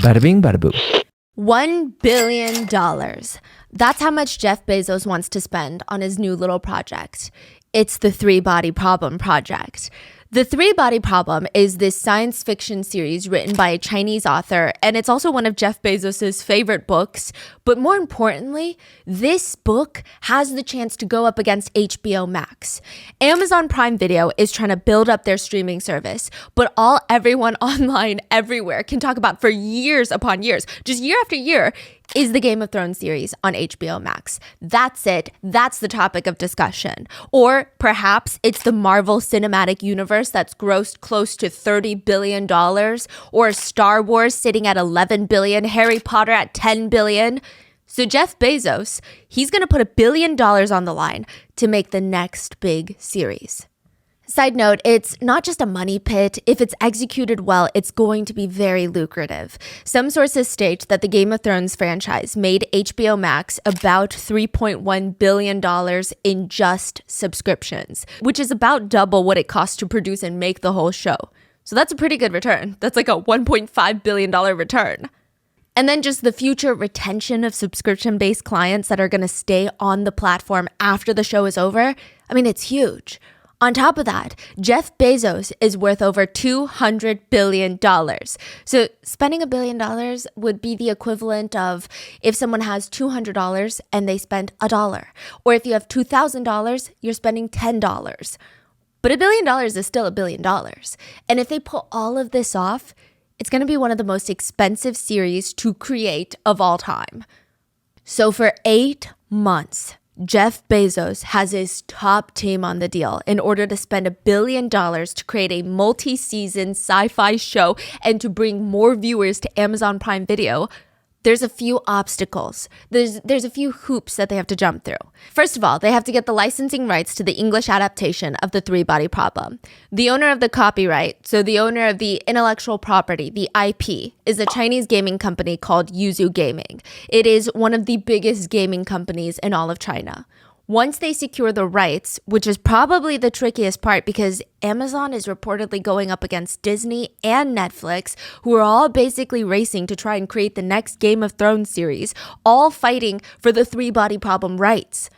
Bada bing, bada boo. $1 billion. That's how much Jeff Bezos wants to spend on his new little project. It's the Three-Body Problem project. The Three-Body Problem is this science fiction series written by a Chinese author, and it's also one of Jeff Bezos' favorite books. But more importantly, this book has the chance to go up against HBO Max. Amazon Prime Video is trying to build up their streaming service, but all everyone online everywhere can talk about for years upon years, just year after year, is the Game of Thrones series on HBO Max. That's it. That's the topic of discussion. Or perhaps it's the Marvel Cinematic Universe that's grossed close to $30 billion, or Star Wars sitting at $11 billion, Harry Potter at $10 billion. So Jeff Bezos, he's going to put $1 billion on the line to make the next big series. Side note, it's not just a money pit. If it's executed well, it's going to be very lucrative. Some sources state that the Game of Thrones franchise made HBO Max about $3.1 billion in just subscriptions, which is about double what it costs to produce and make the whole show. So that's a pretty good return. That's like a $1.5 billion return. And then just the future retention of subscription-based clients that are going to stay on the platform after the show is over. I mean, it's huge. On top of that, Jeff Bezos is worth over $200 billion. So spending $1 billion would be the equivalent of if someone has $200 and they spend $1. Or if you have $2,000, you're spending $10. But $1 billion is still $1 billion. And if they pull all of this off, it's going to be one of the most expensive series to create of all time. So for 8 months, Jeff Bezos has his top team on the deal in order to spend $1 billion to create a multi-season sci-fi show and to bring more viewers to Amazon Prime Video. There's a few obstacles. There's a few hoops that they have to jump through. First of all, they have to get the licensing rights to the English adaptation of the Three-Body Problem. The owner of the copyright, so the owner of the intellectual property, the IP, is a Chinese gaming company called Yuzu Gaming. It is one of the biggest gaming companies in all of China. Once they secure the rights, which is probably the trickiest part because Amazon is reportedly going up against Disney and Netflix, who are all basically racing to try and create the next Game of Thrones series, all fighting for the Three-Body Problem rights.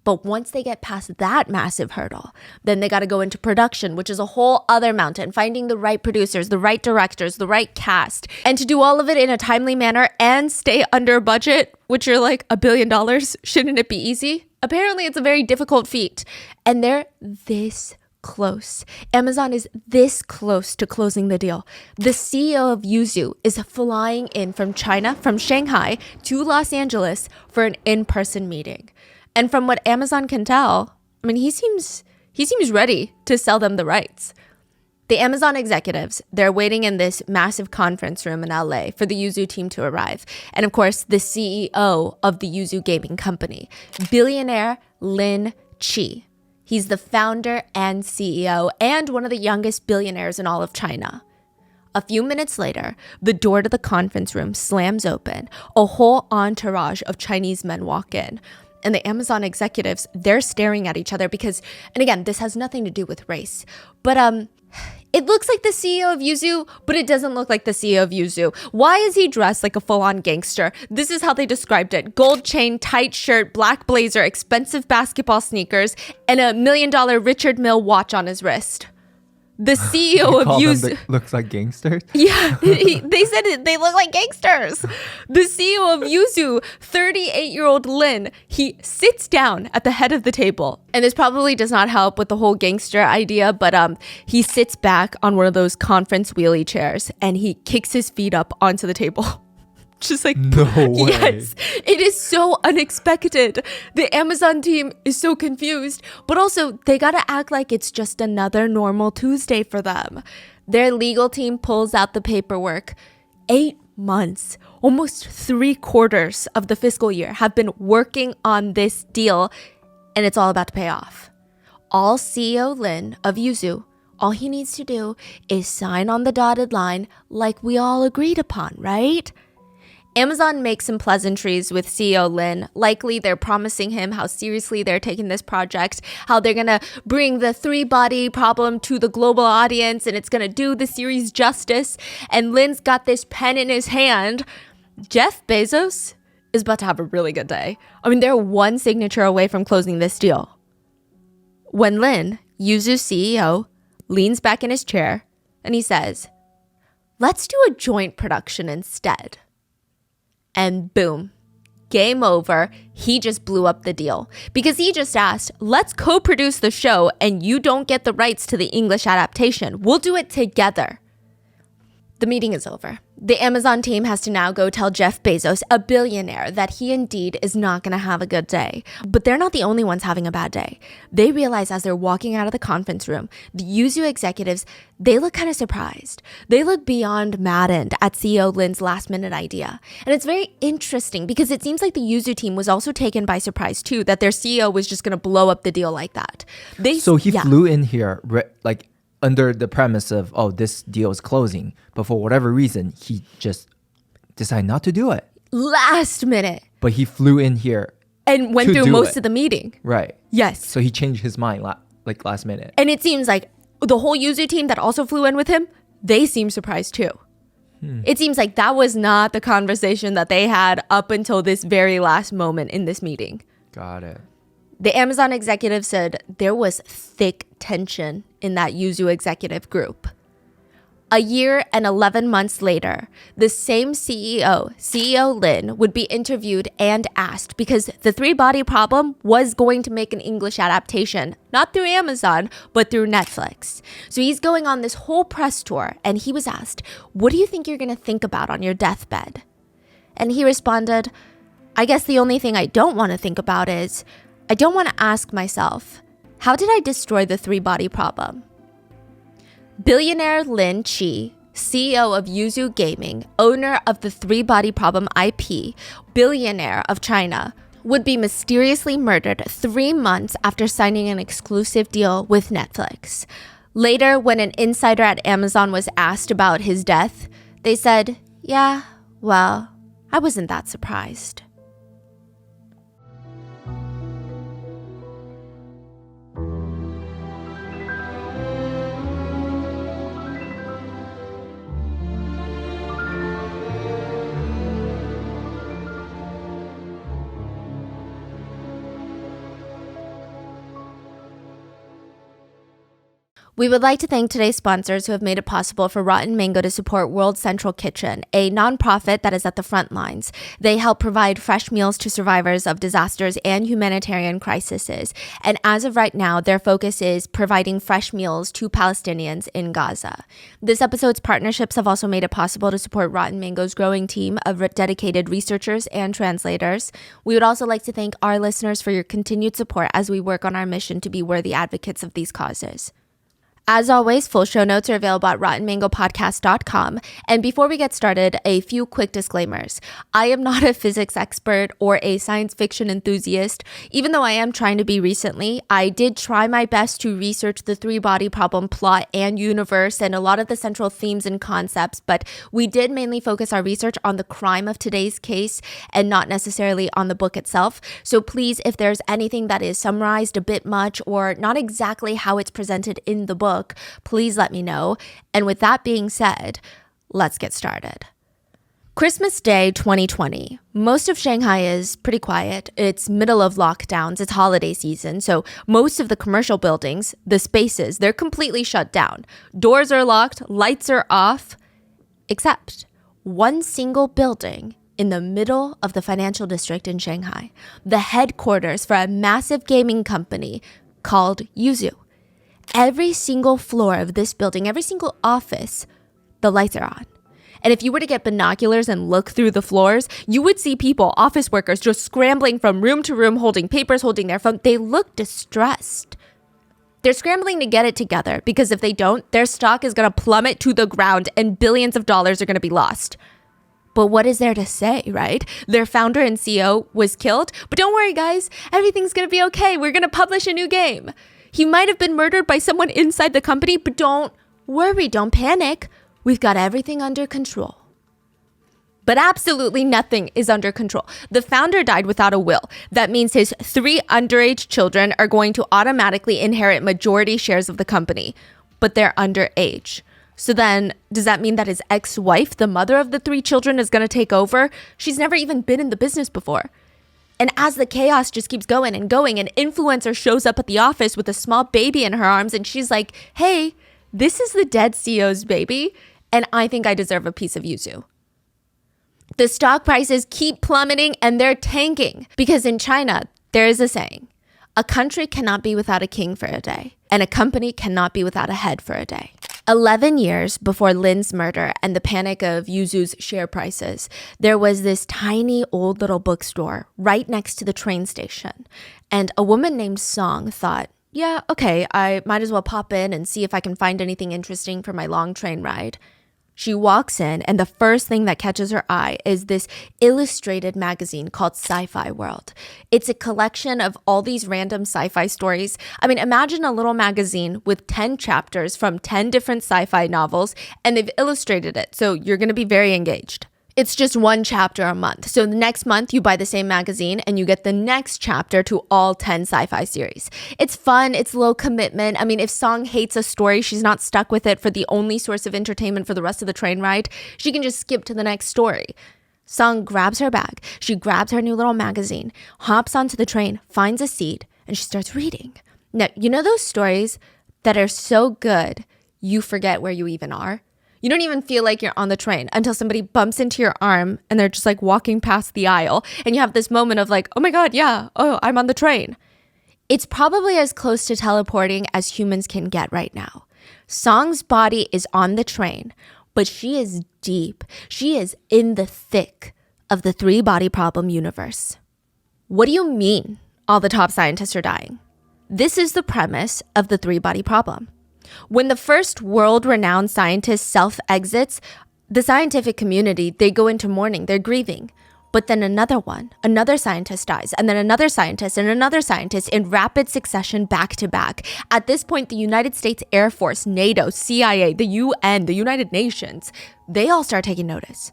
But once they get past that massive hurdle, then they got to go into production, which is a whole other mountain, finding the right producers, the right directors, the right cast. And to do all of it in a timely manner and stay under budget, which are like $1 billion, shouldn't it be easy? Apparently, it's a very difficult feat. And they're this close. Amazon is this close to closing the deal. The CEO of Yuzu is flying in from China, from Shanghai to Los Angeles for an in-person meeting. And from what Amazon can tell, I mean, he seems ready to sell them the rights. The Amazon executives, they're waiting in this massive conference room in LA for the Yuzu team to arrive. And of course, the CEO of the Yuzu gaming company, billionaire Lin Qi. He's the founder and CEO and one of the youngest billionaires in all of China. A few minutes later, the door to the conference room slams open. A whole entourage of Chinese men walk in. And the Amazon executives, they're staring at each other because, and again, this has nothing to do with race, but it looks like the CEO of Yuzu, but it doesn't look like the CEO of Yuzu. Why is he dressed like a full-on gangster? This is how they described it. Gold chain, tight shirt, black blazer, expensive basketball sneakers, and $1 million Richard Mille watch on his wrist. The CEO of Yuzu looks like gangsters? Yeah, they said they look like gangsters. The CEO of Yuzu, 38-year-old Lin, he sits down at the head of the table. And this probably does not help with the whole gangster idea, but he sits back on one of those conference wheelie chairs and he kicks his feet up onto the table. Just like, no way. Yes, it is so unexpected. The Amazon team is so confused, but also they gotta act like it's just another normal Tuesday for them. Their legal team pulls out the paperwork. 8 months, almost 3/4 of the fiscal year have been working on this deal, and it's all about to pay off. All CEO Lin of Yuzu, all he needs to do is sign on the dotted line like we all agreed upon, right? Amazon makes some pleasantries with CEO Lin. Likely they're promising him how seriously they're taking this project, how they're gonna bring the three-body problem to the global audience and it's gonna do the series justice. And Lin's got this pen in his hand. Jeff Bezos is about to have a really good day. I mean, they're one signature away from closing this deal. When Lin, Yuzu's CEO, leans back in his chair and he says, "Let's do a joint production instead." And boom, game over. He just blew up the deal because he just asked, "Let's co-produce the show and you don't get the rights to the English adaptation. We'll do it together." The meeting is over. The Amazon team has to now go tell Jeff Bezos, a billionaire, that he indeed is not going to have a good day. But they're not the only ones having a bad day. They realize as they're walking out of the conference room, the Yuzu executives, they look kind of surprised. They look beyond maddened at CEO Lin's last minute idea. And it's very interesting because it seems like the Yuzu team was also taken by surprise too, that their CEO was just going to blow up the deal like that. So he flew in here under the premise of, oh, this deal is closing. But for whatever reason, he just decided not to do it. Last minute. But he flew in here and went through most of the meeting. Right. Yes. So he changed his mind last minute. And it seems like the whole Yuzu team that also flew in with him, they seem surprised too. It seems like that was not the conversation that they had up until this very last moment in this meeting. Got it. The Amazon executive said there was thick tension in that Yuzu executive group. A year and 11 months later, the same CEO Lin, would be interviewed and asked because the three-body problem was going to make an English adaptation, not through Amazon, but through Netflix. So he's going on this whole press tour and he was asked, "What do you think you're going to think about on your deathbed?" And he responded, "I guess the only thing I don't want to think about is, I don't want to ask myself, how did I destroy the three-body problem?" Billionaire Lin Qi, CEO of Yuzu Gaming, owner of the three-body problem IP, billionaire of China, would be mysteriously murdered 3 months after signing an exclusive deal with Netflix. Later, when an insider at Amazon was asked about his death, they said, "Yeah, well, I wasn't that surprised." We would like to thank today's sponsors who have made it possible for Rotten Mango to support World Central Kitchen, a nonprofit that is at the front lines. They help provide fresh meals to survivors of disasters and humanitarian crises. And as of right now, their focus is providing fresh meals to Palestinians in Gaza. This episode's partnerships have also made it possible to support Rotten Mango's growing team of dedicated researchers and translators. We would also like to thank our listeners for your continued support as we work on our mission to be worthy advocates of these causes. As always, full show notes are available at rottenmangopodcast.com. And before we get started, a few quick disclaimers. I am not a physics expert or a science fiction enthusiast. Even though I am trying to be recently, I did try my best to research the three-body problem plot and universe and a lot of the central themes and concepts, but we did mainly focus our research on the crime of today's case and not necessarily on the book itself. So please, if there's anything that is summarized a bit much or not exactly how it's presented in the book, please let me know. And with that being said, let's get started. Christmas Day 2020. Most of Shanghai is pretty quiet. It's middle of lockdowns. It's holiday season. So most of the commercial buildings, the spaces, they're completely shut down. Doors are locked, lights are off, except one single building in the middle of the financial district in Shanghai, the headquarters for a massive gaming company called Yuzu. Every single floor of this building, every single office, the lights are on. And if you were to get binoculars and look through the floors, you would see people, office workers, just scrambling from room to room, holding papers, holding their phone. They look distressed. They're scrambling to get it together because if they don't, their stock is going to plummet to the ground and billions of dollars are going to be lost. But what is there to say, right? Their founder and CEO was killed. But don't worry, guys. Everything's going to be okay. We're going to publish a new game. He might have been murdered by someone inside the company, but don't worry, don't panic. We've got everything under control. But absolutely nothing is under control. The founder died without a will. That means his 3 underage children are going to automatically inherit majority shares of the company, but they're underage. So then, does that mean that his ex-wife, the mother of the 3 children, is going to take over? She's never even been in the business before. And as the chaos just keeps going, an influencer shows up at the office with a small baby in her arms, and she's like, hey, this is the dead CEO's baby, and I think I deserve a piece of yuzu. The stock prices keep plummeting and they're tanking because in China, there is a saying, a country cannot be without a king for a day, and a company cannot be without a head for a day. 11 years before Lin's murder and the panic of Yuzu's share prices, there was this tiny old little bookstore right next to the train station. And a woman named Song thought, yeah, okay, I might as well pop in and see if I can find anything interesting for my long train ride. She walks in, and the first thing that catches her eye is this illustrated magazine called Sci-Fi World. It's a collection of all these random sci-fi stories. I mean, imagine a little magazine with 10 chapters from 10 different sci-fi novels, and they've illustrated it, so you're going to be very engaged. It's just 1 chapter a month. So the next month you buy the same magazine and you get the next chapter to all 10 sci-fi series. It's fun. It's low commitment. I mean, if Song hates a story, she's not stuck with it for the only source of entertainment for the rest of the train ride. She can just skip to the next story. Song grabs her bag. She grabs her new little magazine, hops onto the train, finds a seat, and she starts reading. Now, you know those stories that are so good, you forget where you even are? You don't even feel like you're on the train until somebody bumps into your arm and they're just like walking past the aisle. And you have this moment of like, oh my God, yeah, oh, I'm on the train. It's probably as close to teleporting as humans can get right now. Song's body is on the train, but she is deep. She is in the thick of the 3-body problem universe. What do you mean all the top scientists are dying? This is the premise of the 3-body problem. When the first world-renowned scientist self-exits, the scientific community, they go into mourning, they're grieving. But then another scientist dies, and then another scientist and another scientist in rapid succession back to back. At this point, the United States Air Force, NATO, CIA, the UN, the United Nations, they all start taking notice.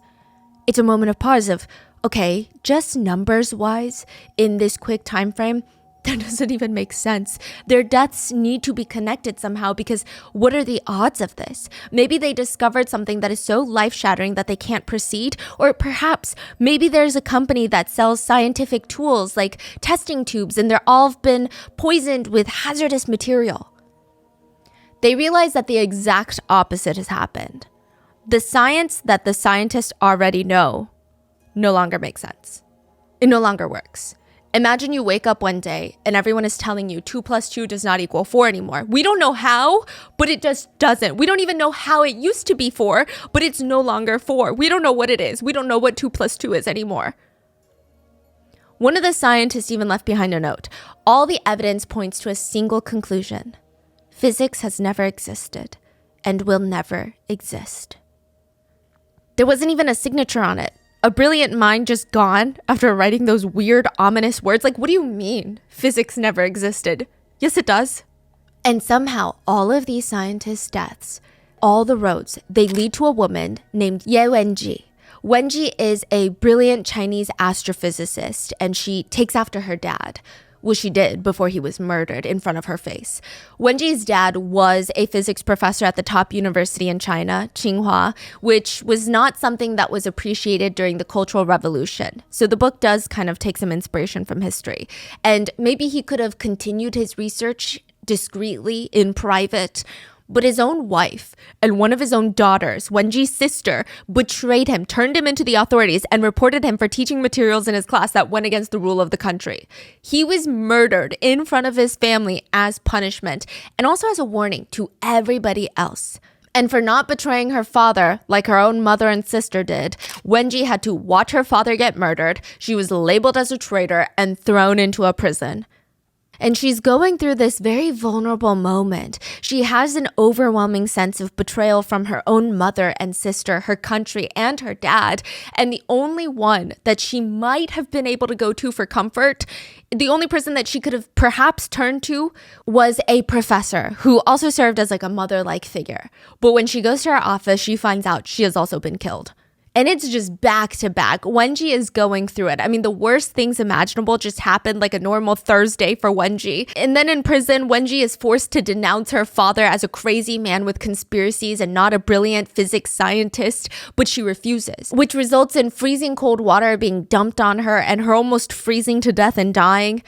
It's a moment of pause of, okay, just numbers-wise, in this quick time frame, that doesn't even make sense. Their deaths need to be connected somehow because what are the odds of this? Maybe they discovered something that is so life-shattering that they can't proceed, or perhaps maybe there's a company that sells scientific tools like testing tubes and they're all been poisoned with hazardous material. They realize that the exact opposite has happened. The science that the scientists already know no longer makes sense. It no longer works. Imagine you wake up one day and everyone is telling you 2 + 2 does not equal 4 anymore. We don't know how, but it just doesn't. We don't even know how it used to be 4, but it's no longer 4. We don't know what it is. We don't know what 2 + 2 is anymore. One of the scientists even left behind a note. All the evidence points to a single conclusion. Physics has never existed and will never exist. There wasn't even a signature on it. A brilliant mind just gone after writing those weird, ominous words. Like, what do you mean? Physics never existed. Yes, it does. And somehow, all of these scientists' deaths, all the roads, they lead to a woman named Wenjie. Wenjie is a brilliant Chinese astrophysicist, and she takes after her dad. Well, she did before he was murdered in front of her face. Wenjie's dad was a physics professor at the top university in China, Tsinghua, which was not something that was appreciated during the Cultural Revolution. So the book does kind of take some inspiration from history. And maybe he could have continued his research discreetly in private, but his own wife and one of his own daughters, Wenjie's sister, betrayed him, turned him into the authorities, and reported him for teaching materials in his class that went against the rule of the country. He was murdered in front of his family as punishment, and also as a warning to everybody else. And for not betraying her father, like her own mother and sister did, Wenjie had to watch her father get murdered. She was labeled as a traitor and thrown into a prison. And she's going through this very vulnerable moment. She has an overwhelming sense of betrayal from her own mother and sister, her country, and her dad. And the only one that she might have been able to go to for comfort, the only person that she could have perhaps turned to was a professor who also served as like a mother-like figure. But when she goes to her office, she finds out she has also been killed. And it's just back to back. Wenjie is going through it. I mean, the worst things imaginable just happened like a normal Thursday for Wenjie. And then in prison, Wenjie is forced to denounce her father as a crazy man with conspiracies and not a brilliant physics scientist, but she refuses, which results in freezing cold water being dumped on her and her almost freezing to death and dying.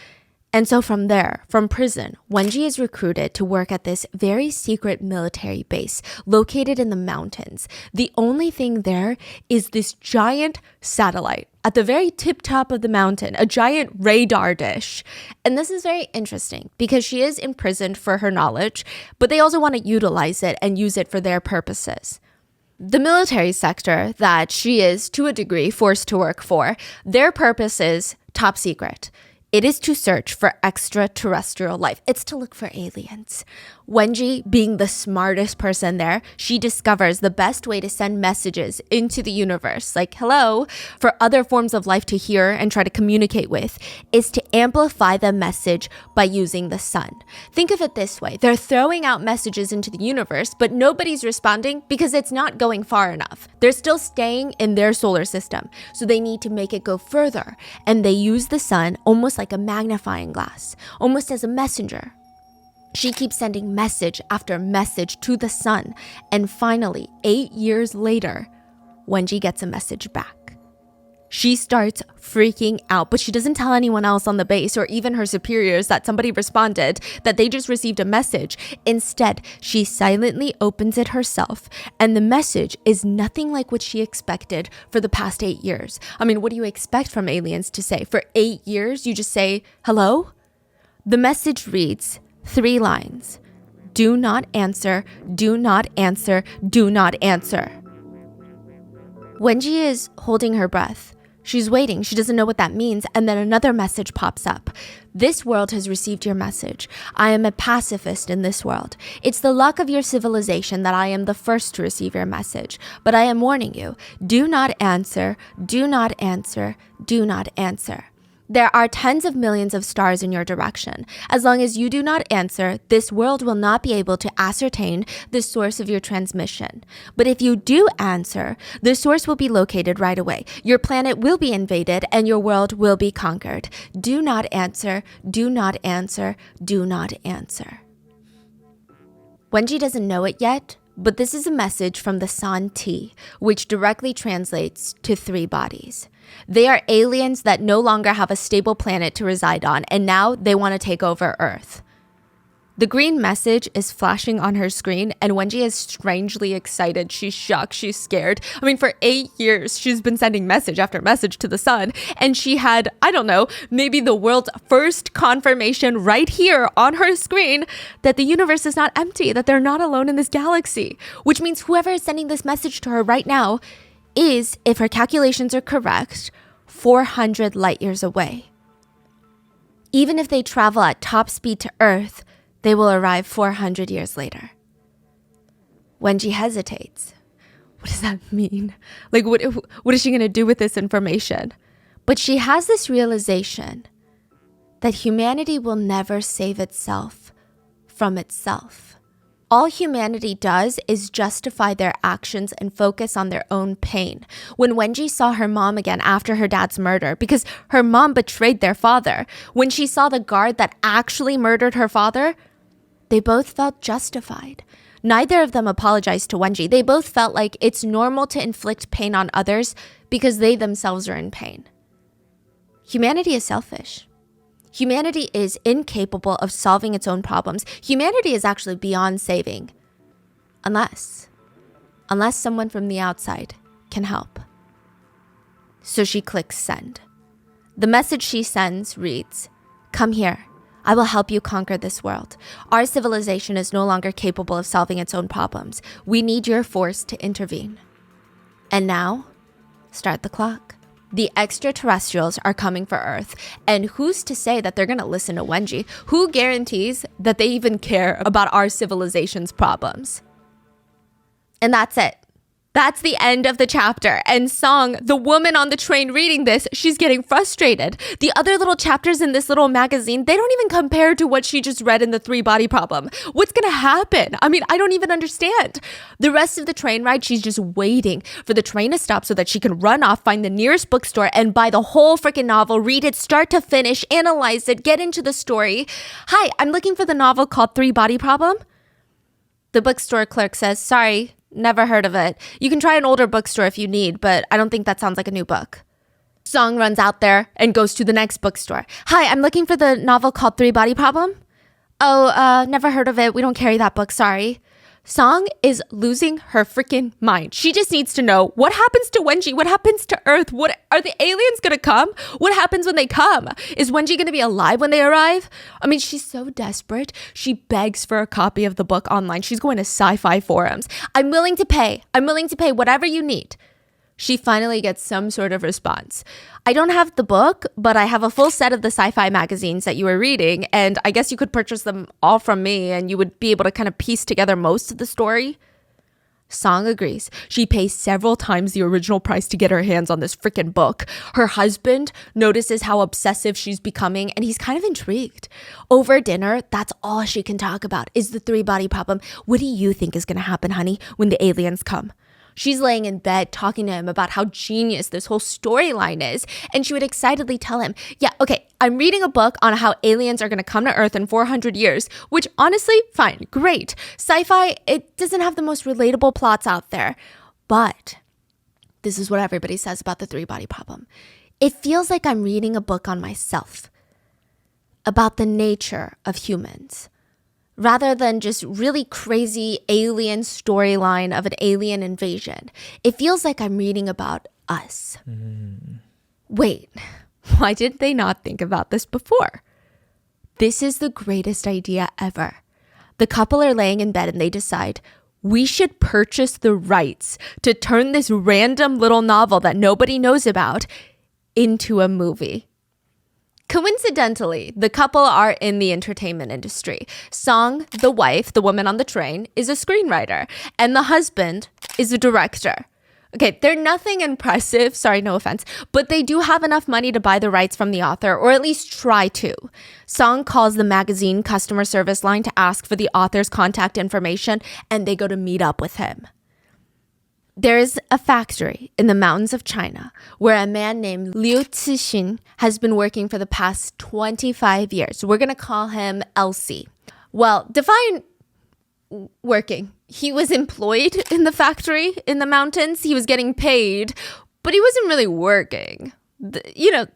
And so from there, from prison, Wenjie is recruited to work at this very secret military base located in the mountains. The only thing there is this giant satellite at the very tip top of the mountain, a giant radar dish. And this is very interesting because she is imprisoned for her knowledge, but they also want to utilize it and use it for their purposes. The military sector that she is, to a degree, forced to work for, their purpose is top secret. It is to search for extraterrestrial life. It's to look for aliens. Wenjie, being the smartest person there, she discovers the best way to send messages into the universe, like hello, for other forms of life to hear and try to communicate with, is to amplify the message by using the sun. Think of it this way. They're throwing out messages into the universe, but nobody's responding because it's not going far enough. They're still staying in their solar system, so they need to make it go further. And they use the sun almost like a magnifying glass, almost as a messenger. She keeps sending message after message to the sun, and finally, 8 years later, Wenjie gets a message back. She starts freaking out, but she doesn't tell anyone else on the base or even her superiors that somebody responded, that they just received a message. Instead, she silently opens it herself, and the message is nothing like what she expected for the past 8 years. I mean, what do you expect from aliens to say? For 8 years, you just say, hello? The message reads 3 lines. Do not answer, do not answer, do not answer. Wenjie is holding her breath. She's waiting. She doesn't know what that means. And then another message pops up. This world has received your message. I am a pacifist in this world. It's the luck of your civilization that I am the first to receive your message. But I am warning you, do not answer, do not answer, do not answer. There are tens of millions of stars in your direction. As long as you do not answer, this world will not be able to ascertain the source of your transmission. But if you do answer, the source will be located right away. Your planet will be invaded and your world will be conquered. Do not answer, do not answer, do not answer. Wenjie doesn't know it yet, but this is a message from the Santis, which directly translates to 3 bodies. They are aliens that no longer have a stable planet to reside on, and now they want to take over Earth. The green message is flashing on her screen, and Wenjie is strangely excited. She's shocked. She's scared. I mean, for 8 years, she's been sending message after message to the sun, and she had, I don't know, maybe the world's first confirmation right here on her screen that the universe is not empty, that they're not alone in this galaxy, which means whoever is sending this message to her right now is, if her calculations are correct, 400 light years away. Even if they travel at top speed to Earth, they will arrive 400 years later. Wenjie hesitates. What does that mean? Like, what is she going to do with this information? But she has this realization that humanity will never save itself from itself. All humanity does is justify their actions and focus on their own pain. When Wenjie saw her mom again after her dad's murder, because her mom betrayed their father, when she saw the guard that actually murdered her father, they both felt justified. Neither of them apologized to Wenjie. They both felt like it's normal to inflict pain on others because they themselves are in pain. Humanity is selfish. Humanity is incapable of solving its own problems. Humanity is actually beyond saving. Unless someone from the outside can help. So she clicks send. The message she sends reads, "Come here. I will help you conquer this world. Our civilization is no longer capable of solving its own problems. We need your force to intervene. And now, start the clock." The extraterrestrials are coming for Earth, and who's to say that they're going to listen to Wenjie? Who guarantees that they even care about our civilization's problems? And that's it. That's the end of the chapter. And Song, the woman on the train reading this, she's getting frustrated. The other little chapters in this little magazine, they don't even compare to what she just read in the 3-body problem. What's going to happen? I mean, I don't even understand. The rest of the train ride, she's just waiting for the train to stop so that she can run off, find the nearest bookstore, and buy the whole freaking novel, read it start to finish, analyze it, get into the story. Hi, I'm looking for the novel called 3-Body Problem. The bookstore clerk says, sorry, never heard of it. You can try an older bookstore if you need, but I don't think that sounds like a new book. Song runs out there and goes to the next bookstore. Hi, I'm looking for the novel called 3-Body Problem. Oh, never heard of it. We don't carry that book, sorry. Song is losing her freaking mind. She just needs to know what happens to Wenjie, what happens to Earth, what are the aliens gonna come? What happens when they come? Is Wenjie gonna be alive when they arrive? I mean, she's so desperate. She begs for a copy of the book online. She's going to sci-fi forums. I'm willing to pay whatever you need. She finally gets some sort of response. I don't have the book, but I have a full set of the sci-fi magazines that you were reading, and I guess you could purchase them all from me, and you would be able to kind of piece together most of the story. Song agrees. She pays several times the original price to get her hands on this freaking book. Her husband notices how obsessive she's becoming, and he's kind of intrigued. Over dinner, that's all she can talk about is the 3-body problem. What do you think is going to happen, honey, when the aliens come? She's laying in bed talking to him about how genius this whole storyline is. And she would excitedly tell him, yeah, okay, I'm reading a book on how aliens are going to come to Earth in 400 years, which honestly, fine, great. Sci-fi, it doesn't have the most relatable plots out there. But this is what everybody says about the 3-body problem. It feels like I'm reading a book on myself about the nature of humans, rather than just really crazy alien storyline of an alien invasion. It feels like I'm reading about us. Wait, why did they not think about this before? This is the greatest idea ever. The couple are laying in bed and they decide, we should purchase the rights to turn this random little novel that nobody knows about into a movie. Coincidentally, the couple are in the entertainment industry. Song, the wife, the woman on the train, is a screenwriter, and the husband is a director. Okay, they're nothing impressive, sorry, no offense, but they do have enough money to buy the rights from the author, or at least try to. Song calls the magazine customer service line to ask for the author's contact information, and they go to meet up with him. There's a factory in the mountains of China where a man named Lin Qi has been working for the past 25 years. We're going to call him LC. Well, define working. He was employed in the factory in the mountains. He was getting paid, but he wasn't really working.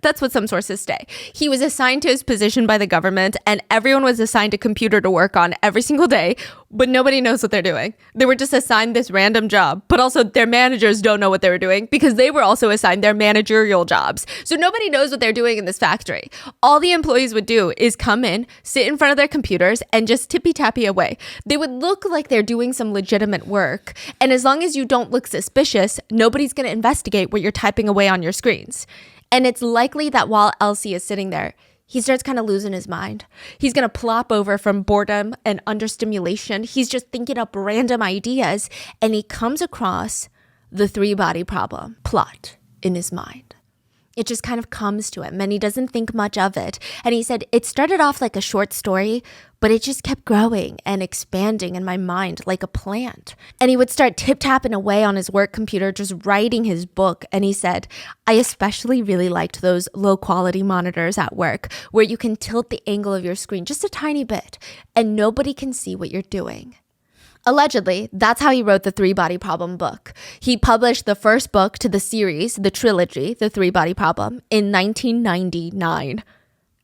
That's what some sources say. He was assigned to his position by the government, and everyone was assigned a computer to work on every single day, but nobody knows what they're doing. They were just assigned this random job, but also their managers don't know what they were doing because they were also assigned their managerial jobs. So nobody knows what they're doing in this factory. All the employees would do is come in, sit in front of their computers, and just tippy-tappy away. They would look like they're doing some legitimate work, and as long as you don't look suspicious, nobody's going to investigate what you're typing away on your screens. And it's likely that while Elsie is sitting there, he starts kind of losing his mind. He's going to plop over from boredom and understimulation. He's just thinking up random ideas, and he comes across the 3-body problem plot in his mind. It just kind of comes to him, and he doesn't think much of it. And he said, it started off like a short story, but it just kept growing and expanding in my mind like a plant. And he would start tip-tapping away on his work computer, just writing his book. And he said, I especially really liked those low-quality monitors at work where you can tilt the angle of your screen just a tiny bit, and nobody can see what you're doing. Allegedly, that's how he wrote the 3-body problem book. He published the first book to the series, the trilogy, the 3-body problem, in 1999.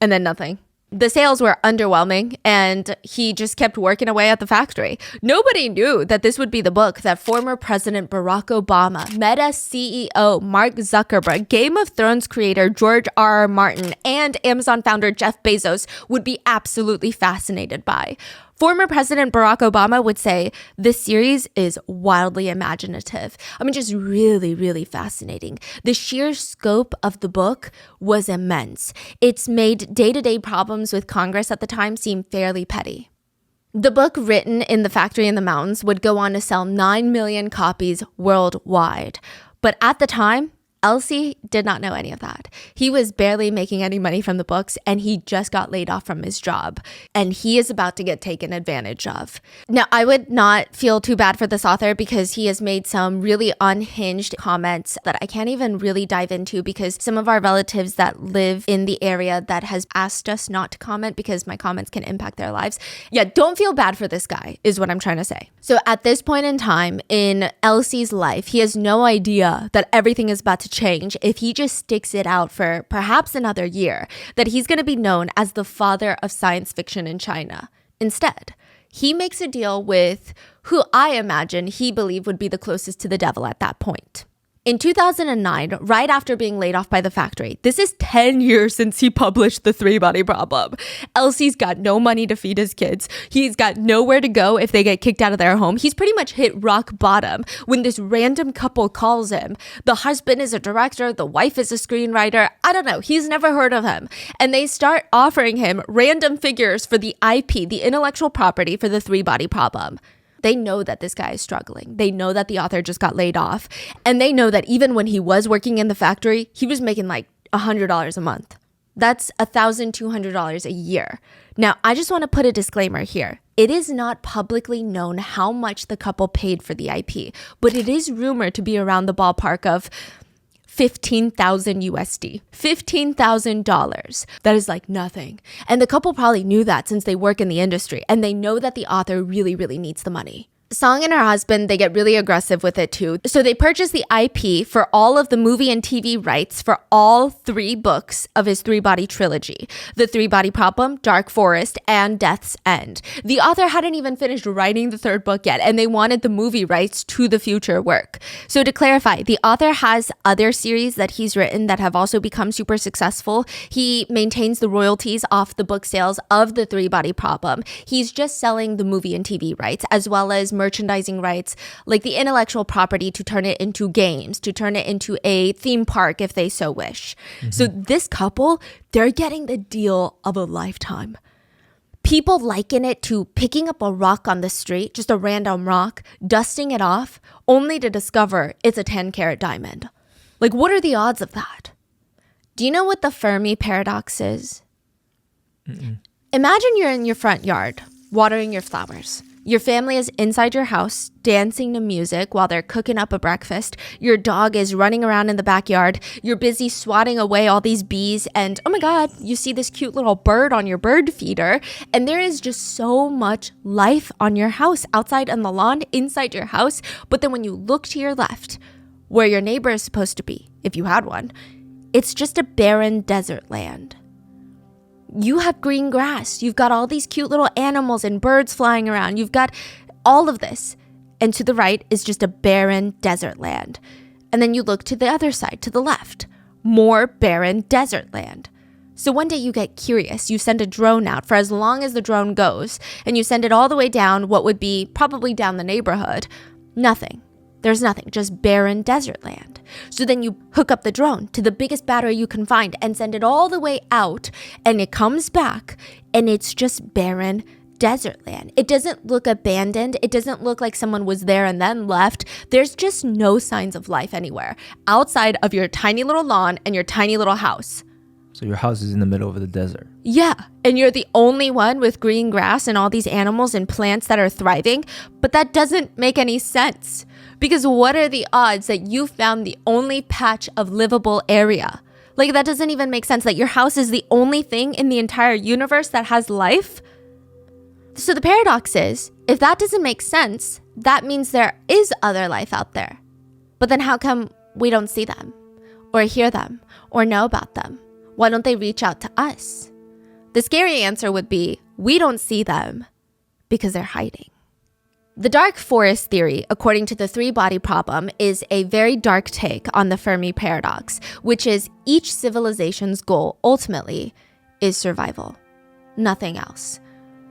And then nothing. The sales were underwhelming, and he just kept working away at the factory. Nobody knew that this would be the book that former President Barack Obama, Meta CEO Mark Zuckerberg, Game of Thrones creator George R.R. Martin, and Amazon founder Jeff Bezos would be absolutely fascinated by. Former President Barack Obama would say, this series is wildly imaginative. I mean, just really, really fascinating. The sheer scope of the book was immense. It's made day-to-day problems with Congress at the time seem fairly petty. The book, written in the factory in the mountains, would go on to sell 9 million copies worldwide. But at the time, Elsie did not know any of that. He was barely making any money from the books, and he just got laid off from his job. And he is about to get taken advantage of. Now, I would not feel too bad for this author because he has made some really unhinged comments that I can't even really dive into because some of our relatives that live in the area that has asked us not to comment because my comments can impact their lives. Yeah, don't feel bad for this guy is what I'm trying to say. So at this point in time in Elsie's life, he has no idea that everything is about to change if he just sticks it out for perhaps another year, that he's going to be known as the father of science fiction in China. Instead, he makes a deal with who I imagine he believed would be the closest to the devil at that point. In 2009, right after being laid off by the factory, this is 10 years since he published The Three-Body Problem. Elsie's got no money to feed his kids. He's got nowhere to go if they get kicked out of their home. He's pretty much hit rock bottom when this random couple calls him. The husband is a director, the wife is a screenwriter. I don't know. He's never heard of him. And they start offering him random figures for the IP, the intellectual property for The Three-Body Problem. They know that this guy is struggling. They know that the author just got laid off. And they know that even when he was working in the factory, he was making like $100 a month. That's $1,200 a year. Now, I just want to put a disclaimer here. It is not publicly known how much the couple paid for the IP, but it is rumored to be around the ballpark of 15,000 USD, $15,000. That is like nothing. And the couple probably knew that since they work in the industry and they know that the author really, really needs the money. Song and her husband, they get really aggressive with it too. So they purchase the IP for all of the movie and TV rights for all 3 books of his 3-body trilogy. The Three-Body Problem, Dark Forest, and Death's End. The author hadn't even finished writing the 3rd book yet, and they wanted the movie rights to the future work. So to clarify, the author has other series that he's written that have also become super successful. He maintains the royalties off the book sales of the Three-Body Problem. He's just selling the movie and TV rights, as well as merchandising rights, like the intellectual property to turn it into games, to turn it into a theme park if they so wish. So this couple, they're getting the deal of a lifetime. People liken it to picking up a rock on the street, just a random rock, dusting it off, only to discover it's a 10-carat diamond. Like, what are the odds of that? Do you know what the Fermi paradox is? Imagine you're in your front yard, watering your flowers. Your family is inside your house, dancing to music while they're cooking up a breakfast. Your dog is running around in the backyard. You're busy swatting away all these bees. And oh my God, you see this cute little bird on your bird feeder. And there is just so much life on your house, outside on the lawn, inside your house. But then when you look to your left, where your neighbor is supposed to be, if you had one, it's just a barren desert land. You have green grass. You've got all these cute little animals and birds flying around. You've got all of this. And to the right is just a barren desert land. And then you look to the other side, to the left, more barren desert land. So one day you get curious. You send a drone out for as long as the drone goes, and you send it all the way down what would be probably down the neighborhood. Nothing. There's nothing, just barren desert land. So then you hook up the drone to the biggest battery you can find and send it all the way out, and it comes back and it's just barren desert land. It doesn't look abandoned. It doesn't look like someone was there and then left. There's just no signs of life anywhere outside of your tiny little lawn and your tiny little house. So your house is in the middle of the desert. Yeah, and you're the only one with green grass and all these animals and plants that are thriving, but that doesn't make any sense. Because what are the odds that you found the only patch of livable area? Like, that doesn't even make sense, that your house is the only thing in the entire universe that has life. So the paradox is, if that doesn't make sense, that means there is other life out there. But then how come we don't see them, or hear them, or know about them? Why don't they reach out to us? The scary answer would be, we don't see them because they're hiding. The dark forest theory, according to the Three-Body Problem, is a very dark take on the Fermi paradox, which is each civilization's goal ultimately is survival, nothing else.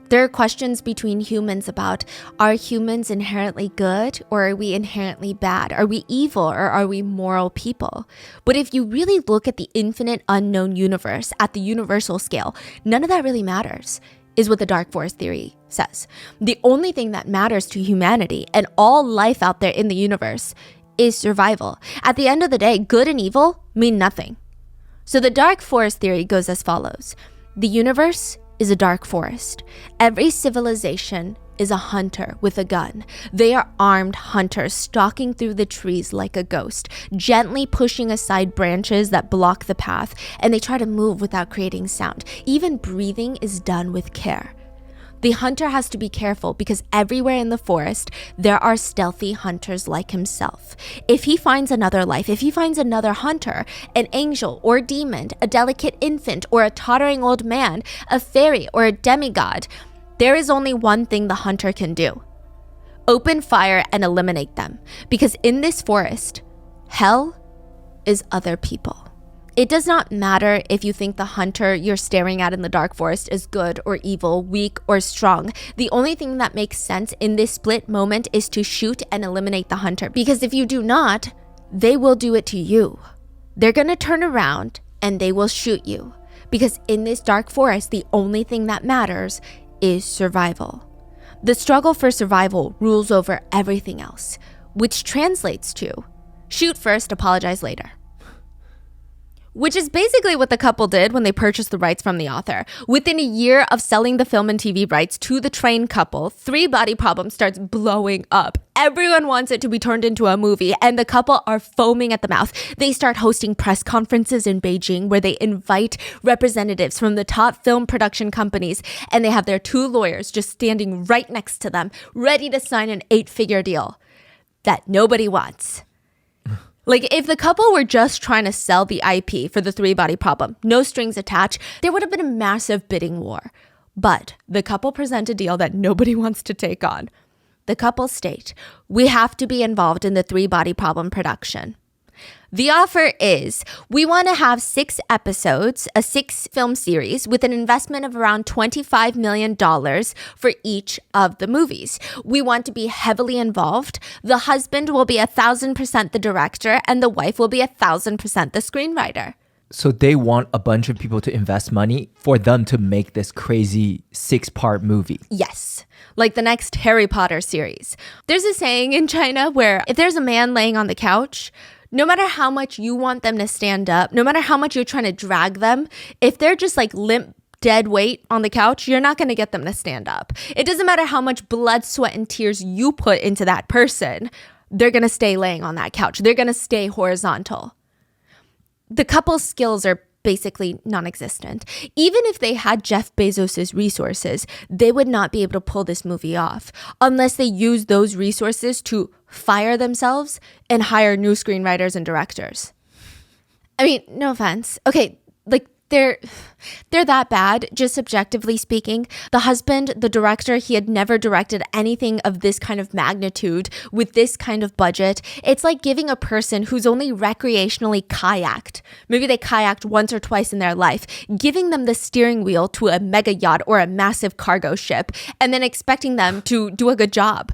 There are questions between humans about, are humans inherently good or are we inherently bad? Are we evil or are we moral people? But if you really look at the infinite unknown universe at the universal scale, none of that really matters. is what the dark forest theory says. The only thing that matters to humanity and all life out there in the universe is survival. At the end of the day, good and evil mean nothing. So the dark forest theory goes as follows. The universe is a dark forest. Every civilization is a hunter with a gun. They are armed hunters stalking through the trees like a ghost, gently pushing aside branches that block the path, and they try to move without creating sound. Even breathing is done with care. The hunter has to be careful because everywhere in the forest, there are stealthy hunters like himself. If he finds another life, if he finds another hunter, an angel or demon, a delicate infant or a tottering old man, a fairy or a demigod, there is only one thing the hunter can do. Open fire and eliminate them. Because in this forest, hell is other people. It does not matter if you think the hunter you're staring at in the dark forest is good or evil, weak or strong. The only thing that makes sense in this split moment is to shoot and eliminate the hunter. Because if you do not, they will do it to you. They're going to turn around and they will shoot you. Because in this dark forest, the only thing that matters is survival. The struggle for survival rules over everything else, which translates to shoot first, apologize later. Which is basically what the couple did when they purchased the rights from the author. Within a year of selling the film and TV rights to the trained couple, Three Body Problem starts blowing up. Everyone wants it to be turned into a movie, and the couple are foaming at the mouth. They start hosting press conferences in Beijing where they invite representatives from the top film production companies, and they have their two lawyers just standing right next to them, ready to sign an 8-figure deal that nobody wants. Like, if the couple were just trying to sell the IP for the Three Body Problem, no strings attached, there would have been a massive bidding war. But the couple present a deal that nobody wants to take on. The couple state, we have to be involved in the Three Body Problem production. The offer is, we want to have 6 episodes, a 6-film series with an investment of around $25 million for each of the movies. We want to be heavily involved. The husband will be 1,000% the director and the wife will be 1,000% the screenwriter. So they want a bunch of people to invest money for them to make this crazy 6-part movie. Yes. Like the next Harry Potter series. There's a saying in China where if there's a man laying on the couch, no matter how much you want them to stand up, no matter how much you're trying to drag them, if they're just like limp, dead weight on the couch, you're not going to get them to stand up. It doesn't matter how much blood, sweat, and tears you put into that person. They're going to stay laying on that couch. They're going to stay horizontal. The couple's skills are basically non-existent. Even if they had Jeff Bezos' resources, they would not be able to pull this movie off unless they use those resources to fire themselves and hire new screenwriters and directors. I mean, no offense. Okay, like they're that bad, just objectively speaking. The husband, the director, he had never directed anything of this kind of magnitude with this kind of budget. It's like giving a person who's only recreationally kayaked, maybe they kayaked once or twice in their life, giving them the steering wheel to a mega yacht or a massive cargo ship, and then expecting them to do a good job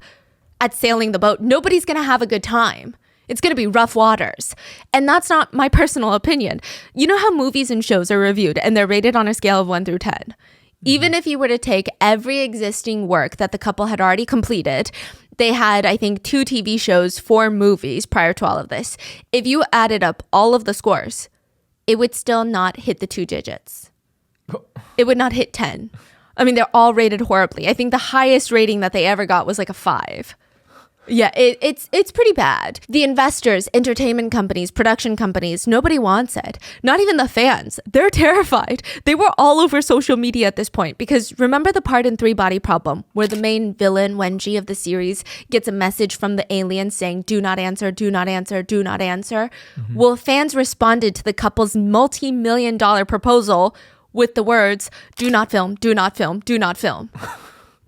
at sailing the boat. Nobody's going to have a good time. It's going to be rough waters. And that's not my personal opinion. You know how movies and shows are reviewed and they're rated on a scale of 1 through 10? Even if you were to take every existing work that the couple had already completed, they had, I think, 2 TV shows, 4 movies prior to all of this. If you added up all of the scores, it would still not hit the 2 digits. It would not hit 10. I mean, they're all rated horribly. I think the highest rating that they ever got was like a 5. Yeah, it's pretty bad. The investors, entertainment companies, production companies, nobody wants it. Not even the fans. They're terrified. They were all over social media at this point because remember the part in Three Body Problem where the main villain, Wenjie of the series, gets a message from the aliens saying, do not answer, do not answer, do not answer. Mm-hmm. Well, fans responded to the couple's multi-million-dollar proposal with the words, do not film, do not film, do not film.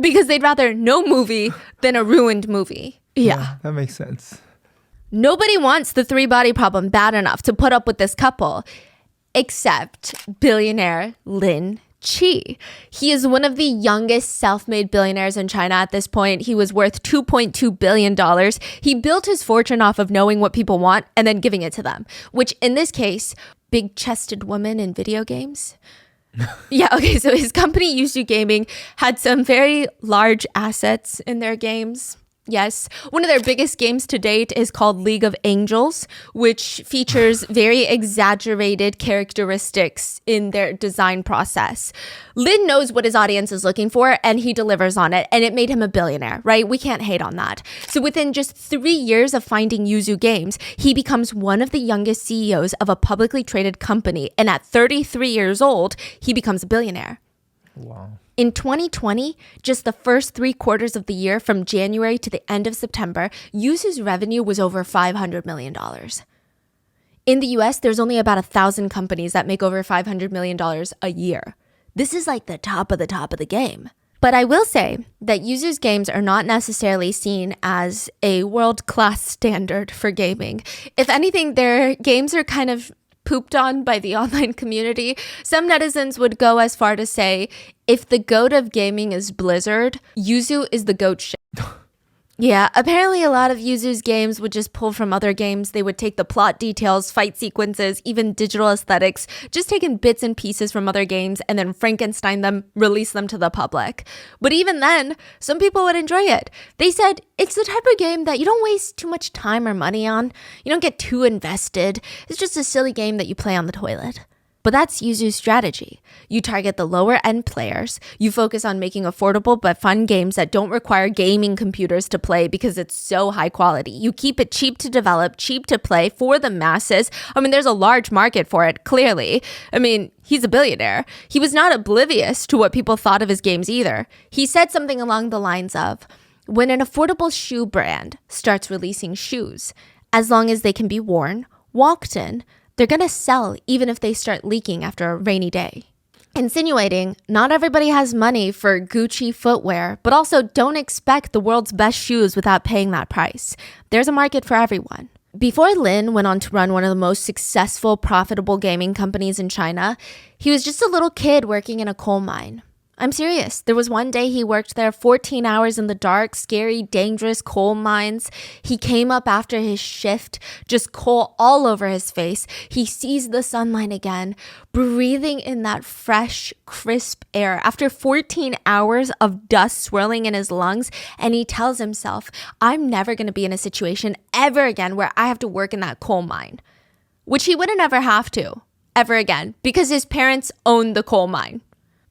Because they'd rather no movie than a ruined movie. Yeah, that makes sense. Nobody wants the Three Body Problem bad enough to put up with this couple, except billionaire Lin Qi. He is one of the youngest self-made billionaires in China at this point. He was worth $2.2 billion. He built his fortune off of knowing what people want and then giving it to them, which in this case, big-chested women in video games. Yeah, okay, so his company, Yuzu Gaming, had some very large assets in their games. Yes. One of their biggest games to date is called League of Angels, which features very exaggerated characteristics in their design process. Lin knows what his audience is looking for, and he delivers on it, and it made him a billionaire, right? We can't hate on that. So within just 3 years of finding Yuzu Games, he becomes one of the youngest CEOs of a publicly traded company, and at 33 years old, he becomes a billionaire. Wow. In 2020, just the first 3 quarters of the year from January to the end of September, Yuzu's revenue was over $500 million. In the US, there's only about 1,000 companies that make over $500 million a year. This is like the top of the game. But I will say that Yuzu's games are not necessarily seen as a world-class standard for gaming. If anything, their games are kind of pooped on by the online community. Some netizens would go as far to say, if the goat of gaming is Blizzard, Yuzu is the goat shit. Yeah, apparently a lot of Yuzu's games would just pull from other games. They would take the plot details, fight sequences, even digital aesthetics, just taking bits and pieces from other games and then Frankenstein them, release them to the public. But even then, some people would enjoy it. They said, it's the type of game that you don't waste too much time or money on. You don't get too invested. It's just a silly game that you play on the toilet. But that's Yuzu's strategy. You target the lower end players. You focus on making affordable but fun games that don't require gaming computers to play because it's so high quality. You keep it cheap to develop, cheap to play for the masses. I mean, there's a large market for it, clearly. I mean, he's a billionaire. He was not oblivious to what people thought of his games either. He said something along the lines of, when an affordable shoe brand starts releasing shoes, as long as they can be worn, walked in, they're going to sell even if they start leaking after a rainy day. Insinuating, not everybody has money for Gucci footwear, but also don't expect the world's best shoes without paying that price. There's a market for everyone. Before Lin went on to run one of the most successful, profitable gaming companies in China, he was just a little kid working in a coal mine. I'm serious. There was one day he worked there 14 hours in the dark, scary, dangerous coal mines. He came up after his shift, just coal all over his face. He sees the sunlight again, breathing in that fresh, crisp air after 14 hours of dust swirling in his lungs. And he tells himself, I'm never going to be in a situation ever again where I have to work in that coal mine, which he wouldn't ever have to ever again because his parents own the coal mine.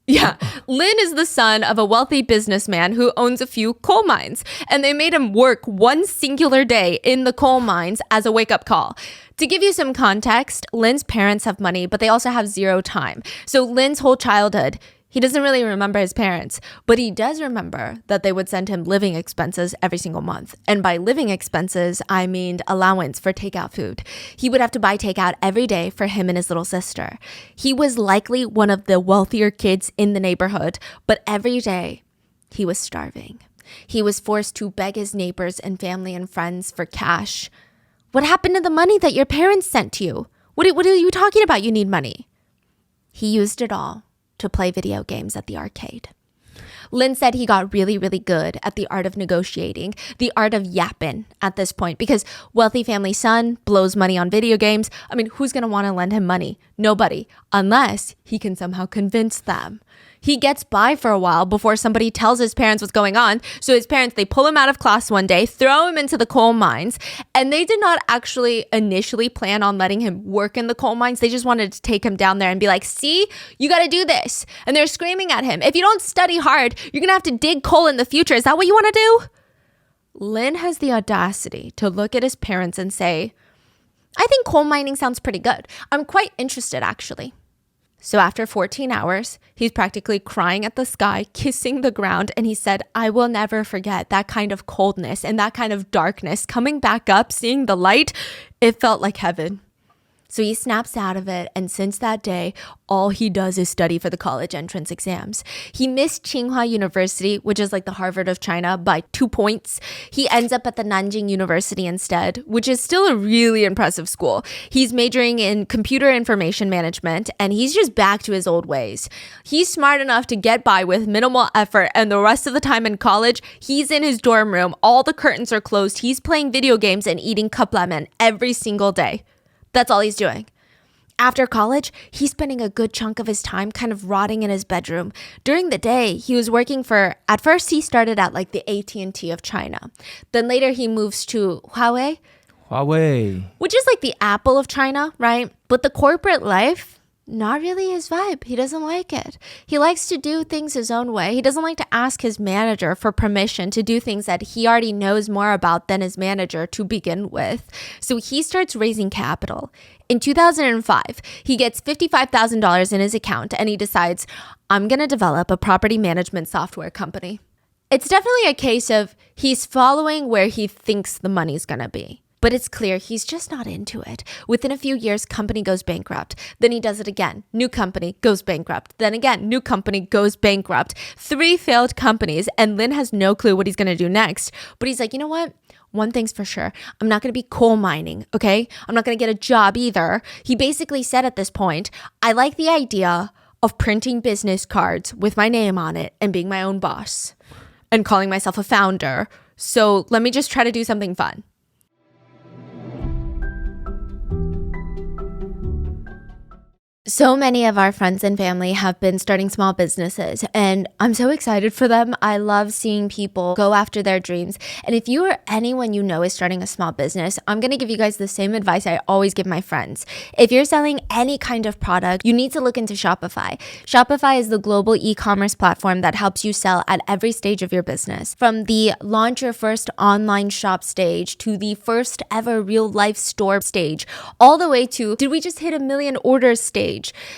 Yeah, Lin is the son of a wealthy businessman who owns a few coal mines, and they made him work one singular day in the coal mines as a wake-up call. To give you some context, Lin's parents have money, but they also have zero time. So Lin's whole childhood, he doesn't really remember his parents, but he does remember that they would send him living expenses every single month. And by living expenses, I mean allowance for takeout food. He would have to buy takeout every day for him and his little sister. He was likely one of the wealthier kids in the neighborhood, but every day he was starving. He was forced to beg his neighbors and family and friends for cash. What happened to the money that your parents sent you? What are you talking about? You need money. He used it all to play video games at the arcade. Lin said he got really, really good at the art of negotiating, the art of yapping at this point, because wealthy family son blows money on video games. I mean, who's going to want to lend him money? Nobody, unless he can somehow convince them. He gets by for a while before somebody tells his parents what's going on. So his parents, they pull him out of class one day, throw him into the coal mines, and they did not actually initially plan on letting him work in the coal mines. They just wanted to take him down there and be like, see, you got to do this. And they're screaming at him, if you don't study hard, you're going to have to dig coal in the future. Is that what you want to do? Lin has the audacity to look at his parents and say, I think coal mining sounds pretty good. I'm quite interested, actually. So after 14 hours, he's practically crying at the sky, kissing the ground, and he said, I will never forget that kind of coldness and that kind of darkness. Coming back up, seeing the light, it felt like heaven. So he snaps out of it, and since that day, all he does is study for the college entrance exams. He missed Tsinghua University, which is like the Harvard of China, by 2 points. He ends up at the Nanjing University instead, which is still a really impressive school. He's majoring in computer information management, and he's just back to his old ways. He's smart enough to get by with minimal effort, and the rest of the time in college, he's in his dorm room. All the curtains are closed. He's playing video games and eating cup ramen every single day. That's all he's doing. After college, he's spending a good chunk of his time kind of rotting in his bedroom. During the day, he was working for, at first he started at like the AT&T of China. Then later he moves to Huawei, which is like the Apple of China, right? But the corporate life, not really his vibe. He doesn't like it. He likes to do things his own way. He doesn't like to ask his manager for permission to do things that he already knows more about than his manager to begin with. So he starts raising capital. In 2005, he gets $55,000 in his account and he decides, I'm going to develop a property management software company. It's definitely a case of he's following where he thinks the money's going to be. But it's clear he's just not into it. Within a few years, company goes bankrupt. Then he does it again. New company goes bankrupt. Then again, new company goes bankrupt. 3 failed companies, and Lin has no clue what he's going to do next. But he's like, you know what? One thing's for sure. I'm not going to be coal mining, okay? I'm not going to get a job either. He basically said at this point, I like the idea of printing business cards with my name on it and being my own boss and calling myself a founder. So let me just try to do something fun. So many of our friends and family have been starting small businesses, and I'm so excited for them. I love seeing people go after their dreams. And if you or anyone you know is starting a small business, I'm going to give you guys the same advice I always give my friends. If you're selling any kind of product, you need to look into Shopify. Shopify is the global e-commerce platform that helps you sell at every stage of your business. From the launch your first online shop stage to the first ever real life store stage, all the way to, did we just hit 1 million orders stage?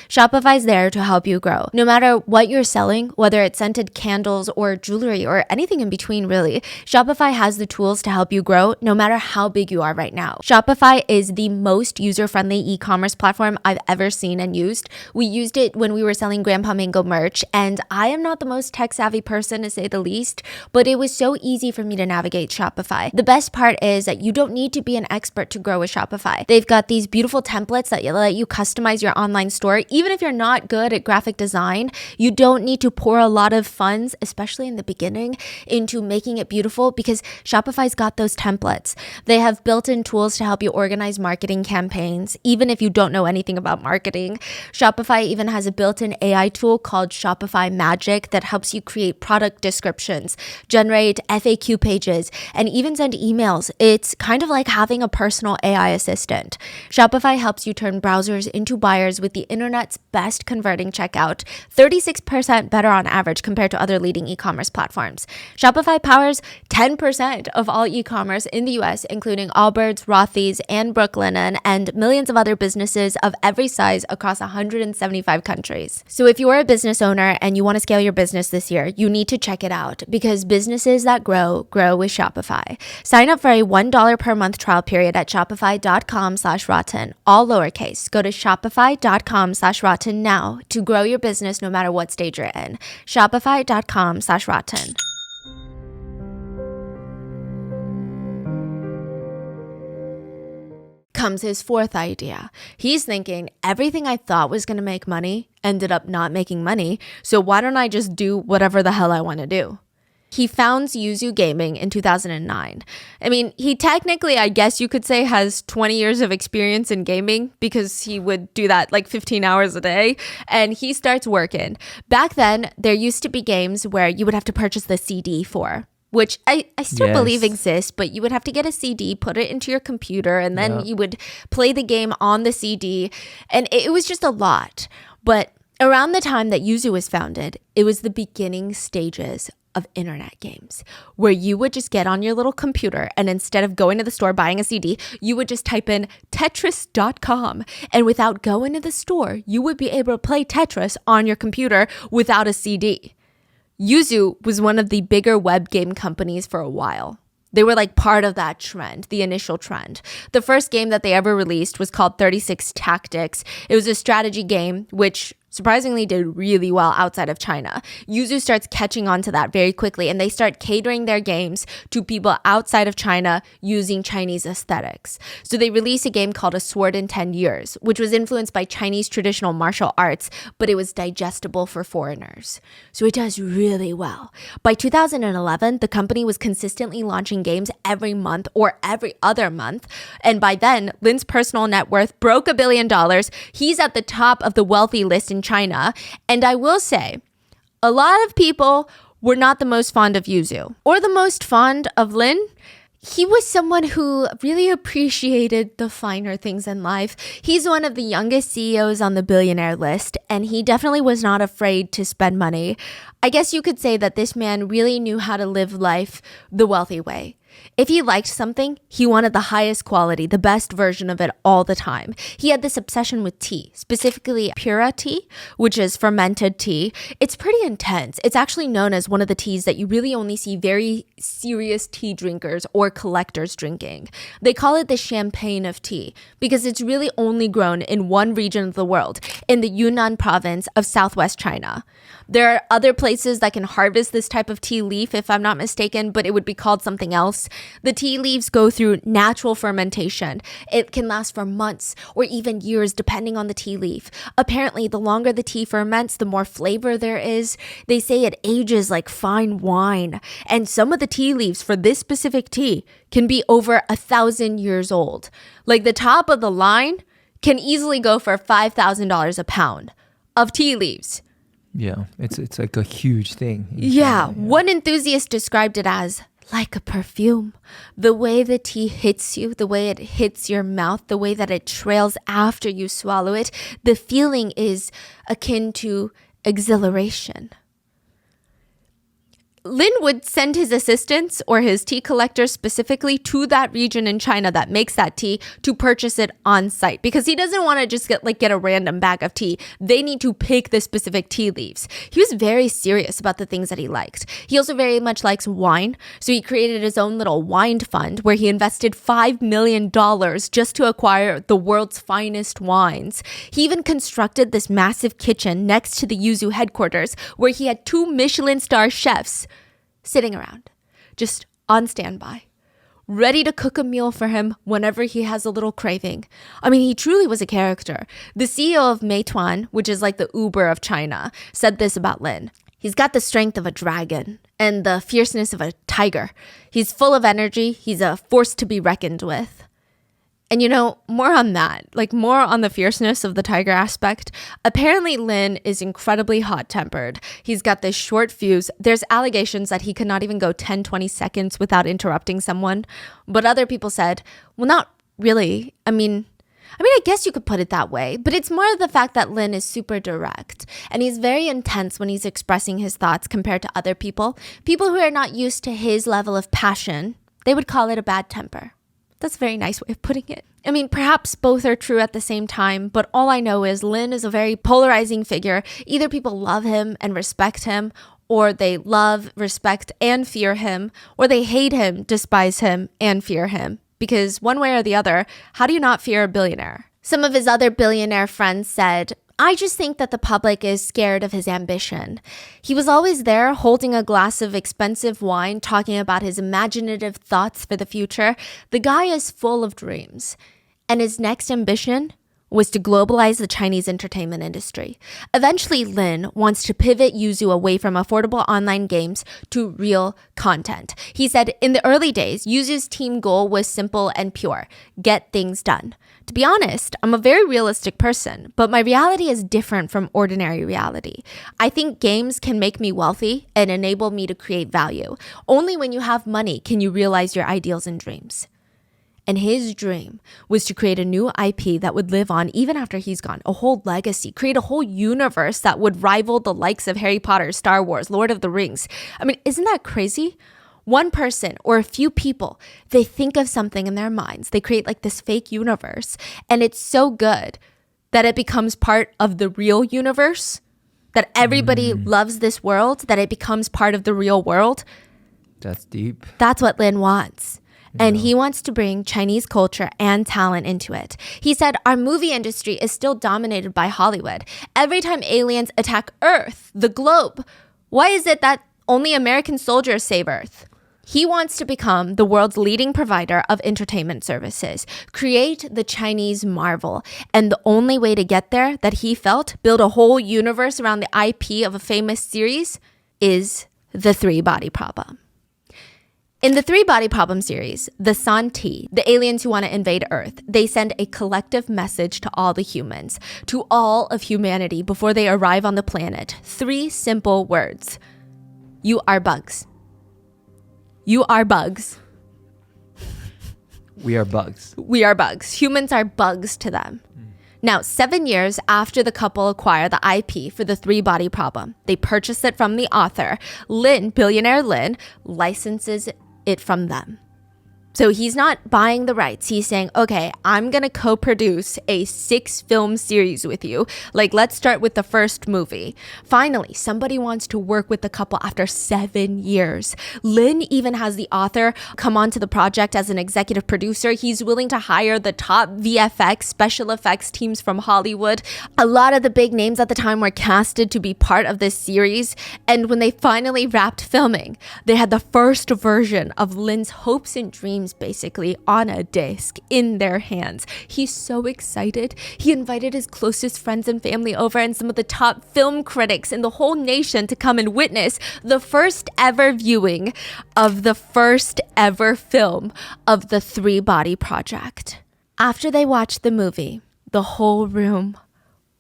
Shopify's there to help you grow. No matter what you're selling, whether it's scented candles or jewelry or anything in between really, Shopify has the tools to help you grow no matter how big you are right now. Shopify is the most user-friendly e-commerce platform I've ever seen and used. We used it when we were selling Grandpa Mango merch, and I am not the most tech-savvy person to say the least, but it was so easy for me to navigate Shopify. The best part is that you don't need to be an expert to grow with Shopify. They've got these beautiful templates that let you customize your online store. Even if you're not good at graphic design, you don't need to pour a lot of funds, especially in the beginning, into making it beautiful because Shopify's got those templates. They have built-in tools to help you organize marketing campaigns, even if you don't know anything about marketing. Shopify even has a built-in AI tool called Shopify Magic that helps you create product descriptions, generate FAQ pages, and even send emails. It's kind of like having a personal AI assistant. Shopify helps you turn browsers into buyers with the internet's best converting checkout, 36% better on average compared to other leading e-commerce platforms. Shopify powers 10% of all e-commerce in the US, including Allbirds, Rothy's, and Brooklinen, and millions of other businesses of every size across 175 countries. So if you're a business owner and you want to scale your business this year, you need to check it out because businesses that grow with Shopify. Sign up for a $1 per month trial period at shopify.com/rotten, all lowercase. Go to shopify.com/rotten now to grow your business no matter what stage you're in. Shopify.com/rotten. Comes his fourth idea. He's thinking everything I thought was going to make money ended up not making money, so why don't I just do whatever the hell I want to do? He founds Yuzu Gaming in 2009. I mean, he technically, I guess you could say, has 20 years of experience in gaming because he would do that like 15 hours a day, and he starts working. Back then, there used to be games where you would have to purchase the CD for, which I still believe exists, but you would have to get a CD, put it into your computer, and then you would play the game on the CD, and it was just a lot. But around the time that Yuzu was founded, it was the beginning stages of internet games where you would just get on your little computer and instead of going to the store buying a CD, you would just type in Tetris.com, and without going to the store, you would be able to play Tetris on your computer without a CD. Yuzu was one of the bigger web game companies for a while. They were like part of that trend, the initial trend. The first game that they ever released was called 36 Tactics. It was a strategy game which surprisingly did really well outside of China. Yuzu starts catching on to that very quickly, and they start catering their games to people outside of China using Chinese aesthetics. So they released a game called A Sword in 10 Years, which was influenced by Chinese traditional martial arts, but it was digestible for foreigners. So it does really well. By 2011, the company was consistently launching games every month or every other month. And by then, Lin's personal net worth broke $1 billion. He's at the top of the wealthy list in China. And I will say, a lot of people were not the most fond of Yuzu or the most fond of Lin. He was someone who really appreciated the finer things in life. He's one of the youngest CEOs on the billionaire list, and he definitely was not afraid to spend money. I guess you could say that this man really knew how to live life the wealthy way. If he liked something, he wanted the highest quality, the best version of it all the time. He had this obsession with tea, specifically pura tea, which is fermented tea. It's pretty intense. It's actually known as one of the teas that you really only see very serious tea drinkers or collectors drinking. They call it the champagne of tea because it's really only grown in one region of the world, in the Yunnan province of southwest China. There are other places that can harvest this type of tea leaf, if I'm not mistaken, but it would be called something else. The tea leaves go through natural fermentation. It can last for months or even years, depending on the tea leaf. Apparently, the longer the tea ferments, the more flavor there is. They say it ages like fine wine. And some of the tea leaves for this specific tea can be over 1,000 years old. Like the top of the line can easily go for $5,000 a pound of tea leaves. Yeah, it's like a huge thing. Yeah, one enthusiast described it as like a perfume. The way the tea hits you, the way it hits your mouth, the way that it trails after you swallow it, the feeling is akin to exhilaration. Lin would send his assistants or his tea collectors specifically to that region in China that makes that tea to purchase it on site because he doesn't want to just get a random bag of tea. They need to pick the specific tea leaves. He was very serious about the things that he liked. He also very much likes wine. So he created his own little wine fund where he invested $5 million just to acquire the world's finest wines. He even constructed this massive kitchen next to the Yuzu headquarters where he had 2 Michelin star chefs sitting around, just on standby, ready to cook a meal for him whenever he has a little craving. I mean, he truly was a character. The CEO of Meituan, which is like the Uber of China, said this about Lin. He's got the strength of a dragon and the fierceness of a tiger. He's full of energy. He's a force to be reckoned with. And more on that, more on the fierceness of the tiger aspect. Apparently, Lin is incredibly hot-tempered. He's got this short fuse. There's allegations that he could not even go 10, 20 seconds without interrupting someone. But other people said, well, not really. I mean, I guess you could put it that way, but it's more of the fact that Lin is super direct and he's very intense when he's expressing his thoughts compared to other people. People who are not used to his level of passion, they would call it a bad temper. That's a very nice way of putting it. I mean, perhaps both are true at the same time, but all I know is Lin is a very polarizing figure. Either people love him and respect him, or they love, respect, and fear him, or they hate him, despise him, and fear him. Because one way or the other, how do you not fear a billionaire? Some of his other billionaire friends said, I just think that the public is scared of his ambition. He was always there holding a glass of expensive wine, talking about his imaginative thoughts for the future. The guy is full of dreams. And his next ambition was to globalize the Chinese entertainment industry. Eventually, Lin wants to pivot Yuzu away from affordable online games to real content. He said, in the early days, Yuzu's team goal was simple and pure: get things done. To be honest, I'm a very realistic person, but my reality is different from ordinary reality. I think games can make me wealthy and enable me to create value. Only when you have money can you realize your ideals and dreams. And his dream was to create a new IP that would live on even after he's gone, a whole legacy, create a whole universe that would rival the likes of Harry Potter, Star Wars, Lord of the Rings. I mean, isn't that crazy? One person or a few people, they think of something in their minds. They create this fake universe, and it's so good that it becomes part of the real universe, that everybody loves this world, that it becomes part of the real world. That's deep. That's what Lin wants. And he wants to bring Chinese culture and talent into it. He said, our movie industry is still dominated by Hollywood. Every time aliens attack Earth, the globe, why is it that only American soldiers save Earth? He wants to become the world's leading provider of entertainment services, create the Chinese marvel. And the only way to get there, that he felt, build a whole universe around the IP of a famous series, is the three-body problem. In the three-body problem series, the Santis, the aliens who want to invade Earth, they send a collective message to all the humans, to all of humanity before they arrive on the planet. 3 simple words. You are bugs. You are bugs. We are bugs. We are bugs. Humans are bugs to them. Now, 7 years after the couple acquire the IP for the three-body problem, they purchase it from the author. Lin, billionaire Lin, licenses it from them. So he's not buying the rights. He's saying, okay, I'm going to co-produce a 6-film series with you. Like, let's start with the first movie. Finally, somebody wants to work with the couple after 7 years. Lin even has the author come onto the project as an executive producer. He's willing to hire the top VFX, special effects teams from Hollywood. A lot of the big names at the time were casted to be part of this series. And when they finally wrapped filming, they had the first version of Lin's hopes and dreams basically on a disc in their hands. He's so excited. He invited his closest friends and family over and some of the top film critics in the whole nation to come and witness the first ever viewing of the first ever film of the three-body project. After they watched the movie, the whole room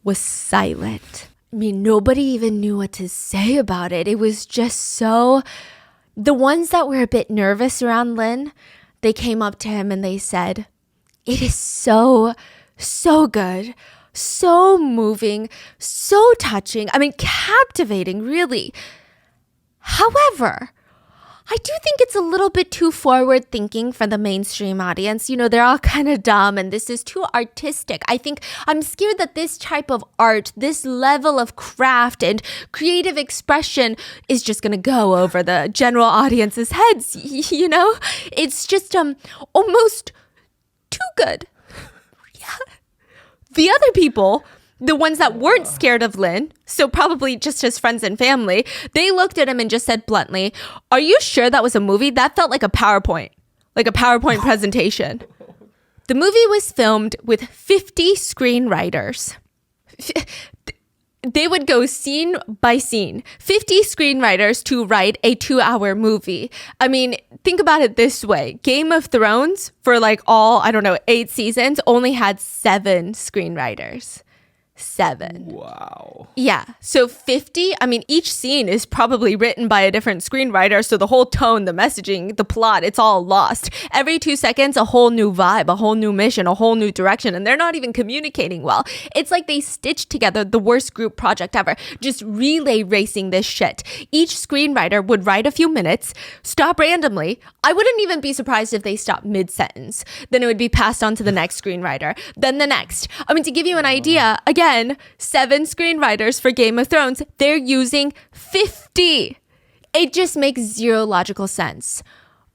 was silent. I mean, nobody even knew what to say about it. It was just so... The ones that were a bit nervous around Lin, they came up to him and they said, it is so good, so moving, so touching. I mean, captivating, really. However, I do think it's a little bit too forward thinking for the mainstream audience. You know, they're all kind of dumb and this is too artistic. I think I'm scared that this type of art, this level of craft and creative expression is just going to go over the general audience's heads. You know, it's just almost too good. Yeah. The other people, the ones that weren't scared of Lin, so probably just his friends and family, they looked at him and just said bluntly, are you sure that was a movie? That felt like a PowerPoint presentation. The movie was filmed with 50 screenwriters. They would go scene by scene, 50 screenwriters to write a 2-hour movie. I mean, think about it this way. Game of Thrones, for like all, 8 seasons, only had 7 screenwriters. 7. Wow. Yeah. So 50, I mean, each scene is probably written by a different screenwriter. So the whole tone, the messaging, the plot, it's all lost. Every 2 seconds, a whole new vibe, a whole new mission, a whole new direction. And they're not even communicating well. It's like they stitched together the worst group project ever. Just relay racing this shit. Each screenwriter would write a few minutes, stop randomly. I wouldn't even be surprised if they stopped mid-sentence. Then it would be passed on to the next screenwriter. Then the next. I mean, to give you an idea, again, 7 screenwriters for Game of Thrones. They're using 50. It just makes zero logical sense.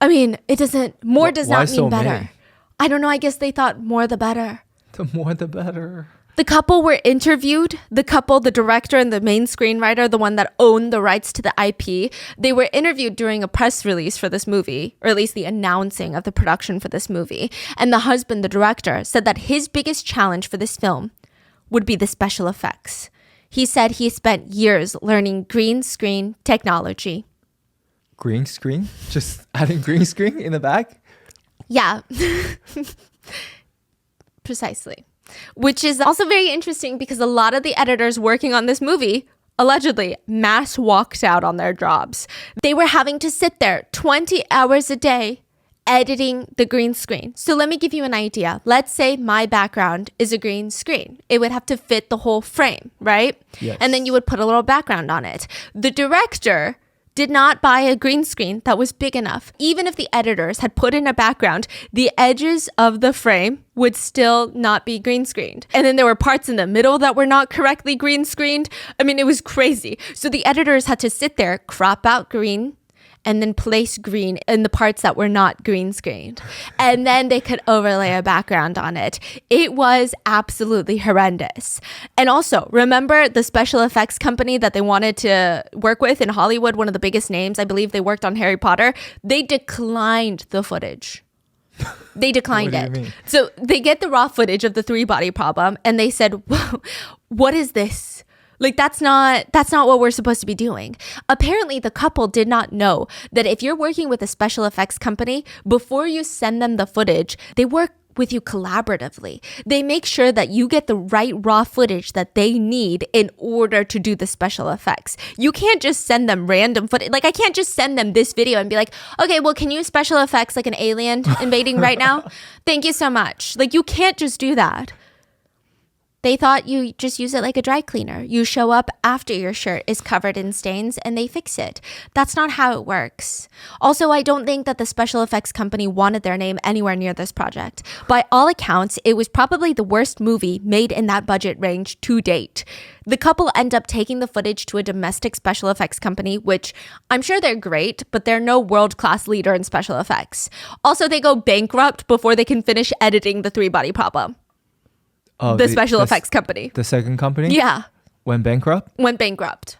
I mean, it doesn't, more does not mean better. Many? I don't know. I guess they thought more the better. The more the better. The couple were interviewed. The couple, the director and the main screenwriter, the one that owned the rights to the IP, they were interviewed during a press release for this movie, or at least the announcing of the production for this movie. And the husband, the director, said that his biggest challenge for this film would be the special effects. He said he spent years learning green screen technology. Green screen? Just adding green screen in the back? Yeah. Precisely. Which is also very interesting because a lot of the editors working on this movie allegedly mass walked out on their jobs. They were having to sit there 20 hours a day editing the green screen. So let me give you an idea. Let's say my background is a green screen. It would have to fit the whole frame, right? Yes. And then you would put a little background on it. The director did not buy a green screen that was big enough. Even if the editors had put in a background, the edges of the frame would still not be green screened. And then there were parts in the middle that were not correctly green screened. I mean, it was crazy. So the editors had to sit there, crop out green, and then place green in the parts that were not green screened. And then they could overlay a background on it. It was absolutely horrendous. And also, remember the special effects company that they wanted to work with in Hollywood, one of the biggest names, I believe they worked on Harry Potter? They declined the footage. They declined it. So they get the raw footage of the 3-body problem and they said, whoa, what is this? Like, that's not what we're supposed to be doing. Apparently, the couple did not know that if you're working with a special effects company, before you send them the footage, they work with you collaboratively. They make sure that you get the right raw footage that they need in order to do the special effects. You can't just send them random footage. Like, I can't just send them this video and be like, okay, well, can you special effects like an alien invading right now? Thank you so much. Like, you can't just do that. They thought you just use it like a dry cleaner. You show up after your shirt is covered in stains and they fix it. That's not how it works. Also, I don't think that the special effects company wanted their name anywhere near this project. By all accounts, it was probably the worst movie made in that budget range to date. The couple end up taking the footage to a domestic special effects company, which I'm sure they're great, but they're no world-class leader in special effects. Also, they go bankrupt before they can finish editing the 3-body problem. Oh, the special effects company. The second company? Yeah. Went bankrupt? Went bankrupt.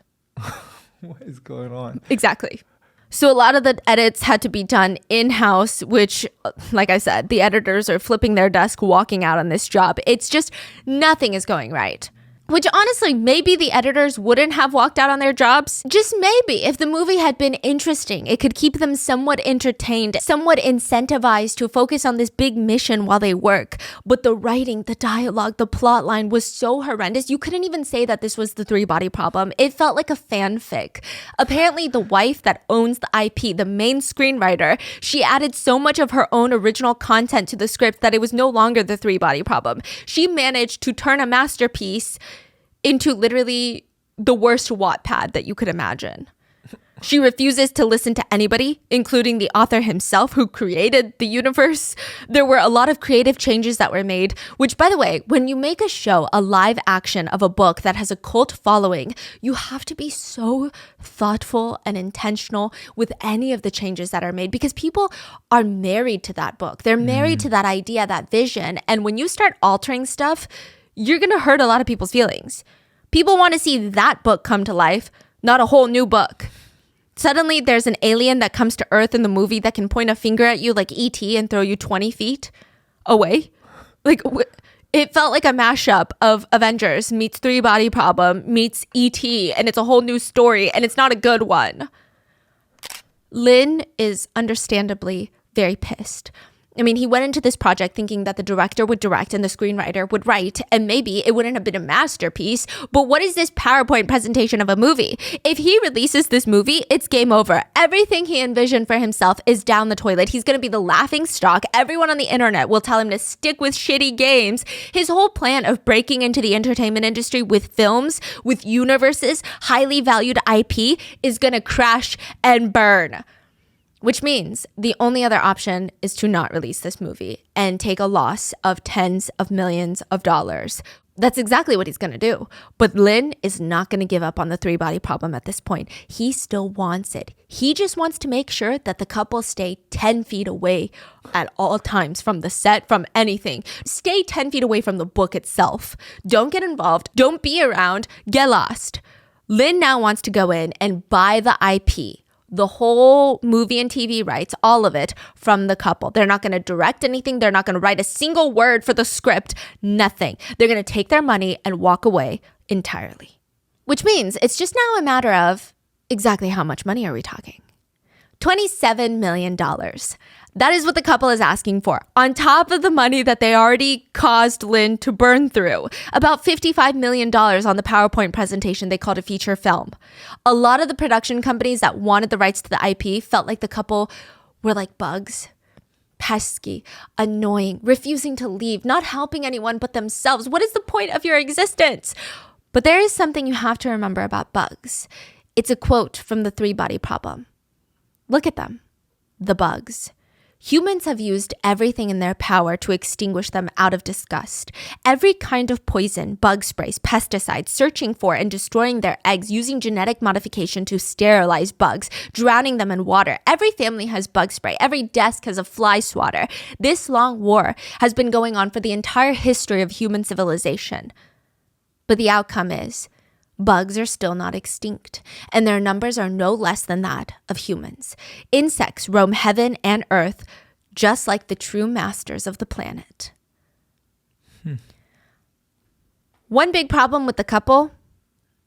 What is going on? Exactly. So a lot of the edits had to be done in-house, which, like I said, the editors are flipping their desk, walking out on this job. It's just nothing is going right. Which honestly, maybe the editors wouldn't have walked out on their jobs. Just maybe. If the movie had been interesting, it could keep them somewhat entertained, somewhat incentivized to focus on this big mission while they work. But the writing, the dialogue, the plot line was so horrendous. You couldn't even say that this was the 3-body problem. It felt like a fanfic. Apparently, the wife that owns the IP, the main screenwriter, she added so much of her own original content to the script that it was no longer the 3-body problem. She managed to turn a masterpiece into literally the worst Wattpad that you could imagine. She refuses to listen to anybody, including the author himself who created the universe. There were a lot of creative changes that were made, which, by the way, when you make a show, a live action of a book that has a cult following, you have to be so thoughtful and intentional with any of the changes that are made because people are married to that book. They're married to that idea, that vision. And when you start altering stuff, you're going to hurt a lot of people's feelings. People want to see that book come to life, not a whole new book. Suddenly, there's an alien that comes to Earth in the movie that can point a finger at you like E.T. and throw you 20 feet away. Like, it felt like a mashup of Avengers meets 3-body problem meets E.T. and it's a whole new story and it's not a good one. Lin is understandably very pissed. I mean, he went into this project thinking that the director would direct and the screenwriter would write, and maybe it wouldn't have been a masterpiece, but what is this PowerPoint presentation of a movie? If he releases this movie, it's game over. Everything he envisioned for himself is down the toilet. He's going to be the laughing stock. Everyone on the internet will tell him to stick with shitty games. His whole plan of breaking into the entertainment industry with films, with universes, highly valued IP is going to crash and burn. Which means the only other option is to not release this movie and take a loss of tens of millions of dollars. That's exactly what he's going to do. But Lin is not going to give up on the 3-body problem at this point. He still wants it. He just wants to make sure that the couple stay 10 feet away at all times from the set, from anything. Stay 10 feet away from the book itself. Don't get involved. Don't be around. Get lost. Lin now wants to go in and buy the IP. The whole movie and TV rights, all of it, from the couple. They're not going to direct anything. They're not going to write a single word for the script. Nothing. They're going to take their money and walk away entirely. Which means it's just now a matter of exactly how much money are we talking? $27 million. That is what the couple is asking for, on top of the money that they already caused Lin to burn through. About $55 million on the PowerPoint presentation they called a feature film. A lot of the production companies that wanted the rights to the IP felt like the couple were like bugs. Pesky, annoying, refusing to leave, not helping anyone but themselves. What is the point of your existence? But there is something you have to remember about bugs. It's a quote from the 3-body problem. Look at them, the bugs. Humans have used everything in their power to extinguish them out of disgust. Every kind of poison, bug sprays, pesticides, searching for and destroying their eggs, using genetic modification to sterilize bugs, drowning them in water. Every family has bug spray. Every desk has a fly swatter. This long war has been going on for the entire history of human civilization. But the outcome is, bugs are still not extinct, and their numbers are no less than that of humans. Insects roam heaven and earth, just like the true masters of the planet. One big problem with the couple,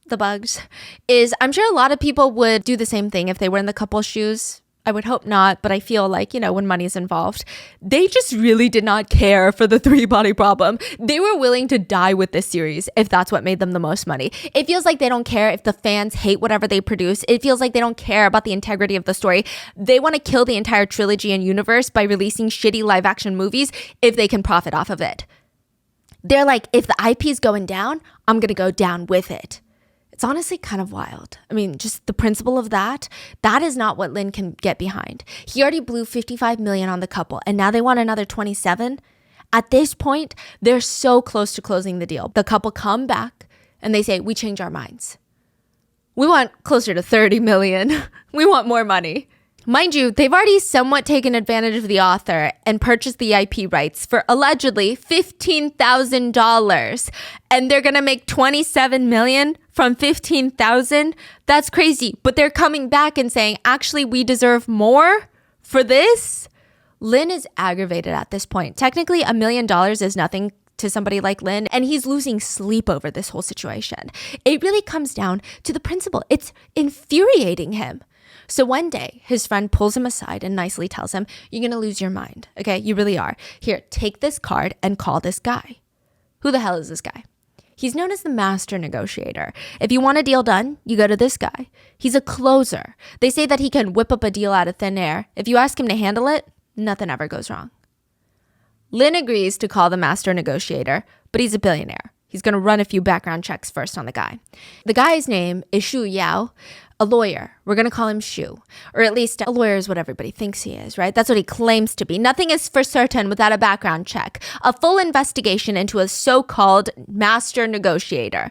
the bugs, is I'm sure a lot of people would do the same thing if they were in the couple's shoes. I would hope not, but I feel like, when money is involved, they just really did not care for the three-body problem. They were willing to die with this series if that's what made them the most money. It feels like they don't care if the fans hate whatever they produce. It feels like they don't care about the integrity of the story. They want to kill the entire trilogy and universe by releasing shitty live-action movies if they can profit off of it. They're like, if the IP is going down, I'm going to go down with it. It's honestly kind of wild. I mean, just the principle of that is not what Lin can get behind. He already blew 55 million on the couple, and now they want another 27. At this point, they're so close to closing the deal. The couple come back and they say, we change our minds. We want closer to 30 million. We want more money. Mind you, they've already somewhat taken advantage of the author and purchased the IP rights for allegedly $15,000. And they're going to make 27 million from 15,000. That's crazy. But they're coming back and saying, actually, we deserve more for this. Lin is aggravated at this point. Technically, $1 million is nothing to somebody like Lin, and he's losing sleep over this whole situation. It really comes down to the principle. It's infuriating him. So one day, his friend pulls him aside and nicely tells him, you're going to lose your mind. Okay, you really are. Here, take this card and call this guy. Who the hell is this guy? He's known as the master negotiator. If you want a deal done, you go to this guy. He's a closer. They say that he can whip up a deal out of thin air. If you ask him to handle it, nothing ever goes wrong. Lin agrees to call the master negotiator, but he's a billionaire. He's going to run a few background checks first on the guy. The guy's name is Shu Yao, a lawyer. We're going to call him Shu. Or at least a lawyer is what everybody thinks he is, right? That's what he claims to be. Nothing is for certain without a background check. A full investigation into a so-called master negotiator.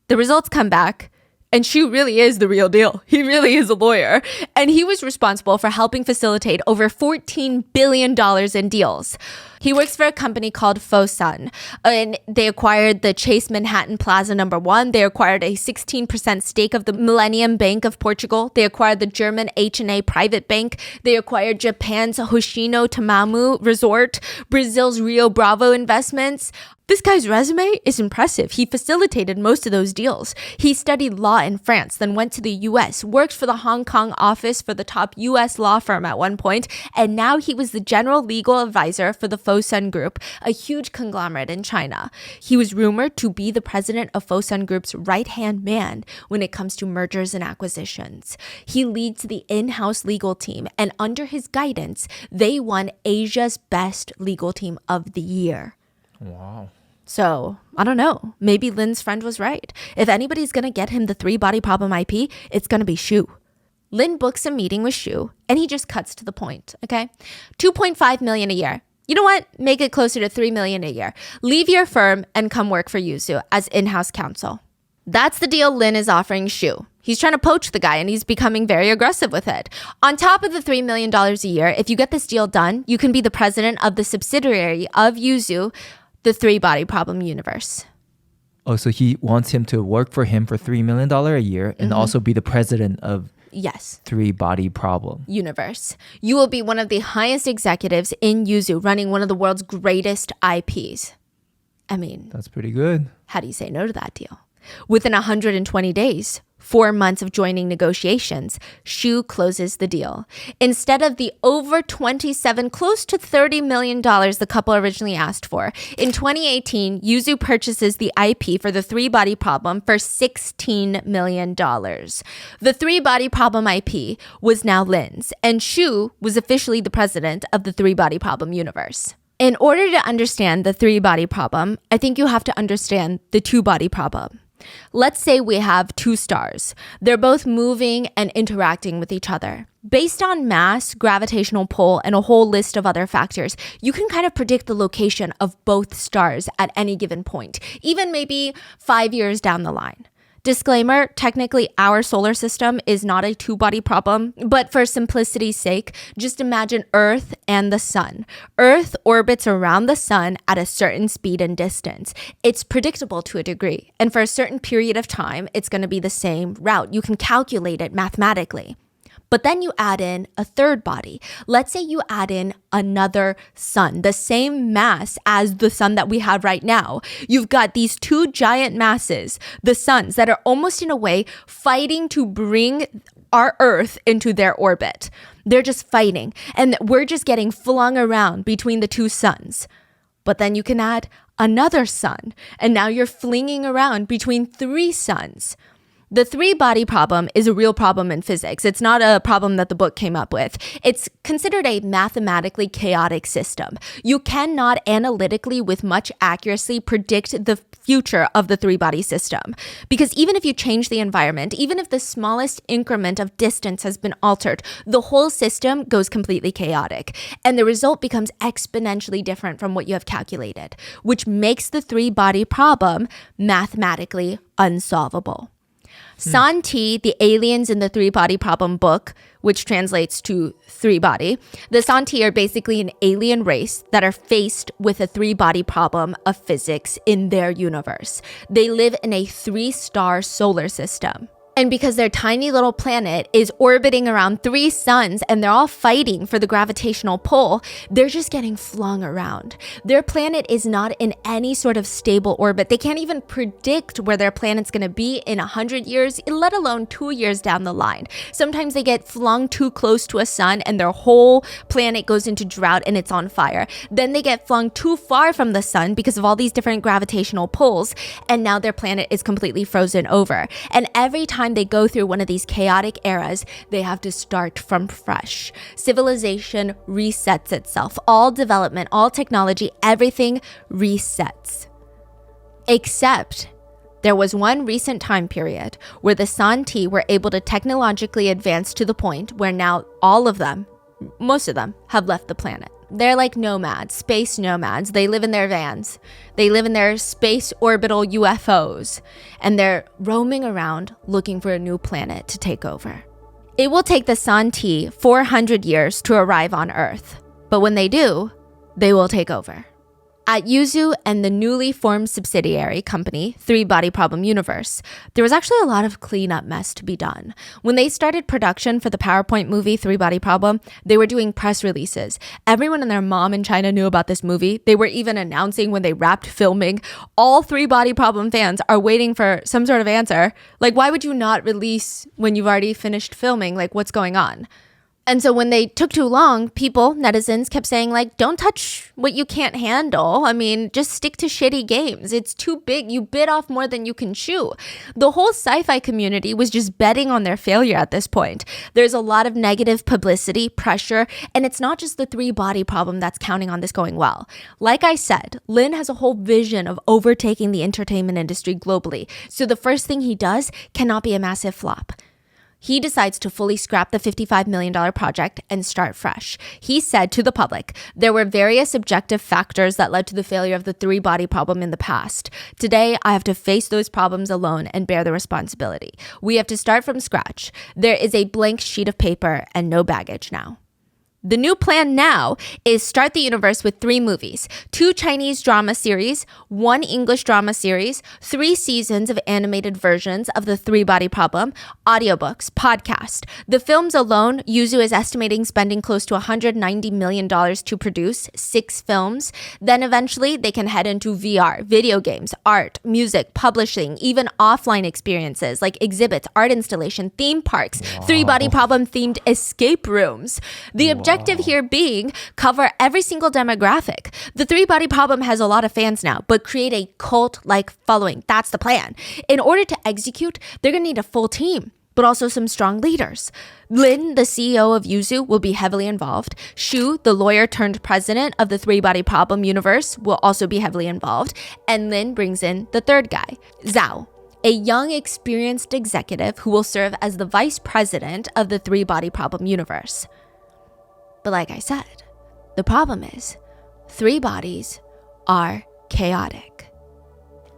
The results come back, and Shu really is the real deal. He really is a lawyer. And he was responsible for helping facilitate over $14 billion in deals. He works for a company called Fosun, and they acquired the Chase Manhattan Plaza #1. They acquired a 16% stake of the Millennium Bank of Portugal. They acquired the German H&A Private Bank. They acquired Japan's Hoshino Tamamu Resort, Brazil's Rio Bravo Investments. This guy's resume is impressive. He facilitated most of those deals. He studied law in France, then went to the US, worked for the Hong Kong office for the top US law firm at one point, and now he was the general legal advisor for the Fosun Group, a huge conglomerate in China. He was rumored to be the president of Fosun Group's right-hand man when it comes to mergers and acquisitions. He leads the in-house legal team, and under his guidance, they won Asia's best legal team of the year. Wow. So, I don't know. Maybe Lin's friend was right. If anybody's going to get him the three-body problem IP, it's going to be Shu. Lin books a meeting with Shu, and he just cuts to the point, okay? 2.5 million a year. You know what? Make it closer to 3 million a year. Leave your firm and come work for Yuzu as in-house counsel. That's the deal Lin is offering Shu. He's trying to poach the guy, and he's becoming very aggressive with it. On top of the $3 million a year, if you get this deal done, you can be the president of the subsidiary of Yuzu, the three-body problem universe. Oh, so he wants him to work for him for $3 million a year and also be the president of three-body problem universe. You will be one of the highest executives in Yuzu, running one of the world's greatest IPs. I mean, that's pretty good. How do you say no to that deal? Within 120 days, 4 months of joining negotiations, Shu closes the deal. Instead of the over 27, close to $30 million the couple originally asked for, in 2018, Yuzu purchases the IP for the three-body problem for $16 million. The three-body problem IP was now Lin's, and Shu was officially the president of the three-body problem universe. In order to understand the three-body problem, I think you have to understand the two-body problem. Let's say we have two stars. They're both moving and interacting with each other. Based on mass, gravitational pull, and a whole list of other factors, you can kind of predict the location of both stars at any given point, even maybe 5 years down the line. Disclaimer, technically our solar system is not a two-body problem, but for simplicity's sake, just imagine Earth and the sun. Earth orbits around the sun at a certain speed and distance. It's predictable to a degree, and for a certain period of time, it's going to be the same route. You can calculate it mathematically. But then you add in a third body. Let's say you add in another sun, the same mass as the sun that we have right now. You've got these two giant masses, the suns, that are almost in a way fighting to bring our Earth into their orbit. They're just fighting, and we're just getting flung around between the two suns. But then you can add another sun, and now you're flinging around between three suns. The three-body problem is a real problem in physics. It's not a problem that the book came up with. It's considered a mathematically chaotic system. You cannot analytically, with much accuracy, predict the future of the three-body system. Because even if you change the environment, even if the smallest increment of distance has been altered, the whole system goes completely chaotic. And the result becomes exponentially different from what you have calculated, which makes the three-body problem mathematically unsolvable. Santis, the aliens in the three-body problem book, which translates to three-body, the Santis are basically an alien race that are faced with a three-body problem of physics in their universe. They live in a three-star solar system. And because their tiny little planet is orbiting around three suns and they're all fighting for the gravitational pull, they're just getting flung around. Their planet is not in any sort of stable orbit. They can't even predict where their planet's going to be in 100 years, let alone 2 years down the line. Sometimes they get flung too close to a sun and their whole planet goes into drought and it's on fire. Then they get flung too far from the sun because of all these different gravitational pulls, and now their planet is completely frozen over. And every time they go through one of these chaotic eras, they have to start from fresh. Civilization resets itself. All development, all technology, everything resets. Except there was one recent time period where the Santis were able to technologically advance to the point where now all of them, most of them, have left the planet. They're like nomads, space nomads. They live in their vans. They live in their space orbital UFOs. And they're roaming around looking for a new planet to take over. It will take the Santis 400 years to arrive on Earth. But when they do, they will take over. At Yuzu and the newly formed subsidiary company, Three Body Problem Universe, there was actually a lot of cleanup mess to be done. When they started production for the PowerPoint movie Three Body Problem, they were doing press releases. Everyone and their mom in China knew about this movie. They were even announcing when they wrapped filming. All Three Body Problem fans are waiting for some sort of answer. Like, why would you not release when you've already finished filming? Like, what's going on? And so when they took too long, people, netizens, kept saying, like, don't touch what you can't handle. I mean, just stick to shitty games. It's too big. You bit off more than you can chew. The whole sci-fi community was just betting on their failure at this point. There's a lot of negative publicity, pressure, and it's not just the three-body problem that's counting on this going well. Like I said, Lin has a whole vision of overtaking the entertainment industry globally. So the first thing he does cannot be a massive flop. He decides to fully scrap the $55 million project and start fresh. He said to the public, there were various objective factors that led to the failure of the three-body problem in the past. Today, I have to face those problems alone and bear the responsibility. We have to start from scratch. There is a blank sheet of paper and no baggage now. The new plan now is start the universe with 3 movies, 2 Chinese drama series, 1 English drama series, 3 seasons of animated versions of the three-body problem, audiobooks, podcast. The films alone, Yuzu is estimating spending close to $190 million to produce 6 films. Then eventually they can head into VR, video games, art, music, publishing, even offline experiences like exhibits, art installation, theme parks, three-body problem themed escape rooms. The objective here being cover every single demographic. The three-body problem has a lot of fans now, but create a cult-like following. That's the plan. In order to execute, they're going to need a full team, but also some strong leaders. Lin, the CEO of Yuzu, will be heavily involved. Shu, the lawyer turned president of the three-body problem universe, will also be heavily involved. And Lin brings in the third guy, Zhao. a young, experienced executive who will serve as the vice president of the three-body problem universe. But like I said, the problem is three bodies are chaotic.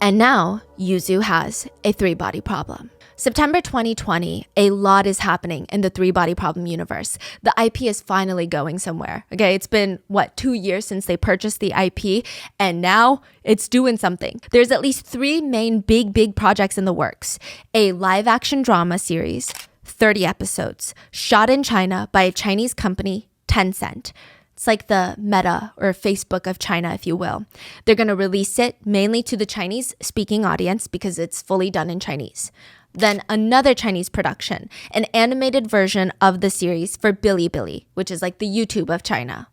And now Yuzu has a three-body problem. September 2020, a lot is happening in the three-body problem universe. The IP is finally going somewhere. Okay, it's been, 2 years since they purchased the IP, and now it's doing something. There's at least 3 main big projects in the works. A live-action drama series, 30 episodes, shot in China by a Chinese company, Tencent. It's like the Meta or Facebook of China, if you will. They're going to release it mainly to the Chinese-speaking audience because it's fully done in Chinese. Then another Chinese production, an animated version of the series for Bilibili, which is like the YouTube of China.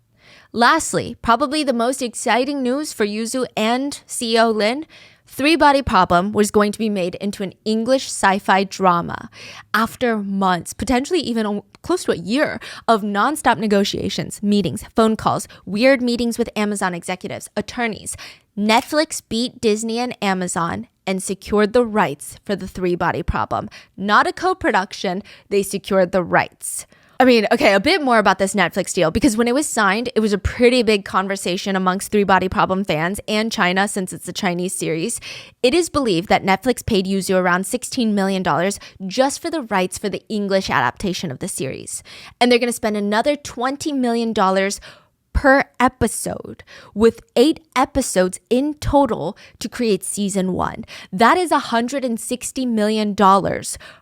Lastly, probably the most exciting news for Yuzu and CEO Lin, Three-Body Problem was going to be made into an English sci-fi drama after months, potentially even close to a year of nonstop negotiations, meetings, phone calls, weird meetings with Amazon executives, attorneys. Netflix beat Disney and Amazon and secured the rights for the Three-Body Problem. Not a co-production, they secured the rights. I mean, okay, a bit more about this Netflix deal, because when it was signed, it was a pretty big conversation amongst Three-Body Problem fans and China since it's a Chinese series. It is believed that Netflix paid Yuzu around $16 million just for the rights for the English adaptation of the series. And they're going to spend another $20 million per episode, with 8 episodes in total to create season 1. That is $160 million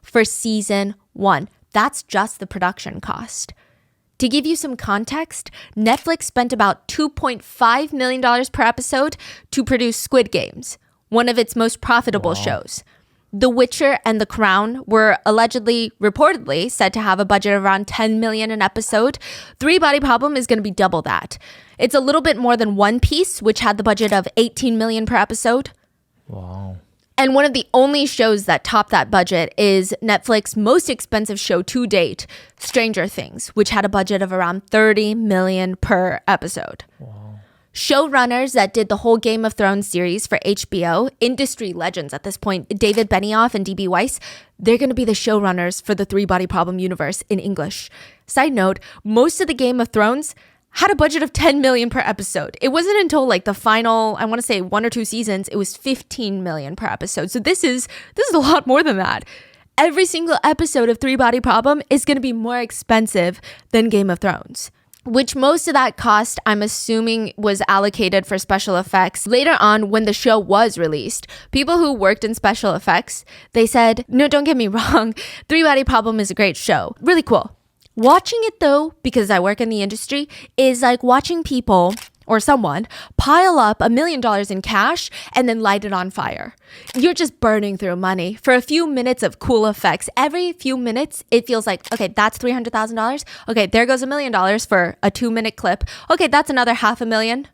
for season 1. That's just the production cost. To give you some context, Netflix spent about $2.5 million per episode to produce Squid Games, one of its most profitable shows. The Witcher and The Crown were reportedly said to have a budget of around $10 million an episode. Three-Body Problem is going to be double that. It's a little bit more than One Piece, which had the budget of $18 million per episode. Wow. And one of the only shows that top that budget is Netflix's most expensive show to date, Stranger Things, which had a budget of around $30 million per episode. Wow. Showrunners that did the whole Game of Thrones series for HBO, industry legends at this point, David Benioff and D.B. Weiss, they're going to be the showrunners for the Three-Body Problem universe in English. Side note, most of the Game of Thrones had a budget of $10 million per episode. It wasn't until like the final, I want to say 1 or 2 seasons, it was $15 million per episode. So this is a lot more than that. Every single episode of Three-Body Problem is going to be more expensive than Game of Thrones, which most of that cost, I'm assuming, was allocated for special effects. Later on, when the show was released, people who worked in special effects, they said, no, don't get me wrong, Three-Body Problem is a great show. Really cool. Watching it though, because I work in the industry, is like watching people or someone pile up $1 million in cash and then light it on fire. You're just burning through money for a few minutes of cool effects. Every few minutes, it feels like, okay, that's $300,000. Okay, there goes $1 million for a 2-minute clip. Okay, that's another $500,000.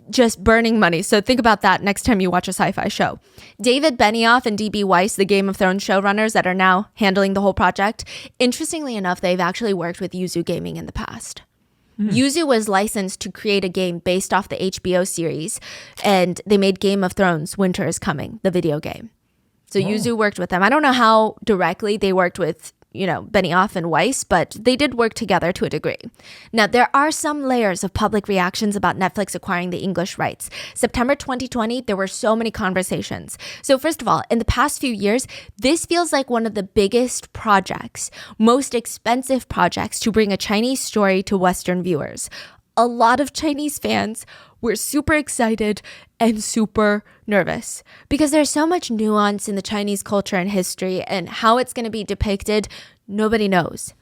Just burning money. So think about that next time you watch a sci-fi show. David Benioff and D.B. Weiss, the Game of Thrones showrunners that are now handling the whole project, interestingly enough, they've actually worked with Yuzu Gaming in the past. Yuzu was licensed to create a game based off the HBO series, and they made Game of Thrones Winter is Coming, the video game. So Yuzu worked with them. I don't know how directly they worked with Benioff and Weiss, but they did work together to a degree. Now, there are some layers of public reactions about Netflix acquiring the English rights. September 2020, there were so many conversations. So first of all, in the past few years, this feels like one of the biggest projects, most expensive projects to bring a Chinese story to Western viewers. A lot of Chinese fans were super excited and super nervous because there's so much nuance in the Chinese culture and history, and how it's going to be depicted, nobody knows.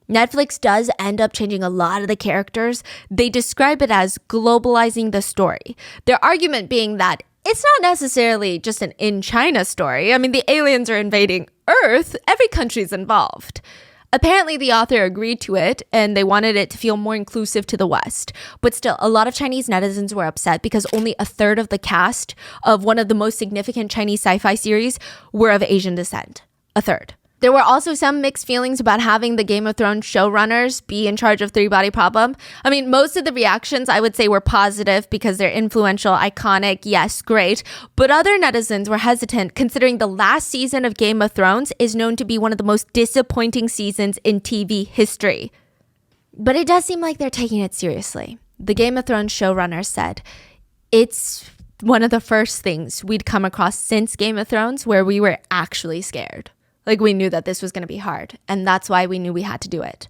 Netflix does end up changing a lot of the characters. They describe it as globalizing the story. Their argument being that it's not necessarily just an in China story. I mean, the aliens are invading Earth. Every country's involved. Apparently, the author agreed to it, and they wanted it to feel more inclusive to the West. But still, a lot of Chinese netizens were upset because only a third of the cast of one of the most significant Chinese sci-fi series were of Asian descent. A third. There were also some mixed feelings about having the Game of Thrones showrunners be in charge of Three Body Problem. I mean, most of the reactions I would say were positive because they're influential, iconic, yes, great. But other netizens were hesitant considering the last season of Game of Thrones is known to be one of the most disappointing seasons in TV history. But it does seem like they're taking it seriously. The Game of Thrones showrunner said, it's one of the first things we'd come across since Game of Thrones where we were actually scared. Like, we knew that this was going to be hard, and that's why we knew we had to do it.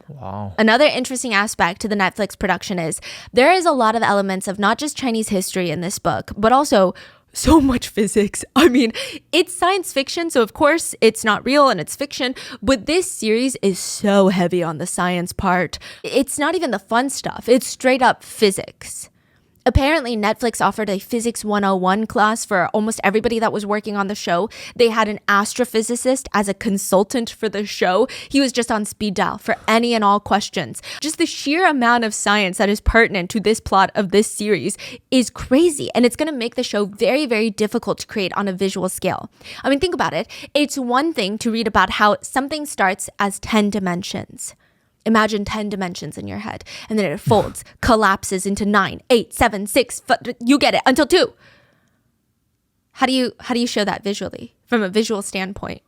Wow. Another interesting aspect to the Netflix production is there is a lot of elements of not just Chinese history in this book, but also so much physics. I mean, it's science fiction, so of course it's not real and it's fiction, but this series is so heavy on the science part. It's not even the fun stuff. It's straight up physics. Apparently, Netflix offered a Physics 101 class for almost everybody that was working on the show. They had an astrophysicist as a consultant for the show. He was just on speed dial for any and all questions. Just the sheer amount of science that is pertinent to this plot of this series is crazy, and it's going to make the show very, very difficult to create on a visual scale. I mean, think about it. It's one thing to read about how something starts as 10 dimensions. Imagine 10 dimensions in your head, and then it folds, collapses into 9, 8, 7, 6, you get it, until 2. How do you show that visually, from a visual standpoint?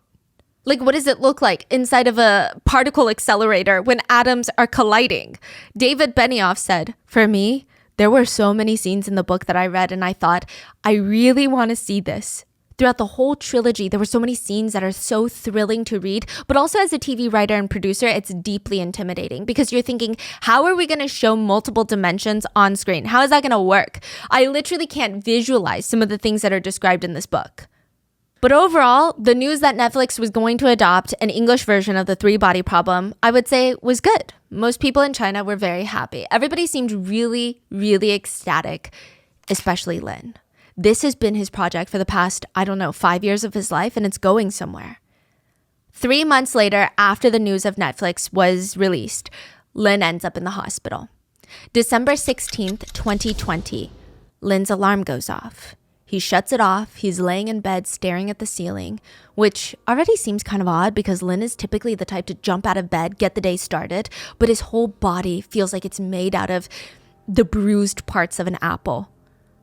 Like, what does it look like inside of a particle accelerator when atoms are colliding? David Benioff said, for me, there were so many scenes in the book that I read, and I thought, I really want to see this. Throughout the whole trilogy, there were so many scenes that are so thrilling to read, but also as a TV writer and producer, it's deeply intimidating because you're thinking, how are we going to show multiple dimensions on screen? How is that going to work? I literally can't visualize some of the things that are described in this book. But overall, the news that Netflix was going to adopt an English version of the Three Body Problem, I would say was good. Most people in China were very happy. Everybody seemed really, really ecstatic, especially Lin. This has been his project for the past, 5 years of his life, and it's going somewhere. 3 months later, after the news of Netflix was released, Lin ends up in the hospital. December 16th, 2020, Lin's alarm goes off. He shuts it off. He's laying in bed staring at the ceiling, which already seems kind of odd because Lin is typically the type to jump out of bed, get the day started, but his whole body feels like it's made out of the bruised parts of an apple.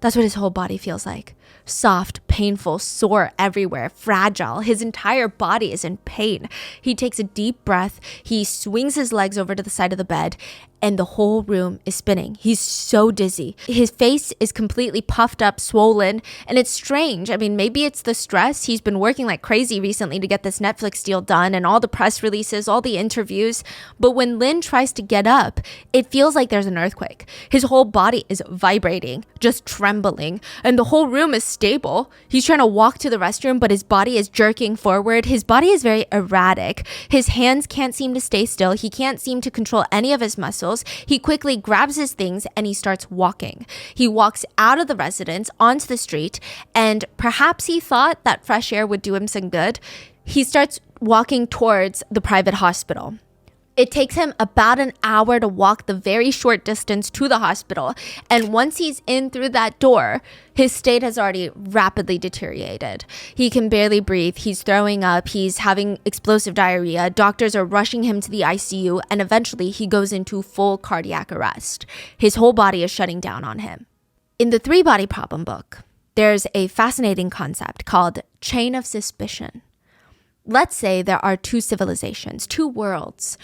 That's what his whole body feels like. Soft, painful, sore everywhere, fragile. His entire body is in pain. He takes a deep breath. He swings his legs over to the side of the bed, and the whole room is spinning. He's so dizzy. His face is completely puffed up, swollen, and it's strange. I mean, maybe it's the stress. He's been working like crazy recently to get this Netflix deal done and all the press releases, all the interviews. But when Lin tries to get up, it feels like there's an earthquake. His whole body is vibrating, just trembling, and the whole room is stable. He's trying to walk to the restroom, but his body is jerking forward. His body is very erratic. His hands can't seem to stay still. He can't seem to control any of his muscles. He quickly grabs his things and he starts walking. He walks out of the residence onto the street, and perhaps he thought that fresh air would do him some good. He starts walking towards the private hospital. It takes him about an hour to walk the very short distance to the hospital. And once he's in through that door, his state has already rapidly deteriorated. He can barely breathe. He's throwing up. He's having explosive diarrhea. Doctors are rushing him to the ICU. And eventually he goes into full cardiac arrest. His whole body is shutting down on him. In the Three Body Problem book, there's a fascinating concept called chain of suspicion. Let's say there are 2 civilizations, 2 worlds,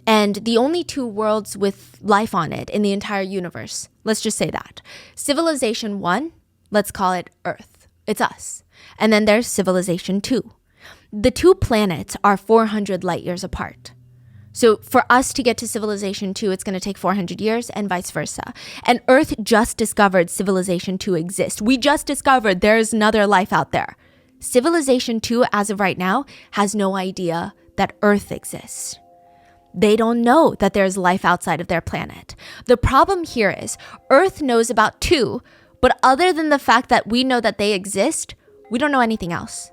and the only 2 worlds with life on it in the entire universe. Let's just say that. Civilization 1, let's call it Earth. It's us. And then there's Civilization 2. The 2 planets are 400 light years apart. So for us to get to Civilization 2, it's going to take 400 years and vice versa. And Earth just discovered Civilization 2 exists. We just discovered there's another life out there. Civilization 2, as of right now, has no idea that Earth exists. They don't know that there's life outside of their planet. The problem here is Earth knows about 2, but other than the fact that we know that they exist, we don't know anything else.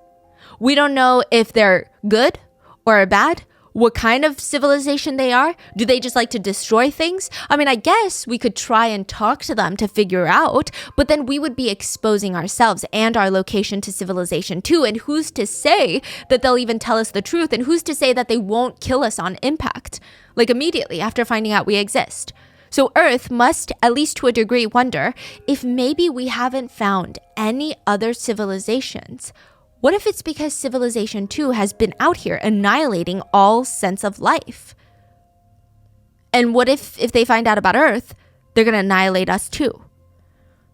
We don't know if they're good or bad. what kind of civilization they are? Do they just like to destroy things? I mean, I guess we could try and talk to them to figure out, but then we would be exposing ourselves and our location to civilization too. And who's to say that they'll even tell us the truth? And who's to say that they won't kill us on impact, like immediately after finding out we exist? So Earth must, at least to a degree, wonder if maybe we haven't found any other civilizations. What if it's because civilization 2 has been out here annihilating all sense of life? And what if they find out about Earth, they're going to annihilate us too?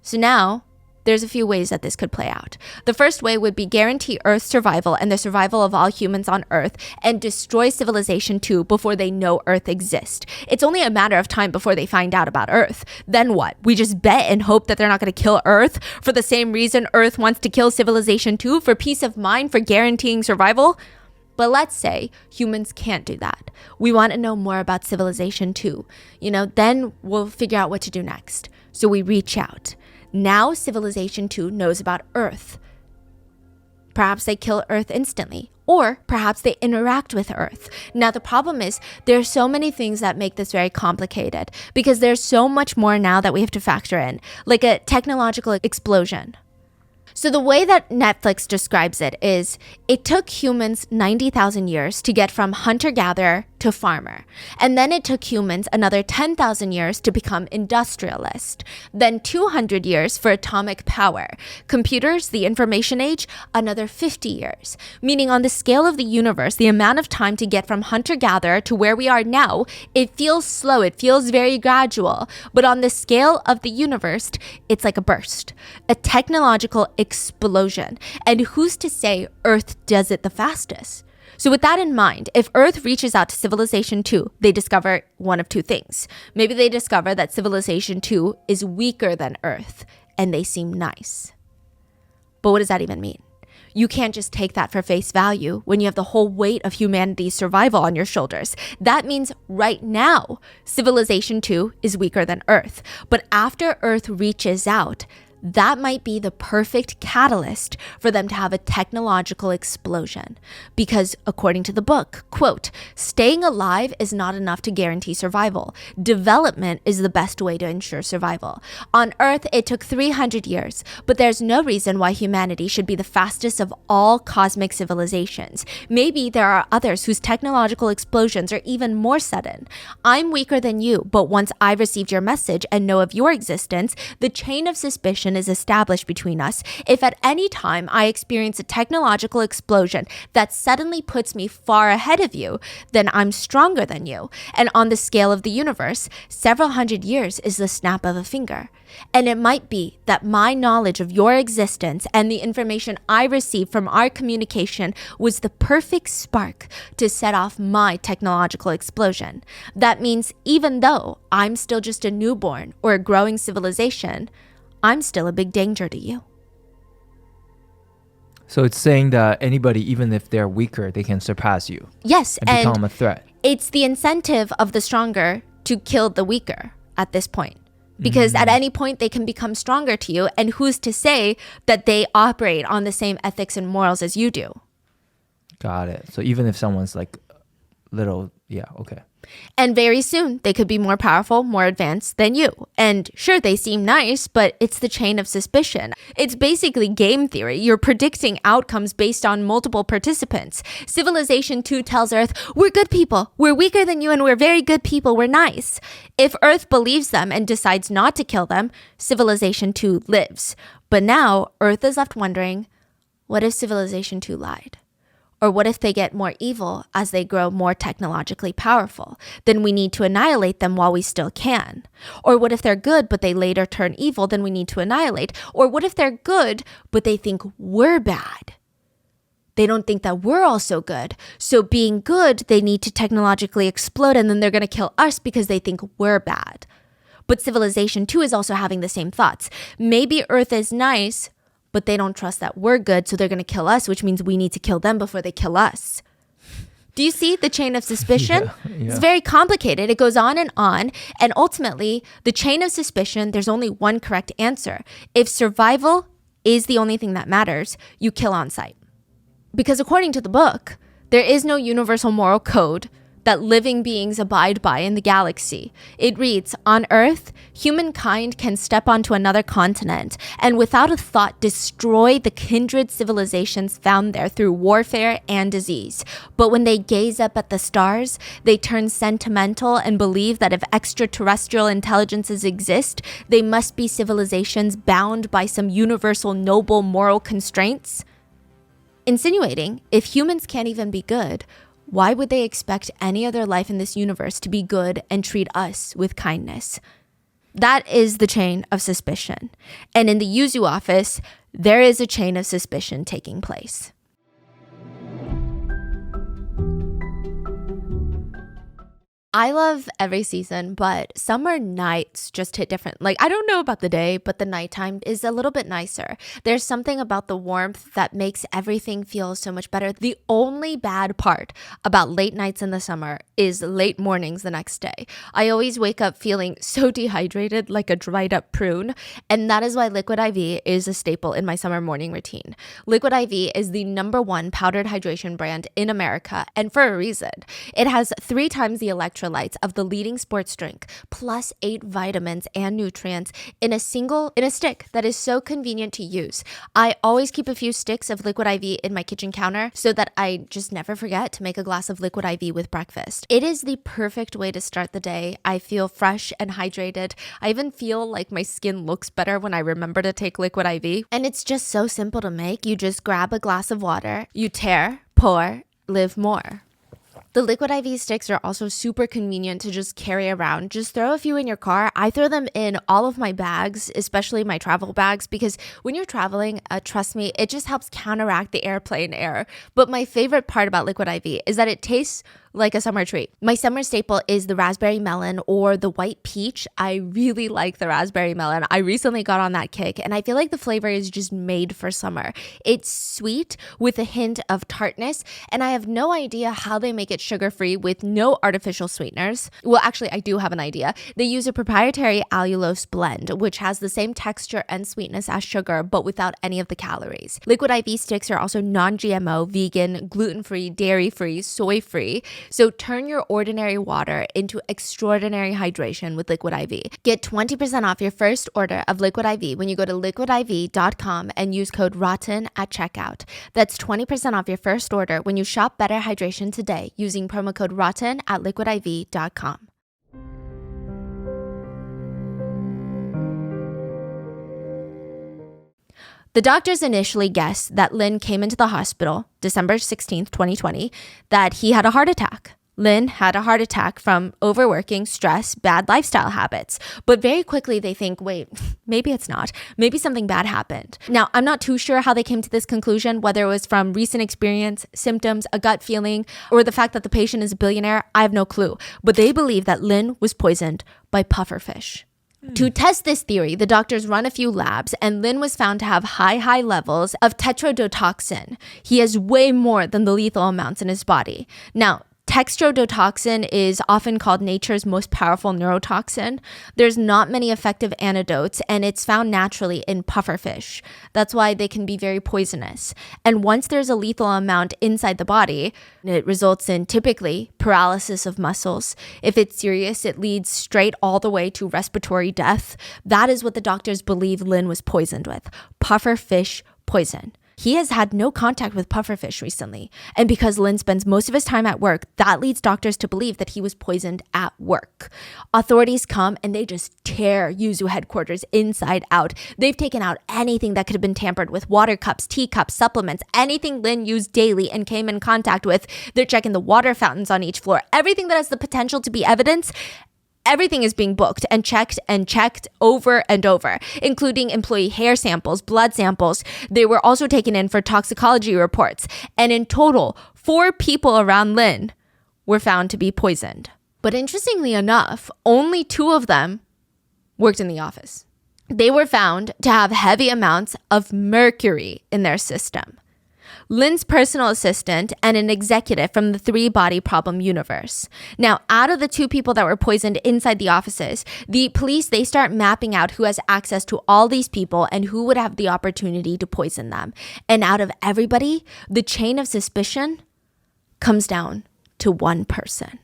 So now, there's a few ways that this could play out. The first way would be guarantee Earth's survival and the survival of all humans on Earth and destroy civilization 2 before they know Earth exists. It's only a matter of time before they find out about Earth. Then what? We just bet and hope that they're not going to kill Earth for the same reason Earth wants to kill civilization 2, for peace of mind, for guaranteeing survival? But let's say humans can't do that. We want to know more about civilization 2. Then we'll figure out what to do next. So we reach out. Now civilization 2 knows about Earth. Perhaps they kill Earth instantly, or perhaps they interact with Earth. Now the problem is there's so many things that make this very complicated because there's so much more now that we have to factor in, like a technological explosion. So the way that Netflix describes it is it took humans 90,000 years to get from hunter-gatherer to farmer. And then it took humans another 10,000 years to become industrialist. Then 200 years for atomic power. Computers, the information age, another 50 years. Meaning on the scale of the universe, the amount of time to get from hunter-gatherer to where we are now, it feels slow, it feels very gradual. But on the scale of the universe, it's like a burst. A technological explosion. And who's to say Earth does it the fastest? So with that in mind, if Earth reaches out to civilization 2, they discover one of two things. Maybe they discover that civilization 2 is weaker than Earth, and they seem nice. But what does that even mean? You can't just take that for face value when you have the whole weight of humanity's survival on your shoulders. That means right now, civilization 2 is weaker than Earth. But after Earth reaches out, that might be the perfect catalyst for them to have a technological explosion. Because according to the book, quote, staying alive is not enough to guarantee survival. Development is the best way to ensure survival. On Earth, it took 300 years, but there's no reason why humanity should be the fastest of all cosmic civilizations. Maybe there are others whose technological explosions are even more sudden. I'm weaker than you, but once I received your message and know of your existence, the chain of suspicion is established between us. If at any time I experience a technological explosion that suddenly puts me far ahead of you, then I'm stronger than you. And on the scale of the universe, several hundred years is the snap of a finger. And it might be that my knowledge of your existence and the information I received from our communication was the perfect spark to set off my technological explosion. That means even though I'm still just a newborn or a growing civilization, I'm still a big danger to you. So it's saying that anybody, even if they're weaker, they can surpass you. Yes, and become a threat. It's the incentive of the stronger to kill the weaker at this point. Because at any point they can become stronger to you, and who's to say that they operate on the same ethics and morals as you do? Got it. So even if someone's like little, yeah, okay. And very soon, they could be more powerful, more advanced than you. And sure, they seem nice, but it's the chain of suspicion. It's basically game theory. You're predicting outcomes based on multiple participants. Civilization 2 tells Earth, we're good people. We're weaker than you and we're very good people. We're nice. If Earth believes them and decides not to kill them, Civilization 2 lives. But now, Earth is left wondering, what if Civilization 2 lied? Or what if they get more evil as they grow more technologically powerful? Then we need to annihilate them while we still can. Or what if they're good, but they later turn evil? Then we need to annihilate. Or what if they're good, but they think we're bad? They don't think that we're also good. So being good, they need to technologically explode, and then they're going to kill us because they think we're bad. But Civilization 2 is also having the same thoughts. Maybe Earth is nice, but they don't trust that we're good, so they're going to kill us, which means we need to kill them before they kill us. Do you see the chain of suspicion? Yeah. It's very complicated. It goes on, and ultimately, the chain of suspicion, there's only one correct answer. If survival is the only thing that matters, you kill on sight. Because according to the book, There is no universal moral code that living beings abide by in the galaxy. It reads, on Earth, humankind can step onto another continent and without a thought destroy the kindred civilizations found there through warfare and disease. But when they gaze up at the stars, they turn sentimental and believe that if extraterrestrial intelligences exist, they must be civilizations bound by some universal noble moral constraints. Insinuating, if humans can't even be good, why would they expect any other life in this universe to be good and treat us with kindness? That is the chain of suspicion. And in the Yuzu office, there is a chain of suspicion taking place. I love every season, but summer nights just hit different. Like, I don't know about the day, but the nighttime is a little bit nicer. There's something about the warmth that makes everything feel so much better. The only bad part about late nights in the summer is late mornings the next day. I always wake up feeling so dehydrated, like a dried up prune. And that is why Liquid IV is a staple in my summer morning routine. Liquid IV is the #1 powdered hydration brand in America, and for a reason. It has 3 times the electrolytes of the leading sports drink, plus 8 vitamins and nutrients in a stick that is so convenient to use. I always keep a few sticks of Liquid IV in my kitchen counter so that I just never forget to make a glass of Liquid IV with breakfast. It is the perfect way to start the day. I feel fresh and hydrated. I even feel like my skin looks better when I remember to take Liquid IV. And it's just so simple to make. You just grab a glass of water, you tear, pour, live more. The Liquid IV sticks are also super convenient to just carry around. Just throw a few in your car. I throw them in all of my bags, especially my travel bags, because when you're traveling, trust me, it just helps counteract the airplane air. But my favorite part about Liquid IV is that it tastes like a summer treat. My summer staple is the raspberry melon or the white peach. I really like the raspberry melon. I recently got on that kick and I feel like the flavor is just made for summer. It's sweet with a hint of tartness, and I have no idea how they make it sugar-free with no artificial sweeteners. Well, actually, I do have an idea. They use a proprietary allulose blend, which has the same texture and sweetness as sugar, but without any of the calories. Liquid IV sticks are also non-GMO, vegan, gluten-free, dairy-free, soy-free. So turn your ordinary water into extraordinary hydration with Liquid IV. Get 20% off your first order of Liquid IV when you go to liquidiv.com and use code ROTTEN at checkout. That's 20% off your first order when you shop Better Hydration today using promo code ROTTEN at liquidiv.com. The doctors initially guessed that Lin came into the hospital December 16th, 2020, that he had a heart attack. Lin had a heart attack from overworking, stress, bad lifestyle habits. But very quickly they think, wait, maybe it's not. Maybe something bad happened. Now, I'm not too sure how they came to this conclusion, whether it was from recent experience, symptoms, a gut feeling, or the fact that the patient is a billionaire. I have no clue. But they believe that Lin was poisoned by pufferfish. To test this theory, the doctors run a few labs, and Lin was found to have high levels of tetrodotoxin. He has way more than the lethal amounts in his body. Now, tetrodotoxin is often called nature's most powerful neurotoxin. There's not many effective antidotes, and it's found naturally in pufferfish. That's why they can be very poisonous. And once there's a lethal amount inside the body, it results in typically paralysis of muscles. If it's serious, it leads straight all the way to respiratory death. That is what the doctors believe Lin was poisoned with. Pufferfish poison. He has had no contact with pufferfish recently. And because Lin spends most of his time at work, that leads doctors to believe that he was poisoned at work. Authorities come and they just tear Yuzu headquarters inside out. They've taken out anything that could have been tampered with: water cups, teacups, supplements, anything Lin used daily and came in contact with. They're checking the water fountains on each floor. Everything that has the potential to be evidence. Everything is being booked and checked over and over, including employee hair samples, blood samples. They were also taken in for toxicology reports. And in total, 4 people around Lin were found to be poisoned. But interestingly enough, only 2 of them worked in the office. They were found to have heavy amounts of mercury in their system. Lin's personal assistant and an executive from the 3-body problem universe. Now, out of the 2 people that were poisoned inside the offices, the police, they start mapping out who has access to all these people and who would have the opportunity to poison them. And out of everybody, the chain of suspicion comes down to one person.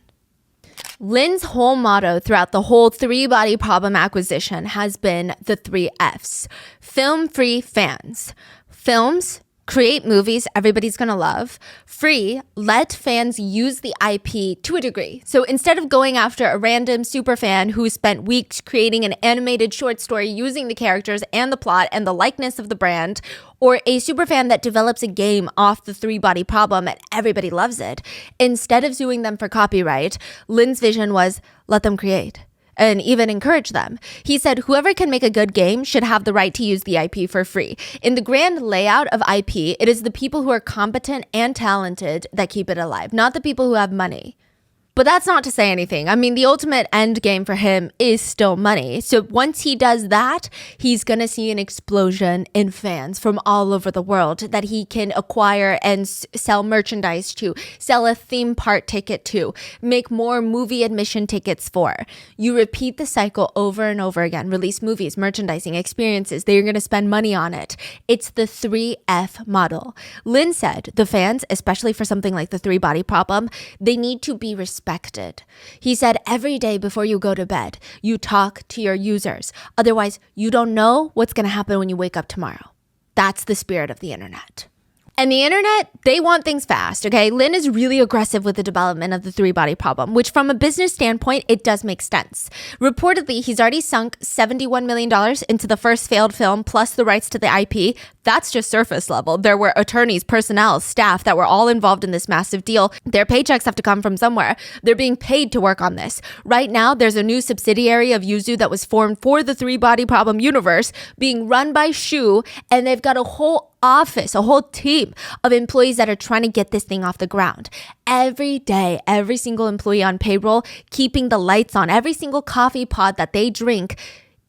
Lin's whole motto throughout the whole three body problem acquisition has been the 3 Fs. Film free fans. Films, create movies everybody's gonna love. Free, let fans use the IP to a degree. So instead of going after a random super fan who spent weeks creating an animated short story using the characters and the plot and the likeness of the brand, or a super fan that develops a game off the 3 body problem and everybody loves it, instead of suing them for copyright, Lin's vision was let them create and even encourage them. He said whoever can make a good game should have the right to use the IP for free. In the grand layout of IP, it is the people who are competent and talented that keep it alive, not the people who have money. But that's not to say anything. I mean, the ultimate end game for him is still money. So once he does that, he's going to see an explosion in fans from all over the world that he can acquire and sell merchandise to, sell a theme park ticket to, make more movie admission tickets for. You repeat the cycle over and over again. Release movies, merchandising, experiences. They're going to spend money on it. It's the 3F model. Lin said the fans, especially for something like the 3 body problem, they need to be respected. He said every day before you go to bed, you talk to your users. Otherwise, you don't know what's going to happen when you wake up tomorrow. That's the spirit of the internet. And the internet, they want things fast, okay? Lin is really aggressive with the development of the 3 body problem, which from a business standpoint, it does make sense. Reportedly, he's already sunk $71 million into the first failed film plus the rights to the IP. That's just surface level. There were attorneys, personnel, staff that were all involved in this massive deal. Their paychecks have to come from somewhere. They're being paid to work on this. Right now, there's a new subsidiary of Yuzu that was formed for the 3 body problem universe being run by Shu, and they've got a whole office, a whole team of employees that are trying to get this thing off the ground. Every day, every single employee on payroll, keeping the lights on, every single coffee pod that they drink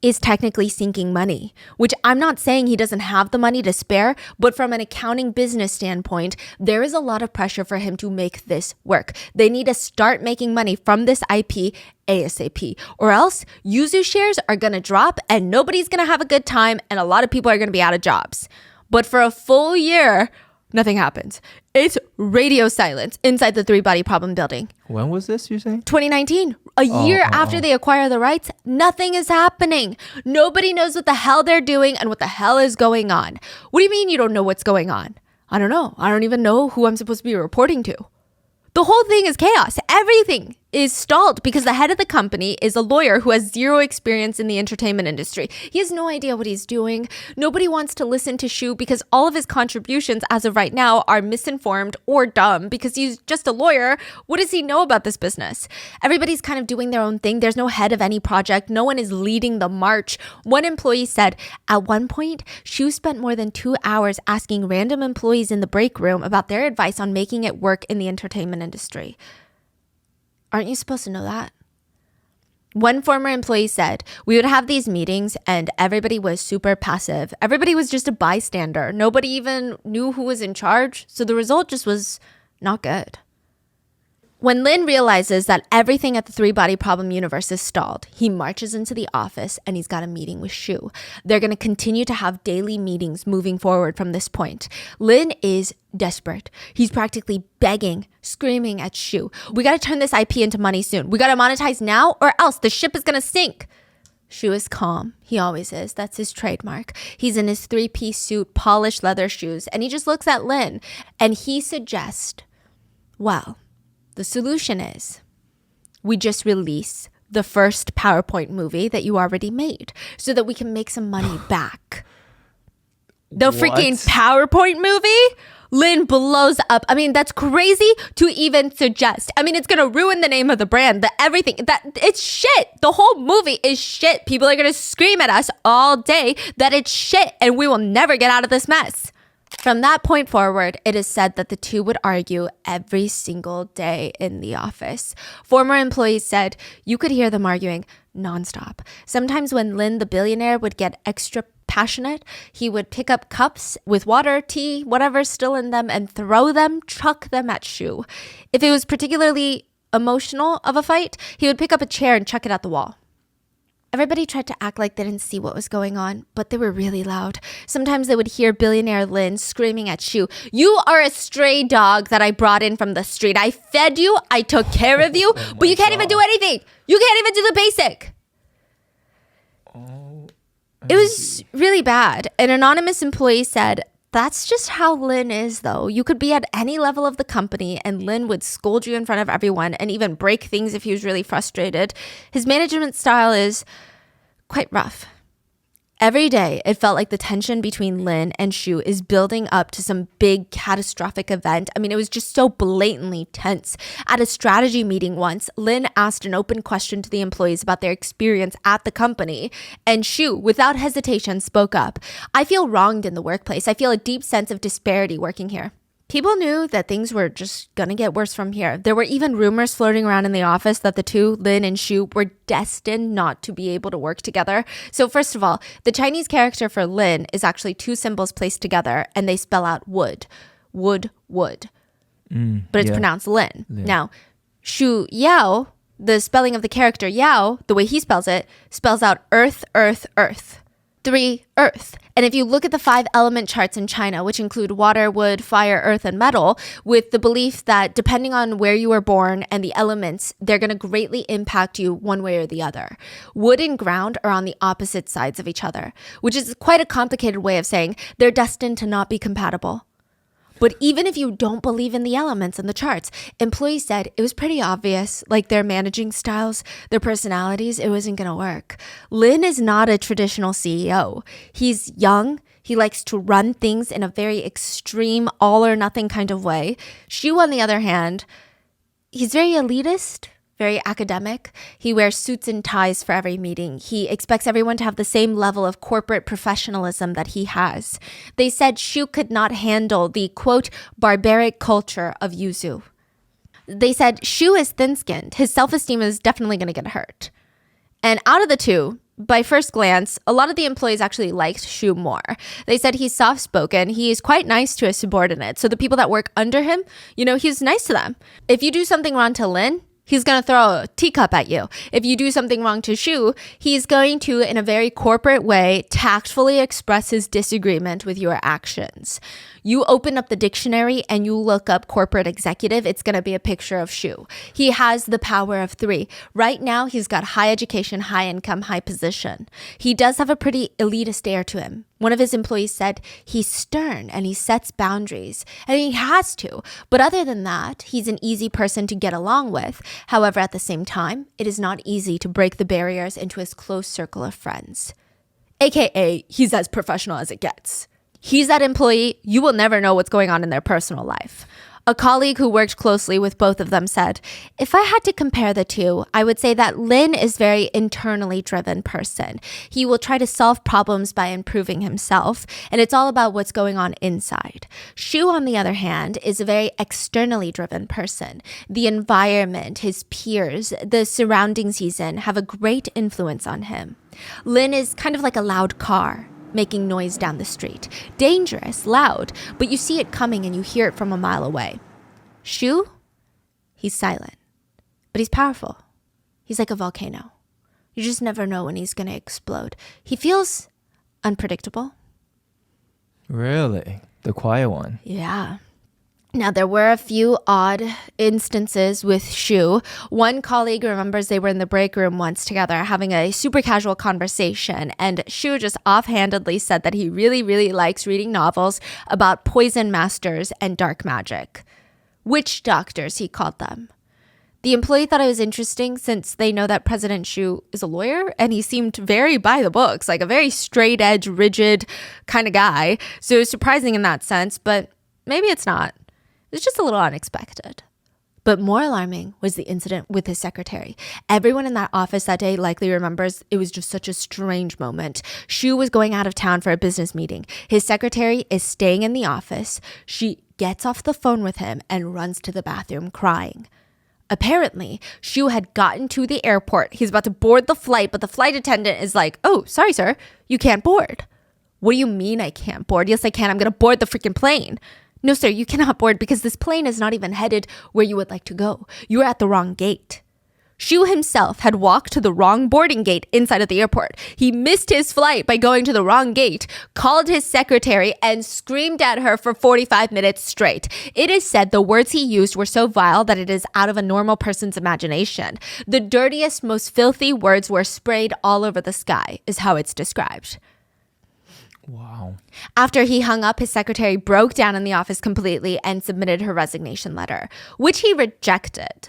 is technically sinking money, which I'm not saying he doesn't have the money to spare, but from an accounting business standpoint, there is a lot of pressure for him to make this work. They need to start making money from this IP ASAP, or else Yuzu shares are going to drop and nobody's going to have a good time and a lot of people are going to be out of jobs. But for a full year, nothing happens. It's radio silence inside the 3 body problem building. When was this, you say? 2019. A year after they acquire the rights, nothing is happening. Nobody knows what the hell they're doing and what the hell is going on. What do you mean you don't know what's going on? I don't know. I don't even know who I'm supposed to be reporting to. The whole thing is chaos. Everything is stalled because the head of the company is a lawyer who has zero experience in the entertainment industry. He has no idea what he's doing. Nobody wants to listen to Shu because all of his contributions as of right now are misinformed or dumb because he's just a lawyer. What does he know about this business? Everybody's kind of doing their own thing. There's no head of any project. No one is leading the march. One employee said, at one point, Shu spent more than 2 hours asking random employees in the break room about their advice on making it work in the entertainment industry. Aren't you supposed to know that? One former employee said, we would have these meetings and everybody was super passive. Everybody was just a bystander. Nobody even knew who was in charge. So the result just was not good. When Lin realizes that everything at the 3 body problem universe is stalled, he marches into the office and he's got a meeting with Shu. They're going to continue to have daily meetings moving forward from this point. Lin is desperate. He's practically begging, screaming at Shu. We got to turn this IP into money soon. We got to monetize now or else the ship is going to sink. Shu is calm. He always is. That's his trademark. He's in his 3-piece suit, polished leather shoes, and he just looks at Lin and he suggests, well, the solution is we just release the first PowerPoint movie that you already made so that we can make some money back. The freaking PowerPoint movie? Lin blows up. I mean, that's crazy to even suggest. I mean, it's going to ruin the name of the brand, everything. It's shit. The whole movie is shit. People are going to scream at us all day that it's shit and we will never get out of this mess. From that point forward, it is said that the two would argue every single day in the office. Former employees said you could hear them arguing nonstop. Sometimes when Lin, the billionaire, would get extra passionate, he would pick up cups with water, tea, whatever's still in them and throw them, chuck them at Shu. If it was particularly emotional of a fight, he would pick up a chair and chuck it at the wall. Everybody tried to act like they didn't see what was going on, but they were really loud. Sometimes they would hear billionaire Lin screaming at Shu, "You are a stray dog that I brought in from the street. I fed you, I took care of you, but you can't even do anything. You can't even do the basic." It was really bad. An anonymous employee said, "That's just how Lin is, though. You could be at any level of the company and Lin would scold you in front of everyone and even break things if he was really frustrated. His management style is quite rough." Every day, it felt like the tension between Lin and Shu is building up to some big catastrophic event. I mean, it was just so blatantly tense. At a strategy meeting once, Lin asked an open question to the employees about their experience at the company, and Shu, without hesitation, spoke up. "I feel wronged in the workplace. I feel a deep sense of disparity working here." People knew that things were just gonna get worse from here. There were even rumors floating around in the office that the two, Lin and Shu, were destined not to be able to work together. So first of all, the Chinese character for Lin is actually two symbols placed together and they spell out wood. Wood, wood. But it's pronounced Lin. Now, Shu Yao, the spelling of the character Yao, the way he spells it, spells out earth, earth, earth. 3, earth. And if you look at the 5 element charts in China, which include water, wood, fire, earth, and metal, with the belief that depending on where you were born and the elements, they're going to greatly impact you one way or the other. Wood and ground are on the opposite sides of each other, which is quite a complicated way of saying they're destined to not be compatible. But even if you don't believe in the elements and the charts, employees said it was pretty obvious, like their managing styles, their personalities, it wasn't going to work. Lin is not a traditional CEO. He's young. He likes to run things in a very extreme, all or nothing kind of way. Shu, on the other hand, he's very elitist, very academic. He wears suits and ties for every meeting. He expects everyone to have the same level of corporate professionalism that he has. They said Shu could not handle the, quote, barbaric culture of yuzu. They said Shu is thin-skinned. His self-esteem is definitely going to get hurt. And out of the two, by first glance, a lot of the employees actually liked Shu more. They said he's soft-spoken. He is quite nice to his subordinates. So the people that work under him, he's nice to them. If you do something wrong to Lin, he's going to throw a teacup at you. If you do something wrong to Shu, he's going to, in a very corporate way, tactfully express his disagreement with your actions. You open up the dictionary and you look up corporate executive, it's going to be a picture of Shu. He has the power of 3. Right now, he's got high education, high income, high position. He does have a pretty elitist air to him. One of his employees said he's stern and he sets boundaries, and he has to. But other than that, he's an easy person to get along with. However, at the same time, it is not easy to break the barriers into his close circle of friends. AKA, he's as professional as it gets. He's that employee, you will never know what's going on in their personal life. A colleague who worked closely with both of them said, "If I had to compare the two, I would say that Lin is a very internally driven person. He will try to solve problems by improving himself, and it's all about what's going on inside. Shu, on the other hand, is a very externally driven person. The environment, his peers, the surroundings he's in have a great influence on him. Lin is kind of like a loud car, making noise down the street. Dangerous, loud, but you see it coming and you hear it from a mile away. Shu, he's silent, but he's powerful. He's like a volcano. You just never know when he's going to explode. He feels unpredictable." Really? The quiet one. Yeah. Now, there were a few odd instances with Shu. One colleague remembers they were in the break room once together having a super casual conversation, and Shu just offhandedly said that he really, really likes reading novels about poison masters and dark magic. Witch doctors, he called them. The employee thought it was interesting since they know that President Shu is a lawyer and he seemed very by the books, like a very straight edge, rigid kind of guy. So it was surprising in that sense, but maybe it's not. It's just a little unexpected. But more alarming was the incident with his secretary. Everyone in that office that day likely remembers it was just such a strange moment. Shu was going out of town for a business meeting. His secretary is staying in the office. She gets off the phone with him and runs to the bathroom crying. Apparently, Shu had gotten to the airport. He's about to board the flight, but the flight attendant is like, "Oh, sorry, sir, you can't board." "What do you mean I can't board?" "Yes, I can. I'm going to board the freaking plane." "No, sir, you cannot board because this plane is not even headed where you would like to go. You are at the wrong gate." Xu himself had walked to the wrong boarding gate inside of the airport. He missed his flight by going to the wrong gate, called his secretary, and screamed at her for 45 minutes straight. It is said the words he used were so vile that it is out of a normal person's imagination. The dirtiest, most filthy words were sprayed all over the sky, is how it's described. Wow. After he hung up, his secretary broke down in the office completely and submitted her resignation letter, which he rejected.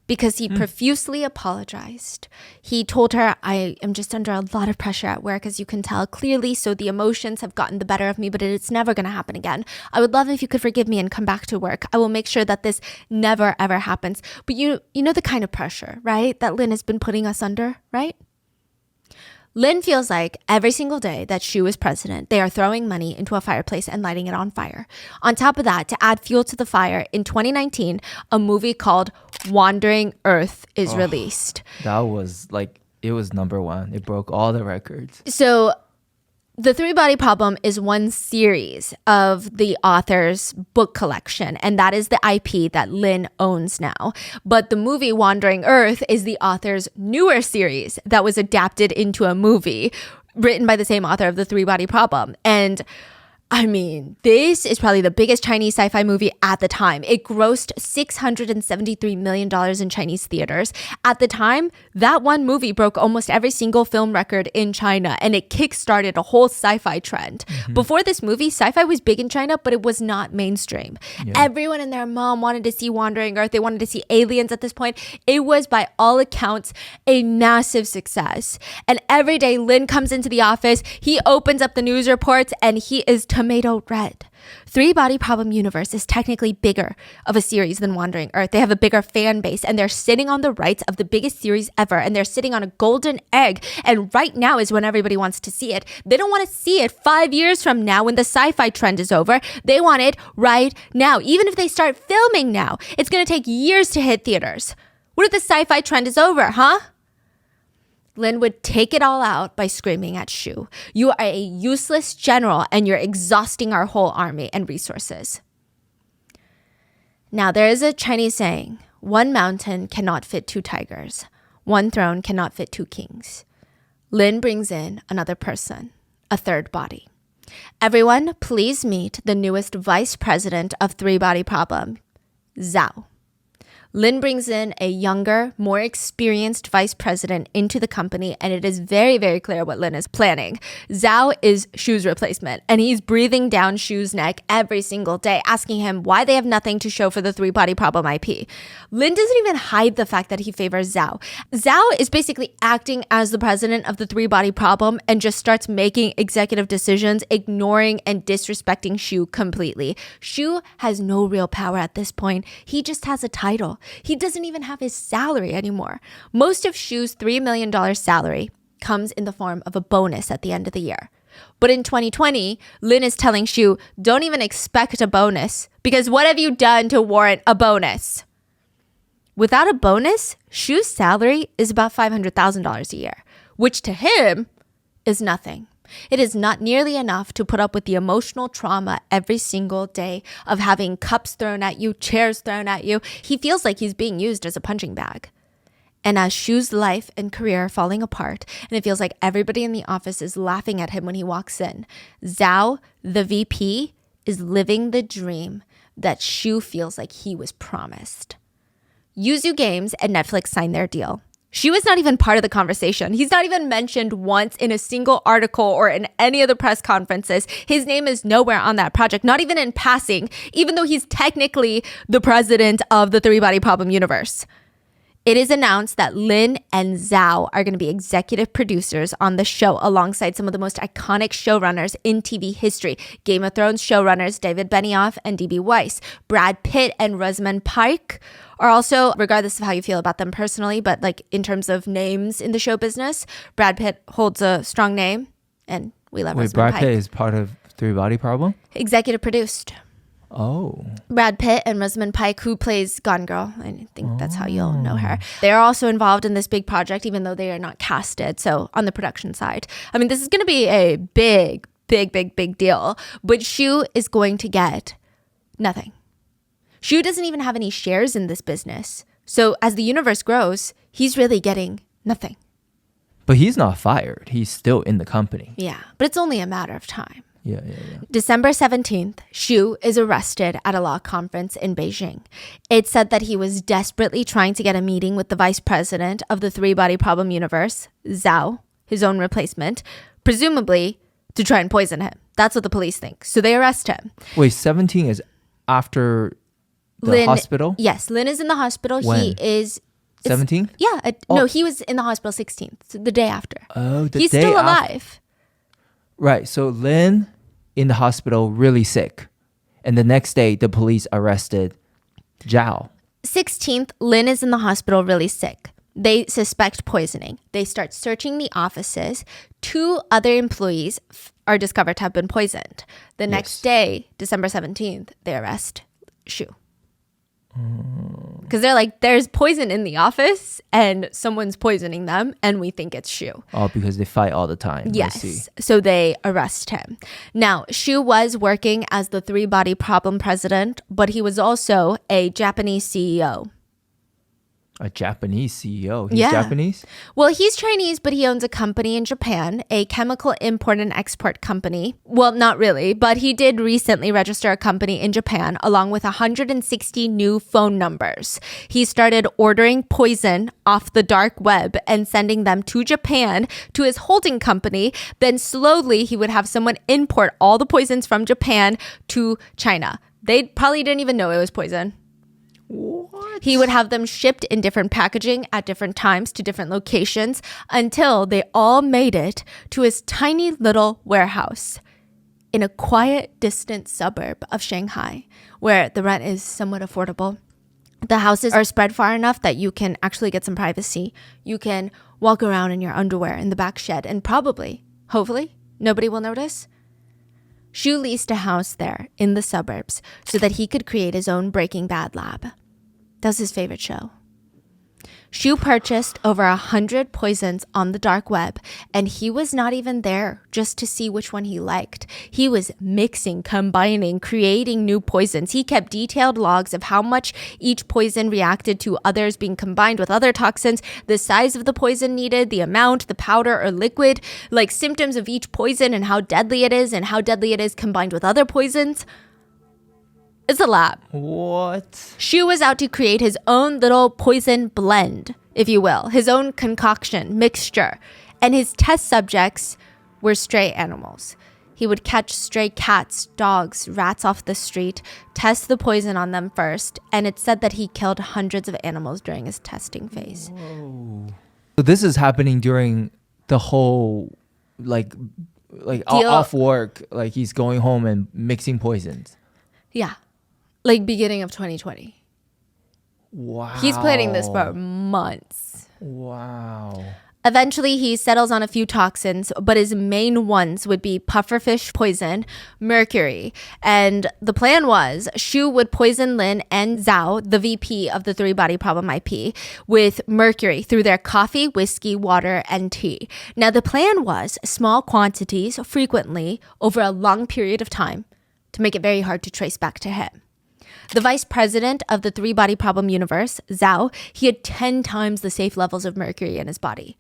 Because he profusely apologized. He told her, I am just under a lot of pressure at work, as you can tell clearly, so the emotions have gotten the better of me, but it's never going to happen again. I would love if you could forgive me and come back to work. I will make sure that this never, ever happens. But you know the kind of pressure, right? That Lin has been putting us under, right? Lin feels like every single day that Xu is president, they are throwing money into a fireplace and lighting it on fire. On top of that, to add fuel to the fire, in 2019, a movie called Wandering Earth is released. That was like, it was number one. It broke all the records. So The Three Body Problem is one series of the author's book collection, and that is the IP that Lin owns now. But the movie Wandering Earth is the author's newer series that was adapted into a movie written by the same author of The Three Body Problem. And I mean, this is probably the biggest Chinese sci-fi movie at the time. It grossed $673 million in Chinese theaters. At the time, that one movie broke almost every single film record in China, and it kickstarted a whole sci-fi trend. Before this movie, sci-fi was big in China, but it was not mainstream. Yeah. Everyone and their mom wanted to see Wandering Earth. They wanted to see aliens at this point. It was, by all accounts, a massive success. And every day, Lin comes into the office, he opens up the news reports, and he is tomato red. Three Body Problem Universe is technically bigger of a series than Wandering Earth. They have a bigger fan base, and they're sitting on the rights of the biggest series ever, and they're sitting on a golden egg, and right now is when everybody wants to see it. They don't want to see it 5 years from now when the sci-fi trend is over. They want it right now. Even if they start filming now, it's going to take years to hit theaters. What if the sci-fi trend is over, huh? Lin would take it all out by screaming at Xu. You are a useless general and you're exhausting our whole army and resources. Now, there is a Chinese saying, one mountain cannot fit two tigers. One throne cannot fit two kings. Lin brings in another person, a third body. Everyone, please meet the newest vice president of Three Body Problem, Zhao. Lin brings in a younger, more experienced vice president into the company, and it is very, very clear what Lin is planning. Zhao is Xu's replacement, and he's breathing down Xu's neck every single day, asking him why they have nothing to show for the Three Body Problem IP. Lin doesn't even hide the fact that he favors Zhao. Zhao is basically acting as the president of the Three Body Problem and just starts making executive decisions, ignoring and disrespecting Xu completely. Xu has no real power at this point. He just has a title. He doesn't even have his salary anymore. Most of Xu's $3 million salary comes in the form of a bonus at the end of the year. But in 2020, Lin is telling Xu, don't even expect a bonus, because what have you done to warrant a bonus? Without a bonus, Xu's salary is about $500,000 a year, which to him is nothing. It is not nearly enough to put up with the emotional trauma every single day of having cups thrown at you, chairs thrown at you. He feels like he's being used as a punching bag. And as Xu's life and career are falling apart, and it feels like everybody in the office is laughing at him when he walks in, Zhao, the VP, is living the dream that Xu feels like he was promised. Yuzu Games and Netflix signed their deal. Xu was not even part of the conversation. He's not even mentioned once in a single article or in any of the press conferences. His name is nowhere on that project, not even in passing, even though he's technically the president of the Three Body Problem universe. It is announced that Lin and Zhao are going to be executive producers on the show alongside some of the most iconic showrunners in TV history. Game of Thrones showrunners David Benioff and D.B. Weiss. Brad Pitt and Rosamund Pike are also, regardless of how you feel about them personally, but like in terms of names in the show business, Brad Pitt holds a strong name and we love Rosamund Pike. Brad Pitt is part of Three Body Problem? Executive produced. Oh. Brad Pitt and Rosamund Pike, who plays Gone Girl. I think that's how you'll know her. They're also involved in this big project, even though they are not casted. So on the production side, I mean, this is going to be a big deal. But Xu is going to get nothing. Xu doesn't even have any shares in this business. So as the universe grows, he's really getting nothing. But he's not fired. He's still in the company. Yeah, but it's only a matter of time. Yeah. December 17th, Xu is arrested at a law conference in Beijing. It said that he was desperately trying to get a meeting with the vice president of the three-body problem universe, Zhao, his own replacement, presumably to try and poison him. That's what the police think. So they arrest him. Wait, 17 is after the hospital? Yes, Lin is in the hospital. When? He is... 17? Yeah. No, he was in the hospital 16th, so the day after. Oh, He's still alive. Right. So Lin in the hospital, really sick. And the next day, the police arrested Zhao. 16th, Lin is in the hospital really sick. They suspect poisoning. They start searching the offices. 2 other employees are discovered to have been poisoned. The next day, December 17th, they arrest Xu. Because they're like, there's poison in the office and someone's poisoning them and we think it's Xu. Oh, because they fight all the time. Yes. I see. So they arrest him. Now, Xu was working as the three-body problem president, but he was also a Japanese CEO. A Japanese CEO. He's Yeah. Japanese? Well, he's Chinese, but he owns a company in Japan, a chemical import and export company. Well, not really, but he did recently register a company in Japan along with 160 new phone numbers. He started ordering poison off the dark web and sending them to Japan to his holding company. Then slowly he would have someone import all the poisons from Japan to China. They probably didn't even know it was poison. What? He would have them shipped in different packaging at different times to different locations until they all made it to his tiny little warehouse in a quiet, distant suburb of Shanghai, where the rent is somewhat affordable. The houses are spread far enough that you can actually get some privacy. You can walk around in your underwear in the back shed and probably, hopefully, nobody will notice. Xu leased a house there in the suburbs so that he could create his own Breaking Bad lab. That's his favorite show. Xu purchased over 100 poisons on the dark web, and he was not even there just to see which one he liked. He was mixing, combining, creating new poisons. He kept detailed logs of how much each poison reacted to others being combined with other toxins, the size of the poison needed, the amount, the powder or liquid, like symptoms of each poison and how deadly it is combined with other poisons. It's a lab. What? Xu was out to create his own little poison blend, if you will, his own concoction, mixture. And his test subjects were stray animals. He would catch stray cats, dogs, rats off the street, test the poison on them first, and it's said that he killed hundreds of animals during his testing phase. Whoa. So this is happening during the whole, like off work, like he's going home and mixing poisons. Yeah. Like beginning of 2020. Wow. He's planning this for months. Wow. Eventually, he settles on a few toxins, but his main ones would be pufferfish poison, mercury. And the plan was Xu would poison Lin and Zhao, the VP of the three-body problem IP, with mercury through their coffee, whiskey, water, and tea. Now, the plan was small quantities, frequently, over a long period of time, to make it very hard to trace back to him. The vice president of the three-body problem universe, Zhao, he had 10 times the safe levels of mercury in his body.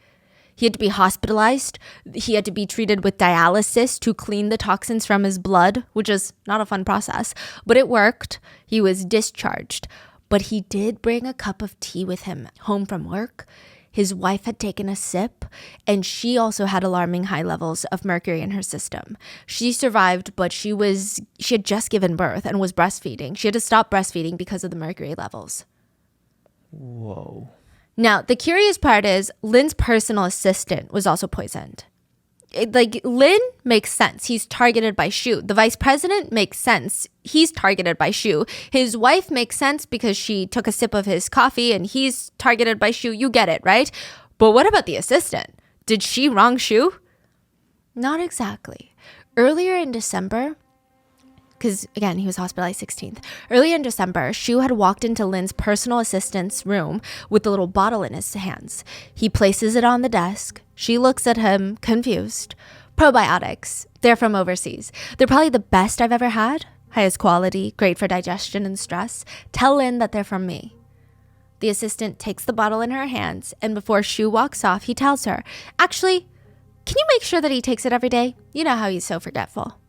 He had to be hospitalized. He had to be treated with dialysis to clean the toxins from his blood, which is not a fun process, but it worked. He was discharged, but he did bring a cup of tea with him home from work. His wife had taken a sip, and she also had alarming high levels of mercury in her system. She survived, but she had just given birth and was breastfeeding. She had to stop breastfeeding because of the mercury levels. Whoa. Now, the curious part is Lin's personal assistant was also poisoned. Lin makes sense. He's targeted by Xu. The vice president makes sense. He's targeted by Xu. His wife makes sense because she took a sip of his coffee and he's targeted by Xu. You get it, right? But what about the assistant? Did she wrong Xu? Not exactly. Earlier in December, because again, he was hospitalized 16th. Earlier in December, Xu had walked into Lin's personal assistant's room with a little bottle in his hands. He places it on the desk. She looks at him, confused. Probiotics. They're from overseas. They're probably the best I've ever had. Highest quality, great for digestion and stress. Tell Lin that they're from me. The assistant takes the bottle in her hands, and before Shu walks off, he tells her, actually, can you make sure that he takes it every day? You know how he's so forgetful.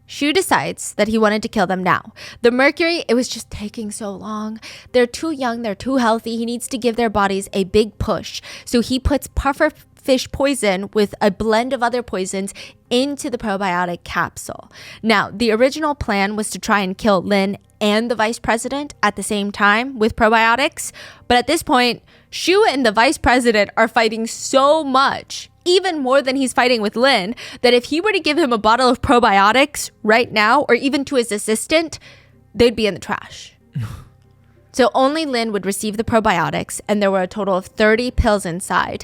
Shu decides that he wanted to kill them now. The mercury, it was just taking so long. They're too young, they're too healthy. He needs to give their bodies a big push. So he puts pufferfish poison with a blend of other poisons into the probiotic capsule. Now, the original plan was to try and kill Lin and the vice president at the same time with probiotics. But at this point, Shu and the vice president are fighting so much, even more than he's fighting with Lin, that if he were to give him a bottle of probiotics right now, or even to his assistant, they'd be in the trash. So only Lin would receive the probiotics, and there were a total of 30 pills inside,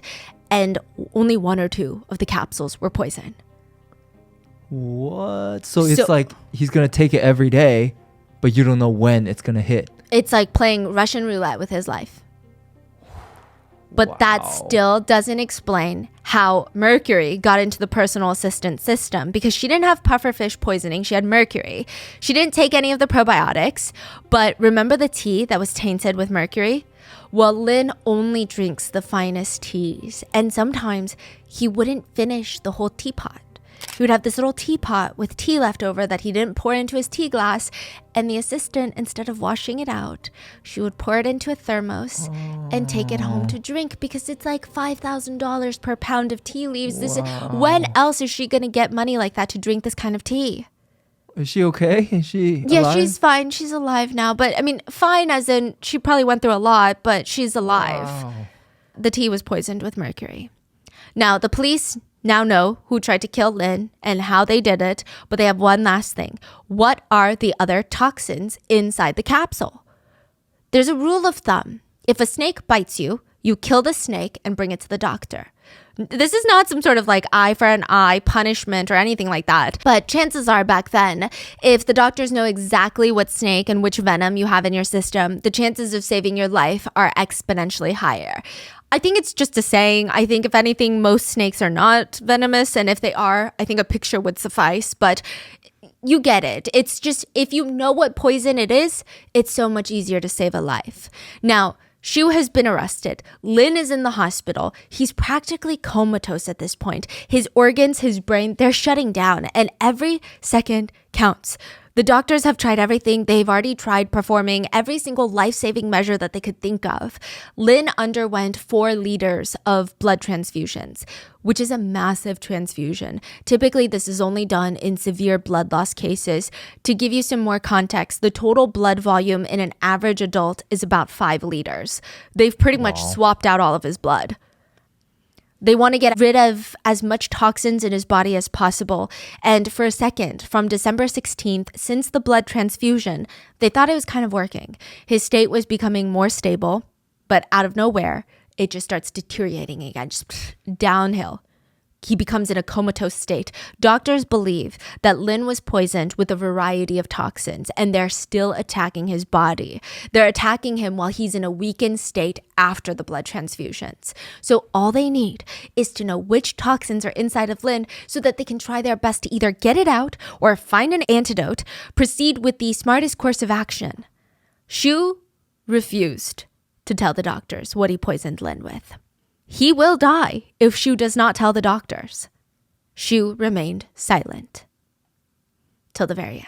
and only 1 or 2 of the capsules were poison. What? So it's like he's going to take it every day, but you don't know when it's going to hit. It's like playing Russian roulette with his life. But that still doesn't explain how mercury got into the personal assistant system, because she didn't have pufferfish poisoning. She had mercury. She didn't take any of the probiotics. But remember the tea that was tainted with mercury? Well, Lin only drinks the finest teas. And sometimes he wouldn't finish the whole teapot. He would have this little teapot with tea left over that he didn't pour into his tea glass. And the assistant, instead of washing it out, she would pour it into a thermos and take it home to drink, because it's like $5,000 per pound of tea leaves. When else is she going to get money like that to drink this kind of tea? Is she okay? Is she Yeah, alive? she's fine. She's alive now. But I mean, fine as in she probably went through a lot, but she's alive. Wow. The tea was poisoned with mercury. Now, the police now know who tried to kill Lin and how they did it, but they have one last thing. What are the other toxins inside the capsule? There's a rule of thumb. If a snake bites you, you kill the snake and bring it to the doctor. This is not some sort of like eye for an eye punishment or anything like that. But chances are back then, if the doctors know exactly what snake and which venom you have in your system, the chances of saving your life are exponentially higher. I think it's just a saying. I think if anything, most snakes are not venomous. And if they are, I think a picture would suffice. But you get it. It's just, if you know what poison it is, it's so much easier to save a life. Now, Shu has been arrested. Lin is in the hospital. He's practically comatose at this point. His organs, his brain, they're shutting down, and every second counts. The doctors have tried everything. They've already tried performing every single life-saving measure that they could think of. Lin underwent 4 liters of blood transfusions, which is a massive transfusion. Typically, this is only done in severe blood loss cases. To give you some more context, the total blood volume in an average adult is about 5 liters. They've pretty much swapped out all of his blood. They want to get rid of as much toxins in his body as possible. And for a second, from December 16th, since the blood transfusion, they thought it was kind of working. His state was becoming more stable, but out of nowhere, it just starts deteriorating again, just downhill. He becomes in a comatose state. Doctors believe that Lin was poisoned with a variety of toxins, and they're still attacking his body. They're attacking him while he's in a weakened state after the blood transfusions. So all they need is to know which toxins are inside of Lin so that they can try their best to either get it out or find an antidote, proceed with the smartest course of action. Shu refused to tell the doctors what he poisoned Lin with. He will die if Shu does not tell the doctors. Shu remained silent till the very end.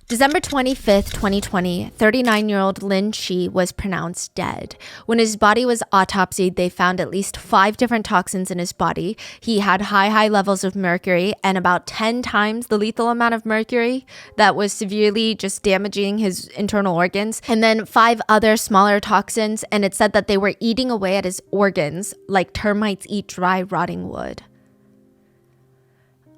December 25th, 2020, 39-year-old Lin Qi was pronounced dead. When his body was autopsied, they found at least 5 different toxins in his body. He had high levels of mercury and about 10 times the lethal amount of mercury that was severely just damaging his internal organs. And then 5 other smaller toxins, and it said that they were eating away at his organs like termites eat dry, rotting wood.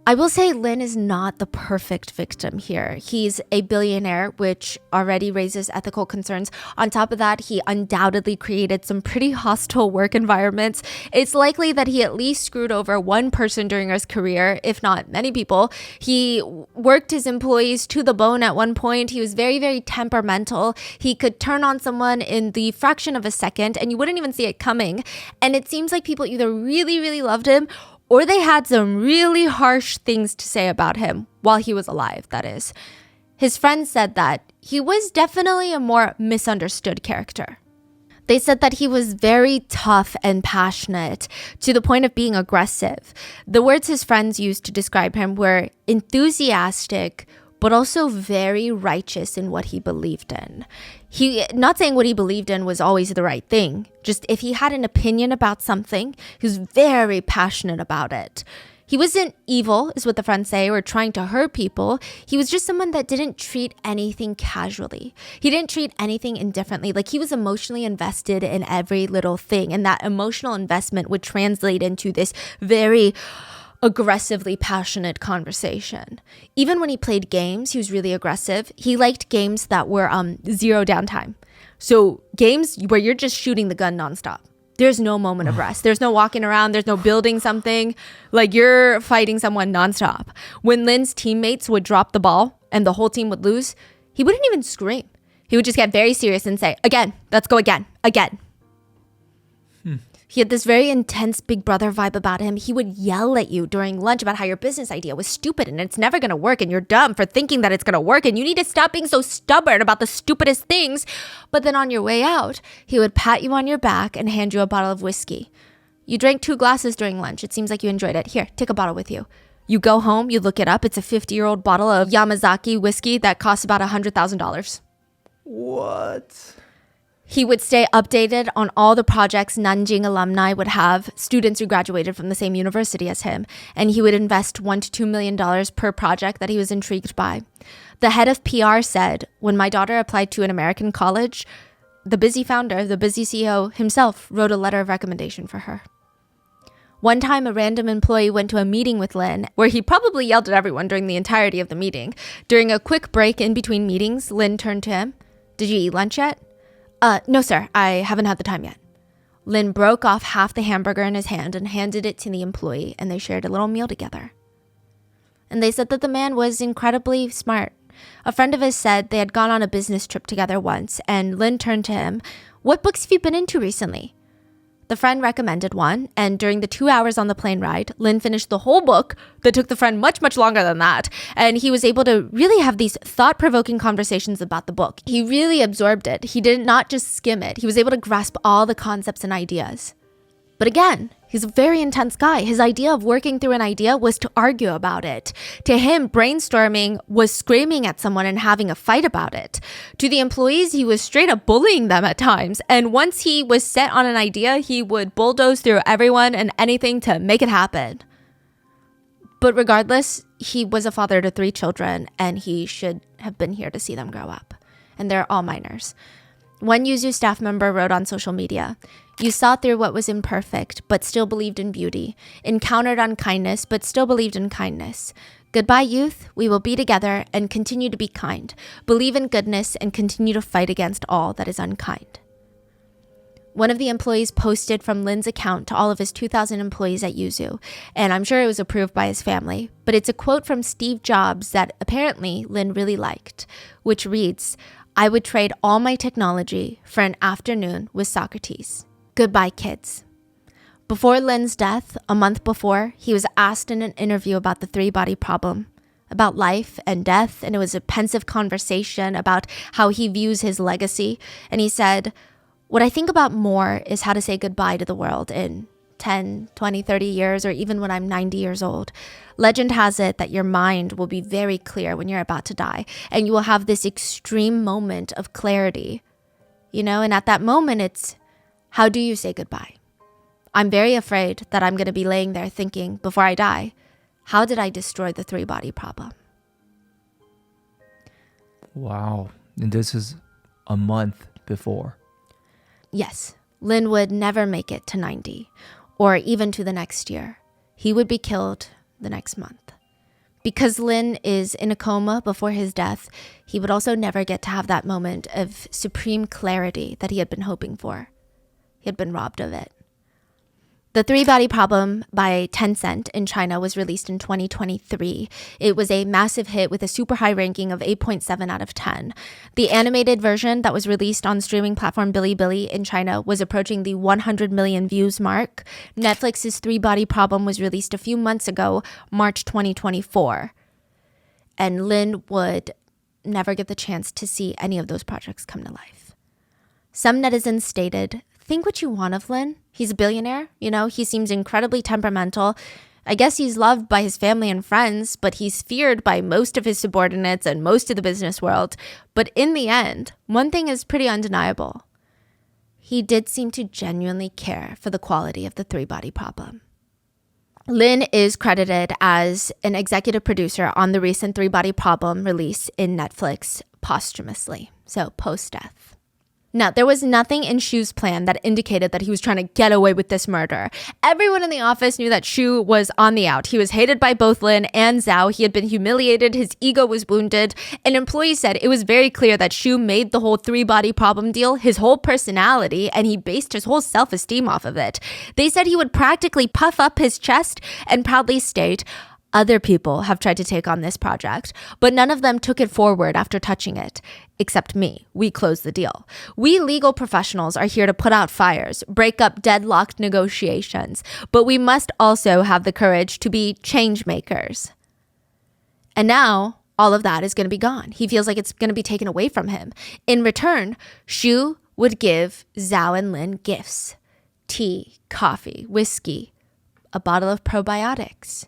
I will say Lin is not the perfect victim here. He's a billionaire, which already raises ethical concerns. On top of that, he undoubtedly created some pretty hostile work environments. It's likely that he at least screwed over one person during his career, if not many people. He worked his employees to the bone at one point. He was very temperamental. He could turn on someone in the fraction of a second, and you wouldn't even see it coming. And it seems like people either really loved him, or they had some really harsh things to say about him while he was alive, that is. His friends said that he was definitely a more misunderstood character. They said that he was very tough and passionate to the point of being aggressive. The words his friends used to describe him were enthusiastic, but also very righteous in what he believed in. Not saying what he believed in was always the right thing. Just if he had an opinion about something, he was very passionate about it. He wasn't evil, is what the friends say, or trying to hurt people. He was just someone that didn't treat anything casually. He didn't treat anything indifferently. Like, he was emotionally invested in every little thing. And that emotional investment would translate into this very aggressively passionate conversation. Even when he played games, he was really aggressive. He liked games that were zero downtime. So games where you're just shooting the gun nonstop. There's no moment of rest. There's no walking around. There's no building something. Like, you're fighting someone nonstop. When Lin's teammates would drop the ball and the whole team would lose, he wouldn't even scream. He would just get very serious and say, again, let's go again. He had this very intense big brother vibe about him. He would yell at you during lunch about how your business idea was stupid and it's never going to work and you're dumb for thinking that it's going to work and you need to stop being so stubborn about the stupidest things. But then on your way out, he would pat you on your back and hand you a bottle of whiskey. You drank 2 glasses during lunch. It seems like you enjoyed it. Here, take a bottle with you. You go home, you look it up. It's a 50-year-old bottle of Yamazaki whiskey that costs about $100,000. What? He would stay updated on all the projects Nanjing alumni would have, students who graduated from the same university as him, and he would invest $1 to $2 million per project that he was intrigued by. The head of PR said, when my daughter applied to an American college, the busy founder, the busy CEO himself wrote a letter of recommendation for her. One time, a random employee went to a meeting with Lin, where he probably yelled at everyone during the entirety of the meeting. During a quick break in between meetings, Lin turned to him. "Did you eat lunch yet?" No, sir, I haven't had the time yet." Lin broke off half the hamburger in his hand and handed it to the employee, and they shared a little meal together. And they said that the man was incredibly smart. A friend of his said they had gone on a business trip together once, and Lin turned to him, "What books have you been into recently?" The friend recommended one, and during the 2 hours on the plane ride, Lin finished the whole book that took the friend much, much longer than that. And he was able to really have these thought-provoking conversations about the book. He really absorbed it. He did not just skim it. He was able to grasp all the concepts and ideas. But again, he's a very intense guy. His idea of working through an idea was to argue about it. To him, brainstorming was screaming at someone and having a fight about it. To the employees, he was straight up bullying them at times. And once he was set on an idea, he would bulldoze through everyone and anything to make it happen. But regardless, he was a father to 3 children, and he should have been here to see them grow up. And they're all minors. One Yuzu staff member wrote on social media, "You saw through what was imperfect, but still believed in beauty. Encountered unkindness, but still believed in kindness. Goodbye, youth. We will be together and continue to be kind. Believe in goodness and continue to fight against all that is unkind." One of the employees posted from Lin's account to all of his 2,000 employees at Yuzu, and I'm sure it was approved by his family, but it's a quote from Steve Jobs that apparently Lin really liked, which reads, "I would trade all my technology for an afternoon with Socrates. Goodbye, kids." Before Lin's death, a month before, he was asked in an interview about the 3-body problem, about life and death, and it was a pensive conversation about how he views his legacy. And he said, "What I think about more is how to say goodbye to the world in 10, 20, 30 years, or even when I'm 90 years old. Legend has it that your mind will be very clear when you're about to die, and you will have this extreme moment of clarity. And at that moment, it's, how do you say goodbye? I'm very afraid that I'm going to be laying there thinking, before I die, how did I destroy the 3-body problem?" Wow. And this is a month before. Yes, Lin would never make it to 90, or even to the next year. He would be killed the next month. Because Lin is in a coma before his death, he would also never get to have that moment of supreme clarity that he had been hoping for. He had been robbed of it. The 3-body problem by Tencent in China was released in 2023. It was a massive hit with a super high ranking of 8.7 out of 10. The animated version that was released on streaming platform Bilibili in China was approaching the 100 million views mark. Netflix's 3-body problem was released a few months ago, March 2024. And Lin would never get the chance to see any of those projects come to life. Some netizens stated, think what you want of Lin. He's a billionaire. You know, he seems incredibly temperamental. I guess he's loved by his family and friends, but he's feared by most of his subordinates and most of the business world. But in the end, one thing is pretty undeniable. He did seem to genuinely care for the quality of the three-body problem. Lin is credited as an executive producer on the recent Three-Body Problem release in Netflix posthumously, so post-death. Now, there was nothing in Shu's plan that indicated that he was trying to get away with this murder. Everyone in the office knew that Shu was on the out. He was hated by both Lin and Zhao. He had been humiliated. His ego was wounded. An employee said it was very clear that Shu made the whole three-body problem deal his whole personality, and he based his whole self-esteem off of it. They said he would practically puff up his chest and proudly state, other people have tried to take on this project, but none of them took it forward after touching it. Except me. We closed the deal. We legal professionals are here to put out fires, break up deadlocked negotiations, but we must also have the courage to be change makers. And now, all of that is going to be gone. He feels like it's going to be taken away from him. In return, Shu would give Zhao and Lin gifts. Tea, coffee, whiskey, a bottle of probiotics.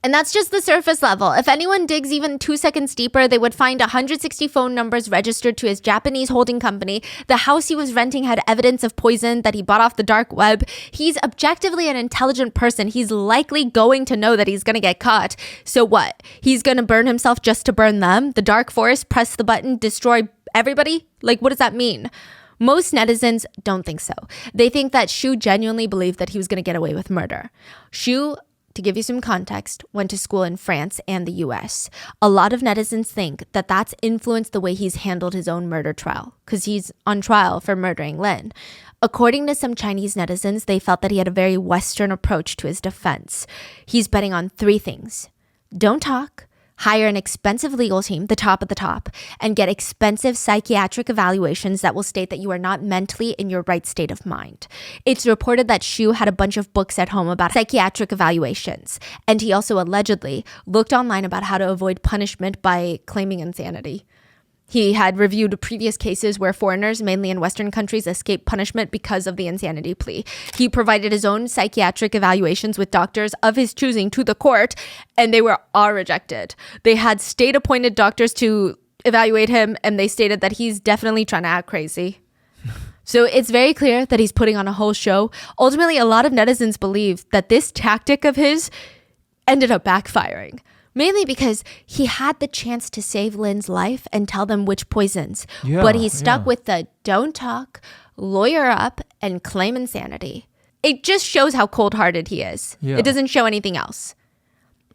And that's just the surface level. If anyone digs even 2 seconds deeper, they would find 160 phone numbers registered to his Japanese holding company. The house he was renting had evidence of poison that he bought off the dark web. He's objectively an intelligent person. He's likely going to know that he's going to get caught. So what? He's going to burn himself just to burn them? The dark forest, press the button, destroy everybody? Like, what does that mean? Most netizens don't think so. They think that Shu genuinely believed that he was going to get away with murder. Shu, to give you some context, went to school in France and the US. A lot of netizens think that that's influenced the way he's handled his own murder trial, because he's on trial for murdering Lin. According to some Chinese netizens, they felt that he had a very Western approach to his defense. He's betting on 3 things. Don't talk, hire an expensive legal team, the top of the top, and get expensive psychiatric evaluations that will state that you are not mentally in your right state of mind. It's reported that Shu had a bunch of books at home about psychiatric evaluations, and he also allegedly looked online about how to avoid punishment by claiming insanity. He had reviewed previous cases where foreigners, mainly in Western countries, escaped punishment because of the insanity plea. He provided his own psychiatric evaluations with doctors of his choosing to the court, and they were all rejected. They had state-appointed doctors to evaluate him, and they stated that he's definitely trying to act crazy. So it's very clear that he's putting on a whole show. Ultimately, a lot of netizens believe that this tactic of his ended up backfiring. Mainly because he had the chance to save Lin's life and tell them which poisons. But he stuck with the don't talk, lawyer up, and claim insanity. It just shows how cold-hearted he is. It doesn't show anything else.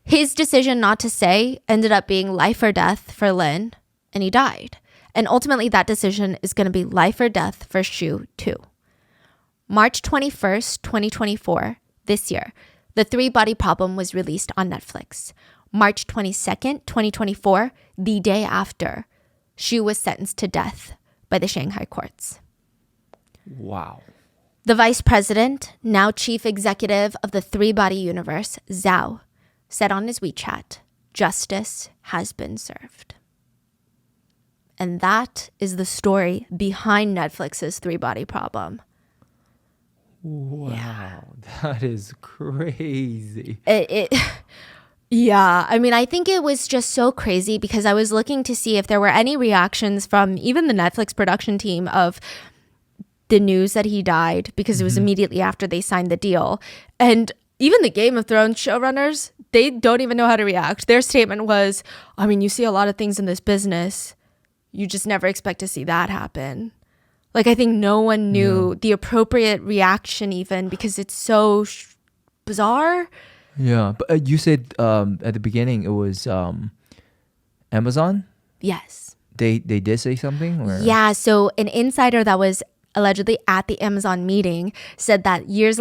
His decision not to say ended up being life or death for Lin, and he died. And ultimately, that decision is going to be life or death for Shu, too. March 21st, 2024, this year, The Three-Body Problem was released on Netflix. March 22nd, 2024, the day after, Shu was sentenced to death by the Shanghai courts. Wow. The vice president, now chief executive of the three-body universe, Zhao, said on his WeChat, justice has been served. And that is the story behind Netflix's Three-Body Problem. Wow, that is crazy. Yeah, I mean, I think it was just so crazy because I was looking to see if there were any reactions from even the Netflix production team of the news that he died, because it was immediately after they signed the deal. And even the Game of Thrones showrunners, they don't even know how to react. Their statement was, I mean, you see a lot of things in this business. You just never expect to see that happen. Like, I think no one knew the appropriate reaction even because it's so bizarre. Yeah, but you said at the beginning it was Amazon? Yes. They did say something? Or? Yeah, so an insider that was allegedly at the Amazon meeting said that 2 years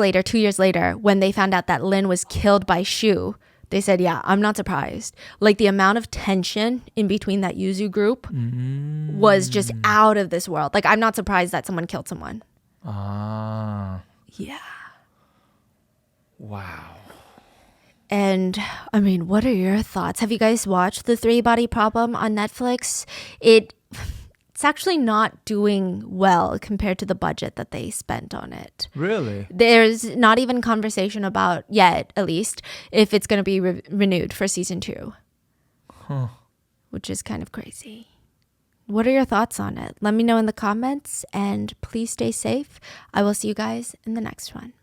later, when they found out that Lin was killed by Shu, they said, yeah, I'm not surprised. Like, the amount of tension in between that Yuzu group was just out of this world. Like, I'm not surprised that someone killed someone. Ah. Yeah. Wow. And I mean, what are your thoughts? Have you guys watched The Three-Body Problem on Netflix? It's it's actually not doing well compared to the budget that they spent on it. Really? There's not even conversation about, yet at least, if it's going to be renewed for season 2. Huh. Which is kind of crazy. What are your thoughts on it? Let me know in the comments, and please stay safe. I will see you guys in the next one.